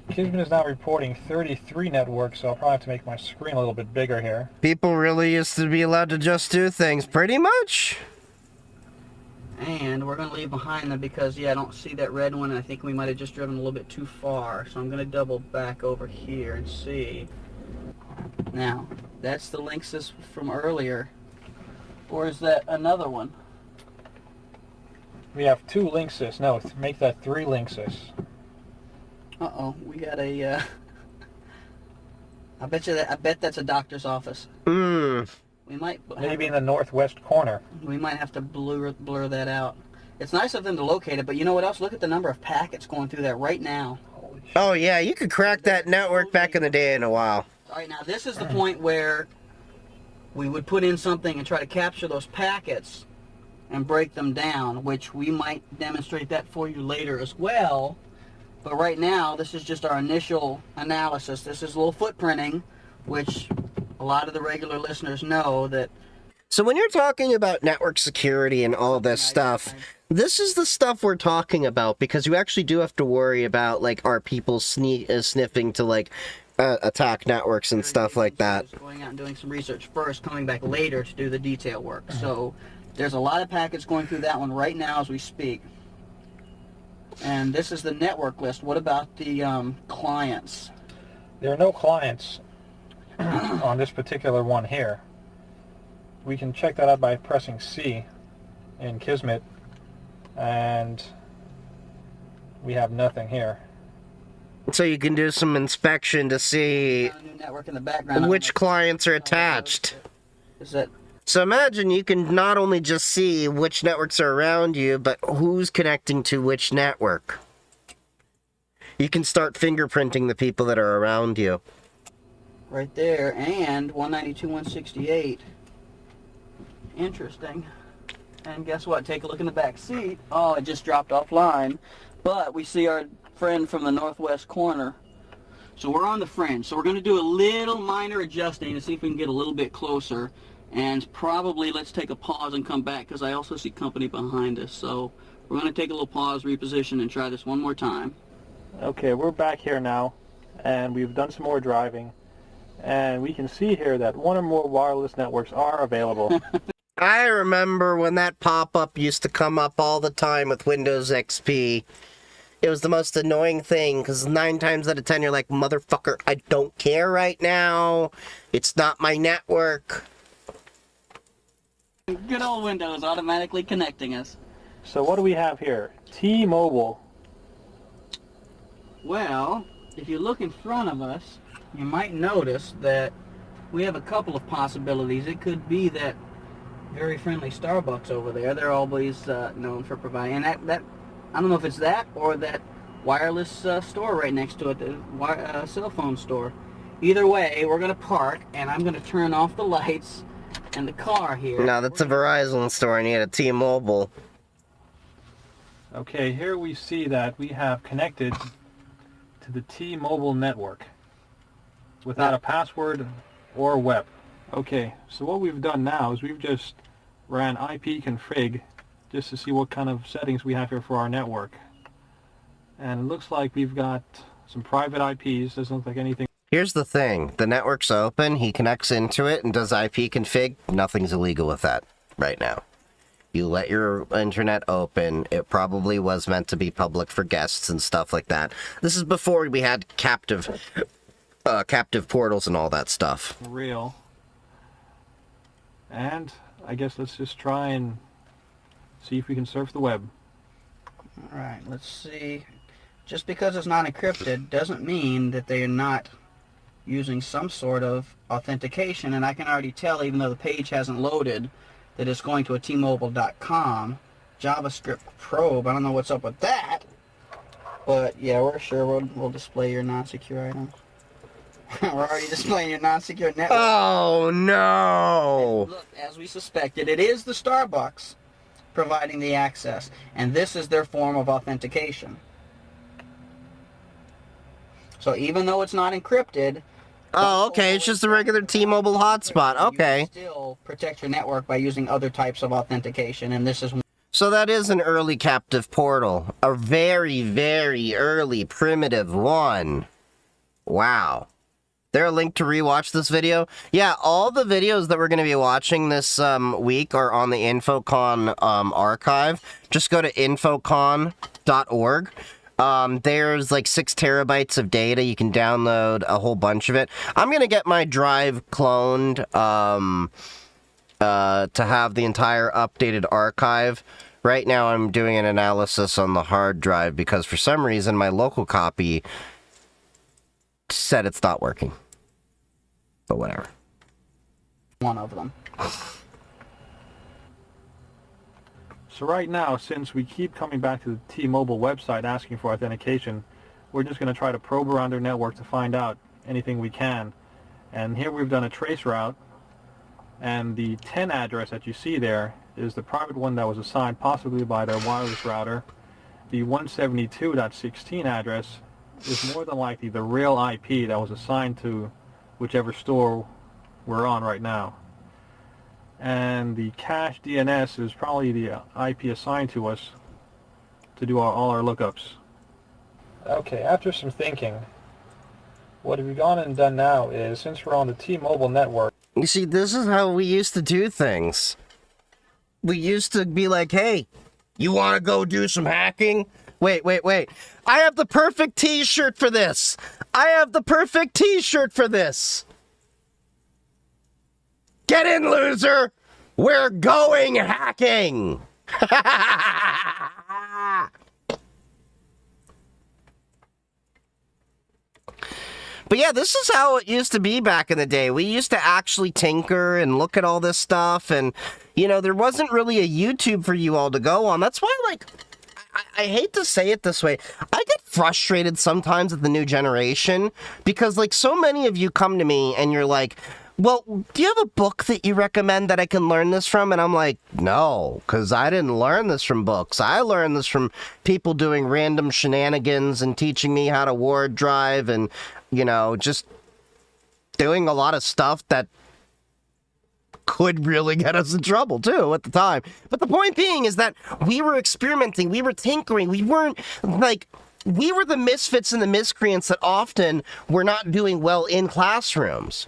Kisman is now reporting 33 networks, so I'll probably have to make my screen a little bit bigger here. People really used to be allowed to just do things, pretty much. And we're going to leave behind them because, yeah, I don't see that red one, and I think we might have just driven a little bit too far. So I'm going to double back over here and see. Now, that's the Linksys from earlier. Or is that another one? We have 2 Linksys. No, make that 3 Linksys. Uh-oh, we got a, I bet that's a doctor's office. We might maybe in the northwest corner. We might have to blur that out. It's nice of them to locate it, but you know what else? Look at the number of packets going through that right now. Oh yeah, you could crack that network back in the day in a while. All right, now this is the point where we would put in something and try to capture those packets and break them down, which we might demonstrate that for you later as well. But right now, this is just our initial analysis. This is a little footprinting, which a lot of the regular listeners know that. So when you're talking about network security and all this stuff, this is the stuff we're talking about, because you actually do have to worry about, like, are people sniffing to, like, attack networks and stuff like that. Going out and doing some research first, coming back later to do the detail work. So there's a lot of packets going through that one right now as we speak. And this is the network list. What about the clients? There are no clients on this particular one here. We can check that out by pressing C in Kismet, and we have nothing here. So you can do some inspection to see network in the background. Which clients are attached. Is that? So imagine you can not only just see which networks are around you, but who's connecting to which network. You can start fingerprinting the people that are around you. right there, and 192.168. Interesting. And guess what? Take a look in the back seat. Oh, it just dropped offline. But we see our friend from the northwest corner. So we're on the fringe. So we're going to do a little minor adjusting to see if we can get a little bit closer. And probably let's take a pause and come back, because I also see company behind us. So we're going to take a little pause, reposition, and try this one more time. Okay, we're back here now, and we've done some more driving. And we can see here that one or more wireless networks are available. I remember when that pop-up used to come up all the time with Windows XP. It was the most annoying thing, because 9 times out of 10 you're like, motherfucker, I don't care right now. It's not my network. Good old Windows automatically connecting us. So what do we have here? T-Mobile. Well, if you look in front of us, you might notice that we have a couple of possibilities. It could be that very friendly Starbucks over there. They're always known for providing, and that I don't know if it's that or that wireless store right next to it, the cell phone store. Either way, we're going to park, and I'm going to turn off the lights and the car here. No, that's a Verizon store. I need a T-Mobile. Okay, here we see that we have connected to the T-Mobile network without a password or web. Okay, so what we've done now is we've just ran ipconfig just to see what kind of settings we have here for our network. And it looks like we've got some private IPs. Doesn't look like anything. Here's the thing. The network's open. He connects into it and does ipconfig. Nothing's illegal with that right now. You let your internet open. It probably was meant to be public for guests and stuff like that. This is before we had captive portals and all that stuff. Real. And I guess let's just try and see if we can surf the web. Alright, let's see. Just because it's not encrypted doesn't mean that they are not using some sort of authentication, and I can already tell, even though the page hasn't loaded, that it's going to a tmobile.com JavaScript probe. I don't know what's up with that, but yeah, we're sure we'll display your non-secure items. We're already displaying your non-secure network. Oh no! And look, as we suspected, it is the Starbucks providing the access, and this is their form of authentication. So even though it's not encrypted, oh, okay, it's just a regular T-Mobile hotspot. Okay. you can still protect your network by using other types of authentication, and this is. So that is an early captive portal. A very, very early primitive one. Wow. There a link to rewatch this video? Yeah, all the videos that we're going to be watching this week are on the Infocon archive. Just go to infocon.org. There's like 6 terabytes of data. You can download a whole bunch of it. I'm going to get my drive cloned to have the entire updated archive. Right now I'm doing an analysis on the hard drive because for some reason my local copy said it's not working. But whatever. One of them. So right now, since we keep coming back to the T-Mobile website asking for authentication, we're just going to try to probe around their network to find out anything we can. And here we've done a trace route, and the 10 address that you see there is the private one that was assigned possibly by their wireless router. The 172.16 address is more than likely the real IP that was assigned to whichever store we're on right now. And the cache DNS is probably the IP assigned to us to do all our lookups. Okay, after some thinking, what we've gone and done now is, since we're on the T-Mobile network... You see, this is how we used to do things. We used to be like, hey, you want to go do some hacking? Wait. I have the perfect t-shirt for this. Get in, loser. We're going hacking. But yeah, this is how it used to be back in the day. We used to actually tinker and look at all this stuff, and, you know, there wasn't really a YouTube for you all to go on. That's why, like, I hate to say it this way, I get frustrated sometimes with the new generation, because like so many of you come to me and you're like, well, do you have a book that you recommend that I can learn this from? And I'm like, no, because I didn't learn this from books. I learned this from people doing random shenanigans and teaching me how to ward drive and, you know, just doing a lot of stuff that could really get us in trouble too at the time. But the point being is that we were experimenting, we were tinkering, we weren't like, we were the misfits and the miscreants that often were not doing well in classrooms.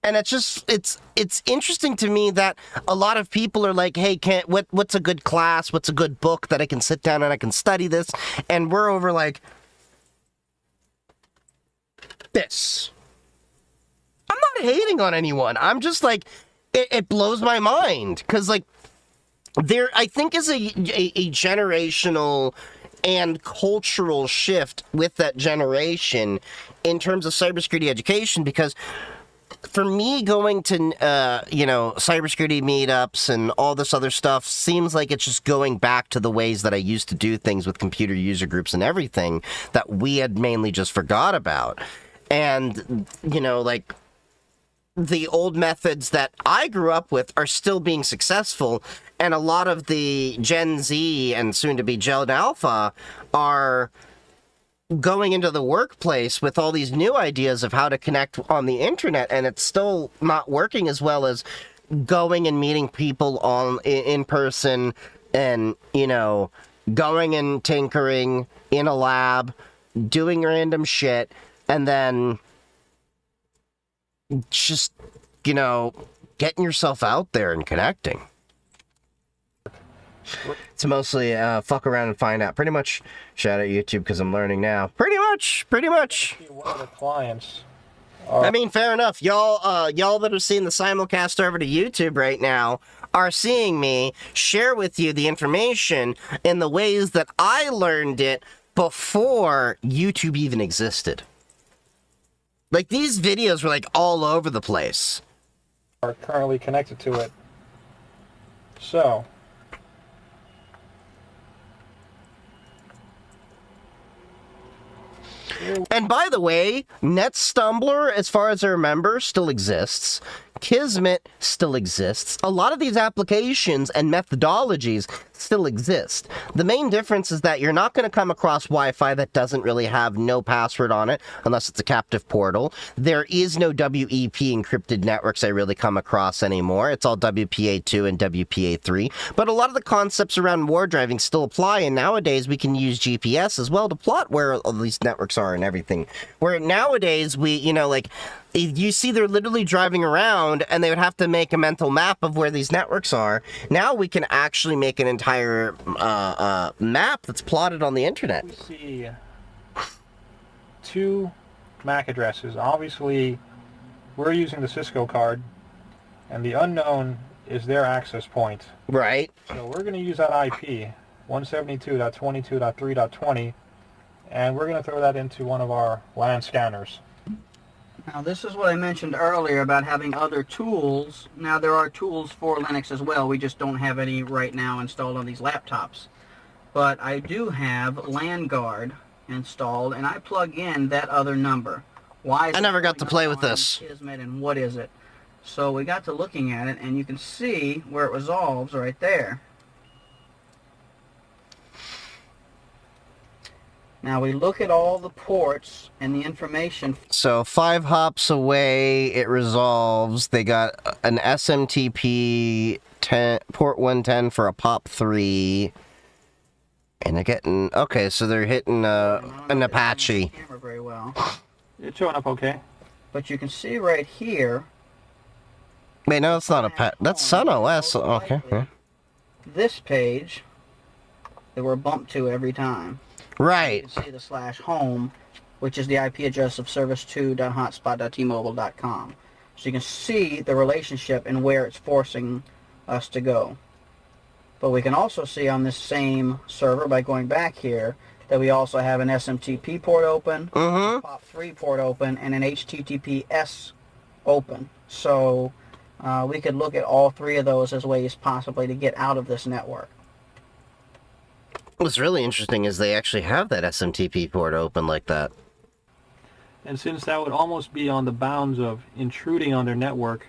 And it's just, it's interesting to me that a lot of people are like, hey, what's a good class? What's a good book that I can sit down and I can study this? And we're over like, this. I'm not hating on anyone. I'm just like, it blows my mind. Because, like, there, I think, is a generational and cultural shift with that generation in terms of cybersecurity education. Because for me, going to, cybersecurity meetups and all this other stuff seems like it's just going back to the ways that I used to do things with computer user groups and everything that we had mainly just forgot about. And, like, the old methods that I grew up with are still being successful, and a lot of the Gen Z and soon-to-be Gen Alpha are going into the workplace with all these new ideas of how to connect on the internet, and it's still not working as well as going and meeting people in person and, going and tinkering in a lab, doing random shit, and then just, getting yourself out there and connecting. It's mostly fuck around and find out. Pretty much, shout out YouTube because I'm learning now. Pretty much. One of the clients. I mean, fair enough. Y'all that are seeing the simulcast over to YouTube right now are seeing me share with you the information in the ways that I learned it before YouTube even existed. Like, these videos were, like, all over the place. Are currently connected to it. So. And by the way, NetStumbler, as far as I remember, still exists. Kismet still exists. A lot of these applications and methodologies still exist. The main difference is that you're not going to come across Wi-Fi that doesn't really have no password on it, unless it's a captive portal. There is no WEP encrypted networks I really come across anymore. It's all WPA2 and WPA3. But a lot of the concepts around ward driving still apply, and nowadays we can use GPS as well to plot where all these networks are and everything. Where nowadays we, you see they're literally driving around and they would have to make a mental map of where these networks are. Now we can actually make an entire map that's plotted on the internet. We see 2 MAC addresses. Obviously, we're using the Cisco card, and the unknown is their access point. Right. So we're going to use that IP, 172.22.3.20, and we're going to throw that into one of our LAN scanners. Now, this is what I mentioned earlier about having other tools. Now, there are tools for Linux as well. We just don't have any right now installed on these laptops. But I do have LANguard installed, and I plug in that other number. Why is I never got to play with this. Kismet, and what is it? So we got to looking at it, and you can see where it resolves right there. Now we look at all the ports and the information. So 5 hops away, it resolves. They got an SMTP port 110 for a POP3. And they're getting, okay, so they're hitting an Apache. Camera very well. It's showing up okay. But you can see right here. Wait, no, it's not a that's Sun OS. Okay. Yeah. This page that we're bumped to every time. Right. You can see the /home, which is the IP address of service2.hotspot.tmobile.com. So you can see the relationship and where it's forcing us to go. But we can also see on this same server, by going back here, that we also have an SMTP port open, a POP3 port open, and an HTTPS open. So we could look at all 3 of those as ways possibly to get out of this network. What's really interesting is they actually have that SMTP port open like that. And since that would almost be on the bounds of intruding on their network,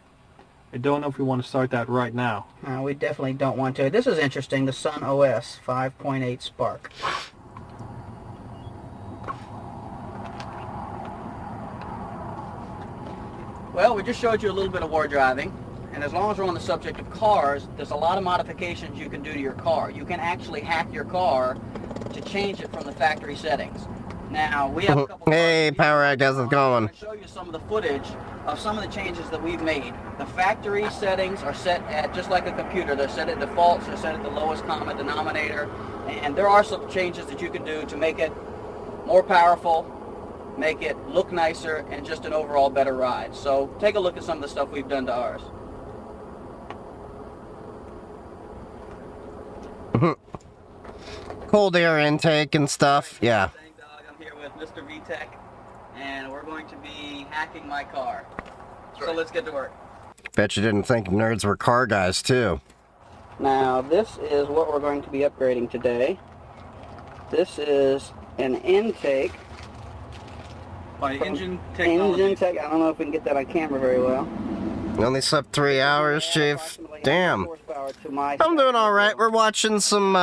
I don't know if we want to start that right now. We definitely don't want to. This is interesting, the Sun OS 5.8 Spark. Well, we just showed you a little bit of war driving, and as long as we're on the subject of cars, there's a lot of modifications you can do to your car. You can actually hack your car to change it from the factory settings. Now, we have a couple Hey, Power Act, how's it going? to show you some of the footage of some of the changes that we've made. The factory settings are set at, just like a computer, they're set at defaults, they're set at the lowest common denominator, and there are some changes that you can do to make it more powerful, make it look nicer, and just an overall better ride. So take a look at some of the stuff we've done to ours. Cold air intake and stuff, yeah. I'm here with Mr. VTech, and we're going to be hacking my car. So let's get to work. Bet you didn't think nerds were car guys, too. Now, this is what we're going to be upgrading today. This is an intake. By Engine Technology. Engine Tech. I don't know if we can get that on camera very well. You only slept 3 hours, Chief. Damn. I'm doing alright. We're watching some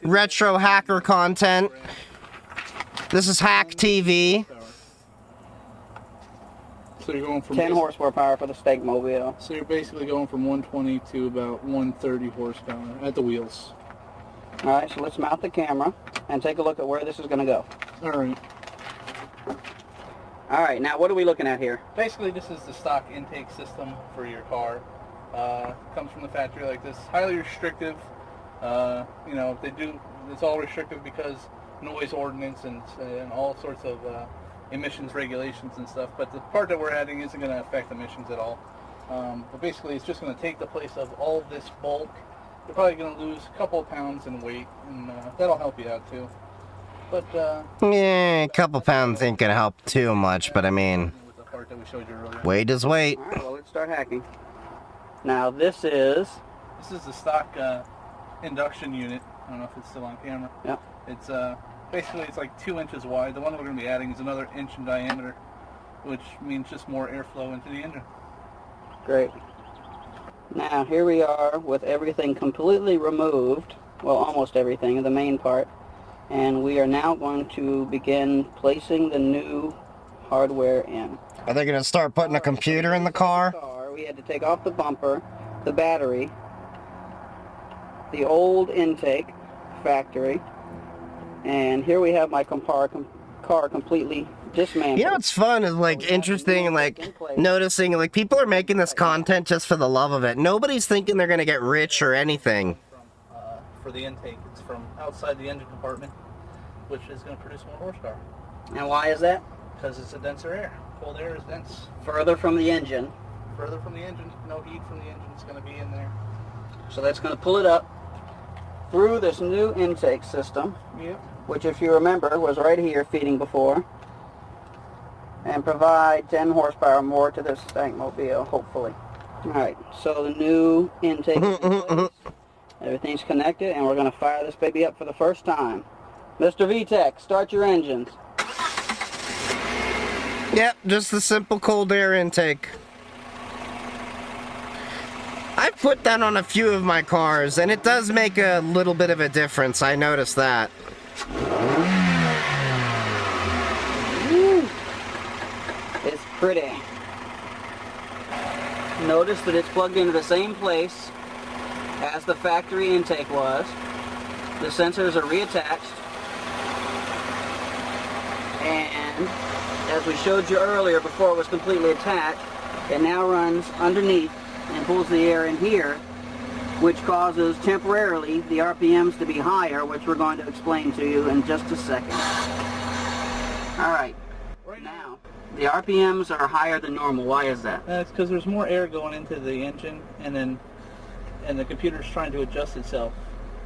retro hacker content. This is Hack TV. So you're going from 10 horsepower power for the Stake Mobile. So you're basically going from 120 to about 130 horsepower at the wheels. Alright, so let's mount the camera and take a look at where this is going to go. Alright. Alright, now what are we looking at here? Basically, this is the stock intake system for your car. Comes from the factory like this. Highly restrictive. You know, it's all restrictive because noise ordinance and all sorts of emissions regulations and stuff. But the part that we're adding isn't going to affect emissions at all. But basically, it's just going to take the place of all this bulk. You're probably going to lose a couple of pounds in weight, and that'll help you out too. But Yeah, a couple pounds ain't gonna help too much, but I mean, with the part that we showed you earlier. weight is weight. Alright, well, let's start hacking. Now, this is the stock induction unit. I don't know if it's still on camera. Yep. It's basically it's like 2 inches wide. The one that we're going to be adding is another inch in diameter, which means just more airflow into the engine. great. Now, here we are with everything completely removed. Well, almost everything, the main part. And we are now going to begin placing the new hardware in. Are they gonna start putting a computer in the car? We had to take off the bumper, the battery, the old intake, factory, and here we have my car completely dismantled. You know what's fun is like interesting and like noticing like people are making this content just for the love of it. Nobody's thinking they're gonna get rich or anything. For the intake, it's from outside the engine compartment, which is going to produce more horsepower. And why is that? Because it's a denser air. Cold air is dense. Further from the engine. Further from the engine, no heat from the engine is going to be in there. So that's going to pull it up through this new intake system, Yep. which if you remember was right here feeding before, and provide 10 horsepower more to this Stankmobile, hopefully. Alright, so the new intake is in place. Everything's connected, and we're going to fire this baby up for the first time. Mr. VTech, start your engines. Yep, just the simple cold air intake. I've put that on a few of my cars, and it does make a little bit of a difference. I noticed that. Woo. It's pretty. Notice that it's plugged into the same place as the factory intake was. The sensors are reattached. And as we showed you earlier before it was completely attached, it now runs underneath and pulls the air in here, which causes temporarily the RPMs to be higher, which we're going to explain to you in just a second. Alright, now the RPMs are higher than normal. Why is that? It's because there's more air going into the engine, and the computer's trying to adjust itself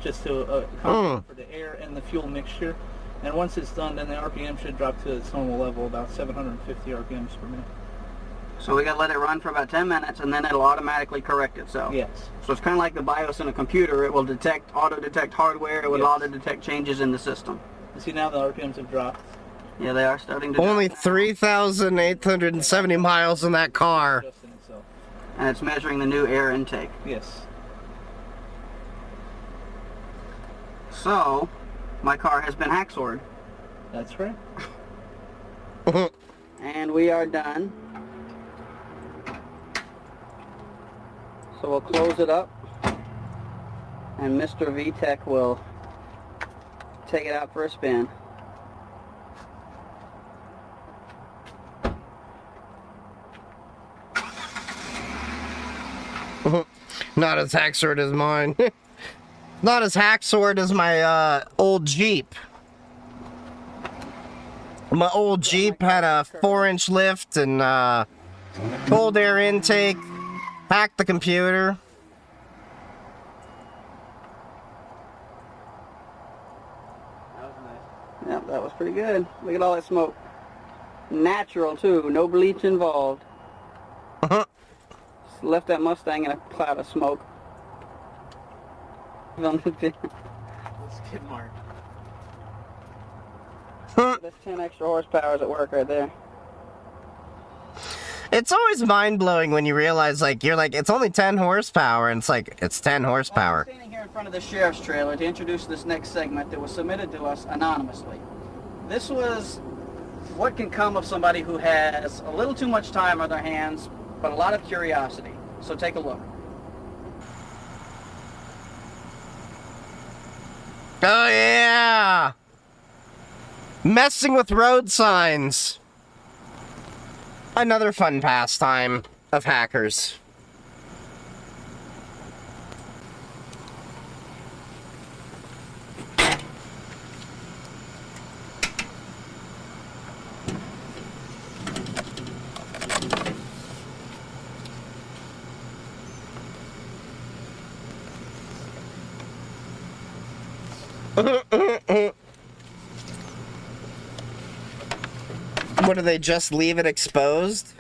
just to compensate for the air and the fuel mixture. And once it's done, then the RPM should drop to its normal level, about 750 RPMs per minute. So we got to let it run for about 10 minutes, and then it'll automatically correct itself. Yes. So it's kind of like the BIOS in a computer. It will detect, auto-detect hardware. It will auto-detect changes in the system. You see now the RPMs have dropped. Yeah, they are starting to Only drop 3,870 miles in that car. Itself. and it's measuring the new air intake. Yes. So, my car has been hacksaw. That's right. And we are done. So we'll close it up, and Mr. VTech will take it out for a spin. Not as hacksword as mine. Not as hacksword as my old Jeep. My old Jeep had a 4-inch lift and cold air intake. Hacked the computer. Yep, that was pretty good. Look at all that smoke. Natural too, no bleach involved. Just left that Mustang in a cloud of smoke. That's skid mark. That's 10 extra horsepowers at work right there. It's always mind-blowing when you realize, like, you're like, it's only 10 horsepower, and it's like, it's 10 horsepower. Well, I'm standing here in front of the sheriff's trailer to introduce this next segment that was submitted to us anonymously. This was what can come of somebody who has a little too much time on their hands, but a lot of curiosity. So take a look. Oh, yeah! Messing with road signs. Another fun pastime of hackers. What, do they just leave it exposed?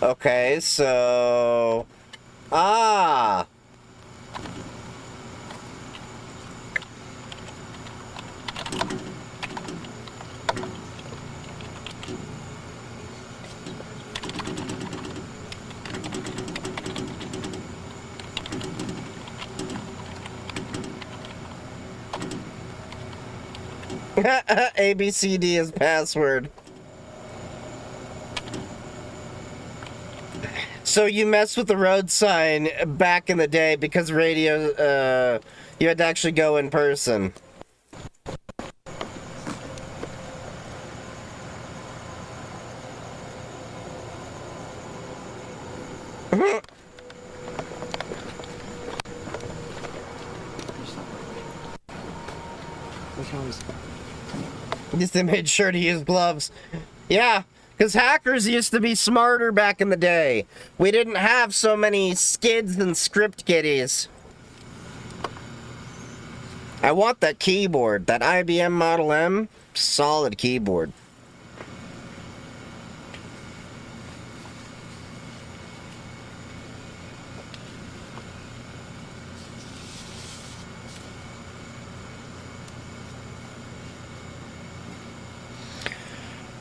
Okay, so... Ah! ABCD is password. So you messed with the road sign back in the day because radio, you had to actually go in person. Just they made sure to use gloves. Yeah, because hackers used to be smarter back in the day. We didn't have so many skids and script kiddies. I want that keyboard, that IBM Model M, solid keyboard.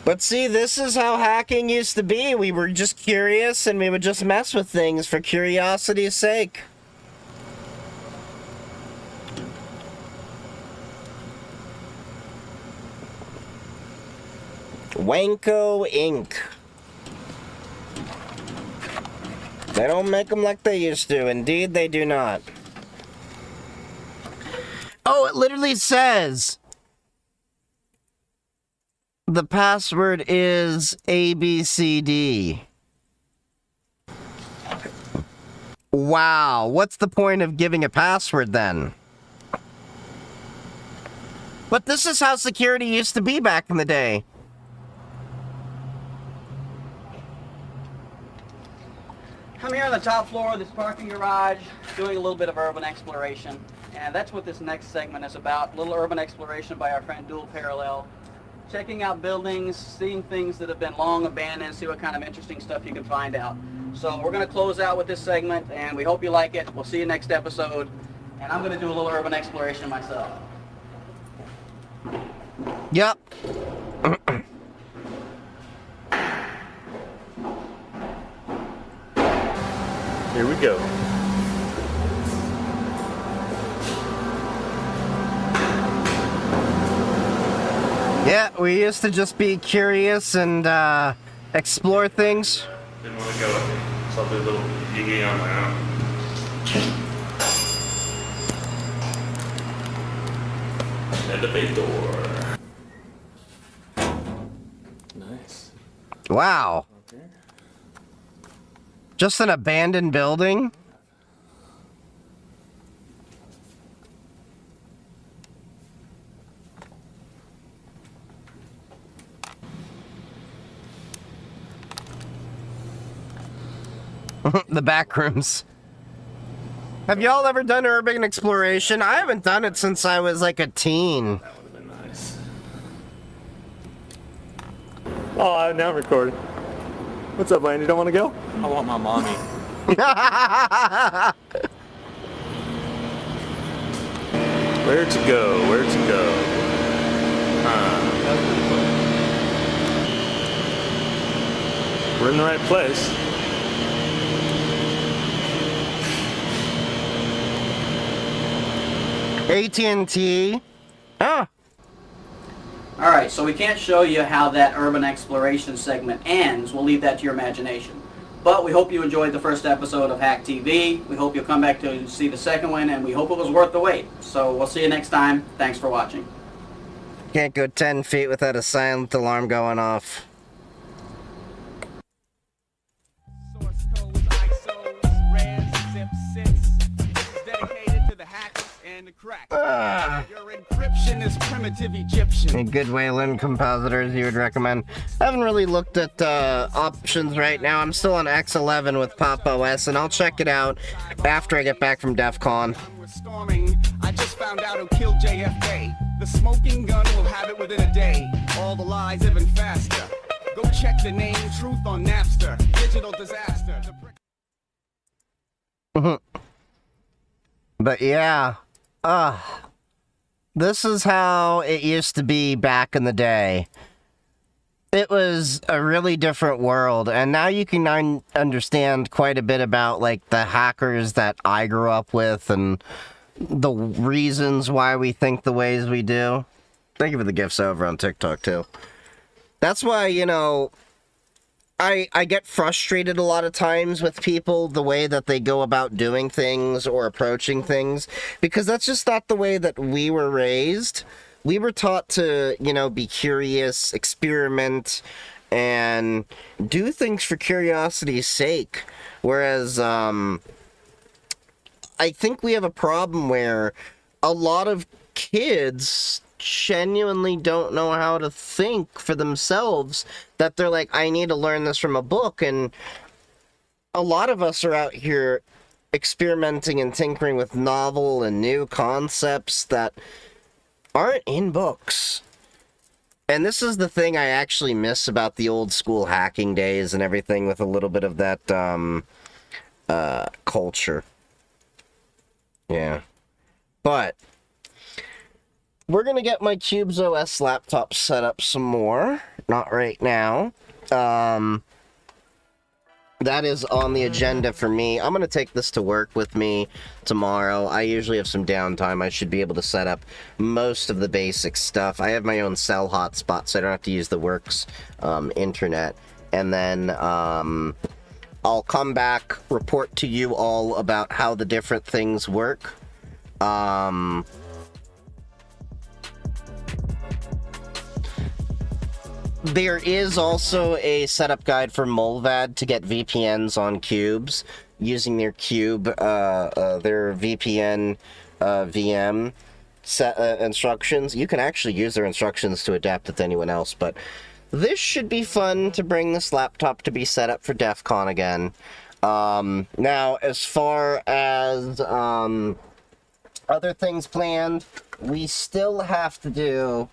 But see, this is how hacking used to be. We were just curious and we would just mess with things for curiosity's sake. Wanko Inc. They don't make them like they used to. Indeed, they do not. Oh, it literally says... The password is ABCD. Wow, what's the point of giving a password then? But this is how security used to be back in the day. I'm here on the top floor of this parking garage doing a little bit of urban exploration. And that's what this next segment is about. A little urban exploration by our friend Dual Parallel. Checking out buildings, seeing things that have been long abandoned, see what kind of interesting stuff you can find out. So we're going to close out with this segment, and we hope you like it. We'll see you next episode. And I'm going to do a little urban exploration myself. Yep. Here we go. Yeah, we used to just be curious and explore things. Didn't want to go. So I'll do a little digging on my own. Elevator. Nice. Wow. Okay. Just an abandoned building? The back rooms. Have y'all ever done urban exploration? I haven't done it since I was like a teen. That would have been nice. Oh, now I'm recording. What's up, Lane? You don't want to go? I want my mommy. Where to go? Where to go? We're in the right place. AT&T. Ah. All right, so we can't show you how that urban exploration segment ends. We'll leave that to your imagination. But we hope you enjoyed the first episode of Hack TV. We hope you'll come back to see the second one, and we hope it was worth the wait. So we'll see you next time. Thanks for watching. Can't go 10 feet without a silent alarm going off. Your encryption is primitive Egyptian. A good way to learn compositors you would recommend. I haven't really looked at options right now. I'm still on X11 with Pop OS, and I'll check it out after I get back from DEF CON. Storming, I just found out who killed JFK. The smoking gun will have it within a day. All the lies even faster. Go check the name Truth on Napster. Digital disaster. But yeah. This is how it used to be back in the day. It was a really different world, and now you can understand quite a bit about, like, the hackers that I grew up with and the reasons why we think the ways we do. Thank you for the gifts over on TikTok, too. That's why, you know, I get frustrated a lot of times with people, the way that they go about doing things or approaching things, because that's just not the way that we were raised. We were taught to, you know, be curious, experiment, and do things for curiosity's sake. Whereas, I think we have a problem where a lot of kids genuinely don't know how to think for themselves, that they're like, I need to learn this from a book. And a lot of us are out here experimenting and tinkering with novel and new concepts that aren't in books. And this is the thing I actually miss about the old school hacking days and everything, with a little bit of that culture. Yeah. But we're going to get my Qubes OS laptop set up some more. Not right now. That is on the agenda for me. I'm going to take this to work with me tomorrow. I usually have some downtime. I should be able to set up most of the basic stuff. I have my own cell hotspot, so I don't have to use the works internet. And then I'll come back, report to you all about how the different things work. There is also a setup guide for Molvad to get VPNs on Qubes using their their VPN VM instructions. You can actually use their instructions to adapt it to anyone else, but this should be fun to bring this laptop to be set up for DEF CON again. Now, as far as other things planned, we still have to do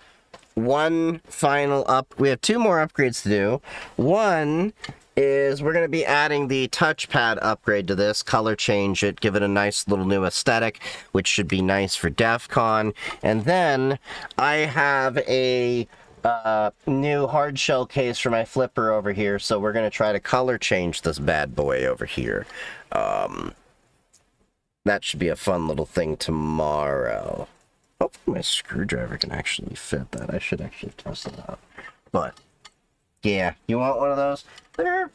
one final we have 2 more upgrades to do. One is we're going to be adding the touchpad upgrade to this, color change it, give it a nice little new aesthetic, which should be nice for DEF CON. And then I have a new hard shell case for my flipper over here, so we're going to try to color change this bad boy over here. That should be a fun little thing tomorrow. Hopefully my screwdriver can actually fit that. I should actually test it out. But, yeah, you want one of those? They're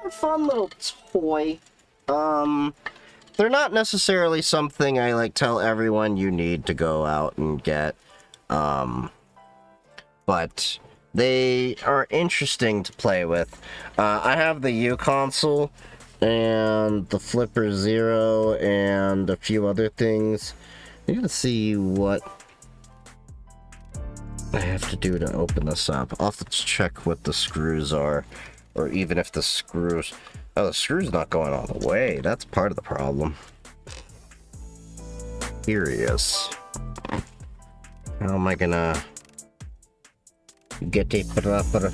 a fun little toy. They're not necessarily something I, like, tell everyone you need to go out and get. But they are interesting to play with. I have the U console and the Flipper Zero and a few other things. I gotta see what I have to do to open this up. I'll have to check what the screws are, or even if the screws... Oh, the screw's not going all the way. That's part of the problem. Curious. How am I gonna get a proper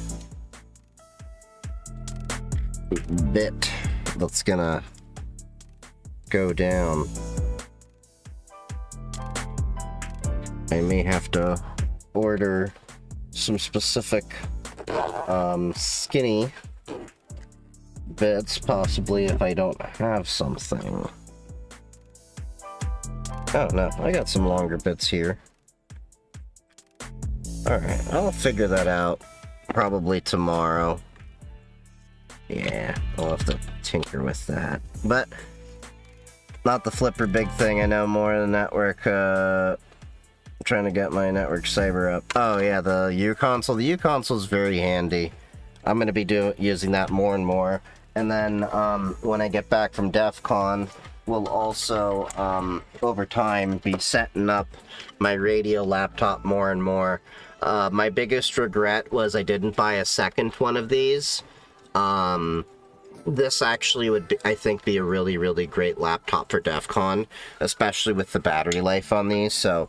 bit that's gonna go down? I may have to order some specific skinny bits, possibly, if I don't have something. Oh no, I got some longer bits here. Alright, I'll figure that out probably tomorrow. Yeah, I'll have to tinker with that. But, not the flipper big thing, I know more of the network, trying to get my network cyber up. Oh yeah, the U console. The U console is very handy. I'm going to be using that more and more. And then when I get back from DEF CON, we'll also, over time, be setting up my radio laptop more and more. My biggest regret was I didn't buy a second one of these. This actually would, I think, be a really, really great laptop for DEF CON, especially with the battery life on these. So,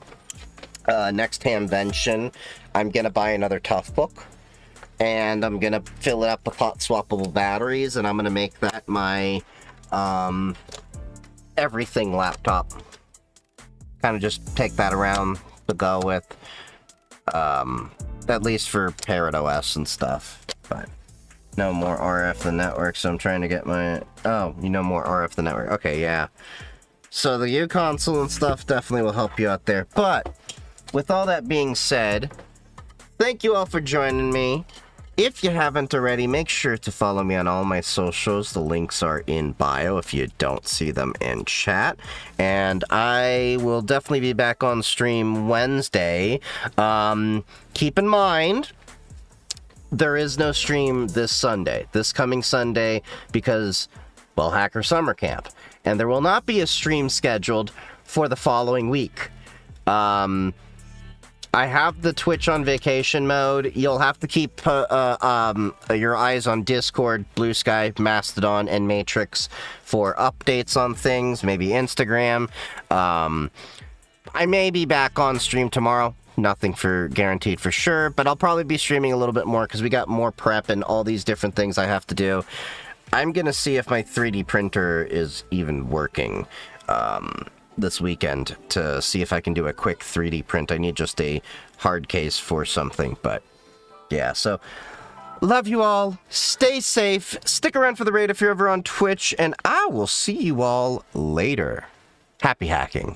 next Hamvention, I'm going to buy another Toughbook. And I'm going to fill it up with hot swappable batteries, and I'm going to make that my everything laptop. Kind of just take that around to go with, at least for Parrot OS and stuff. But no more RF the network, so I'm trying to get my... Oh, you know more RF the network. Okay, yeah. So the U console and stuff definitely will help you out there. But with all that being said, thank you all for joining me. If you haven't already, make sure to follow me on all my socials. The links are in bio if you don't see them in chat. And I will definitely be back on stream Wednesday. Keep in mind, there is no stream this Sunday, this coming Sunday, because, well, Hacker Summer Camp. And there will not be a stream scheduled for the following week. I have the Twitch on vacation mode. You'll have to keep your eyes on Discord, Blue Sky, Mastodon, and Matrix for updates on things, maybe Instagram. I may be back on stream tomorrow. Nothing for guaranteed for sure, but I'll probably be streaming a little bit more because we got more prep and all these different things I have to do. I'm going to see if my 3D printer is even working. This weekend to see if I can do a quick 3D print. I need just a hard case for something, but yeah, so love you all, stay safe, stick around for the raid if you're ever on Twitch, and I will see you all later. Happy hacking.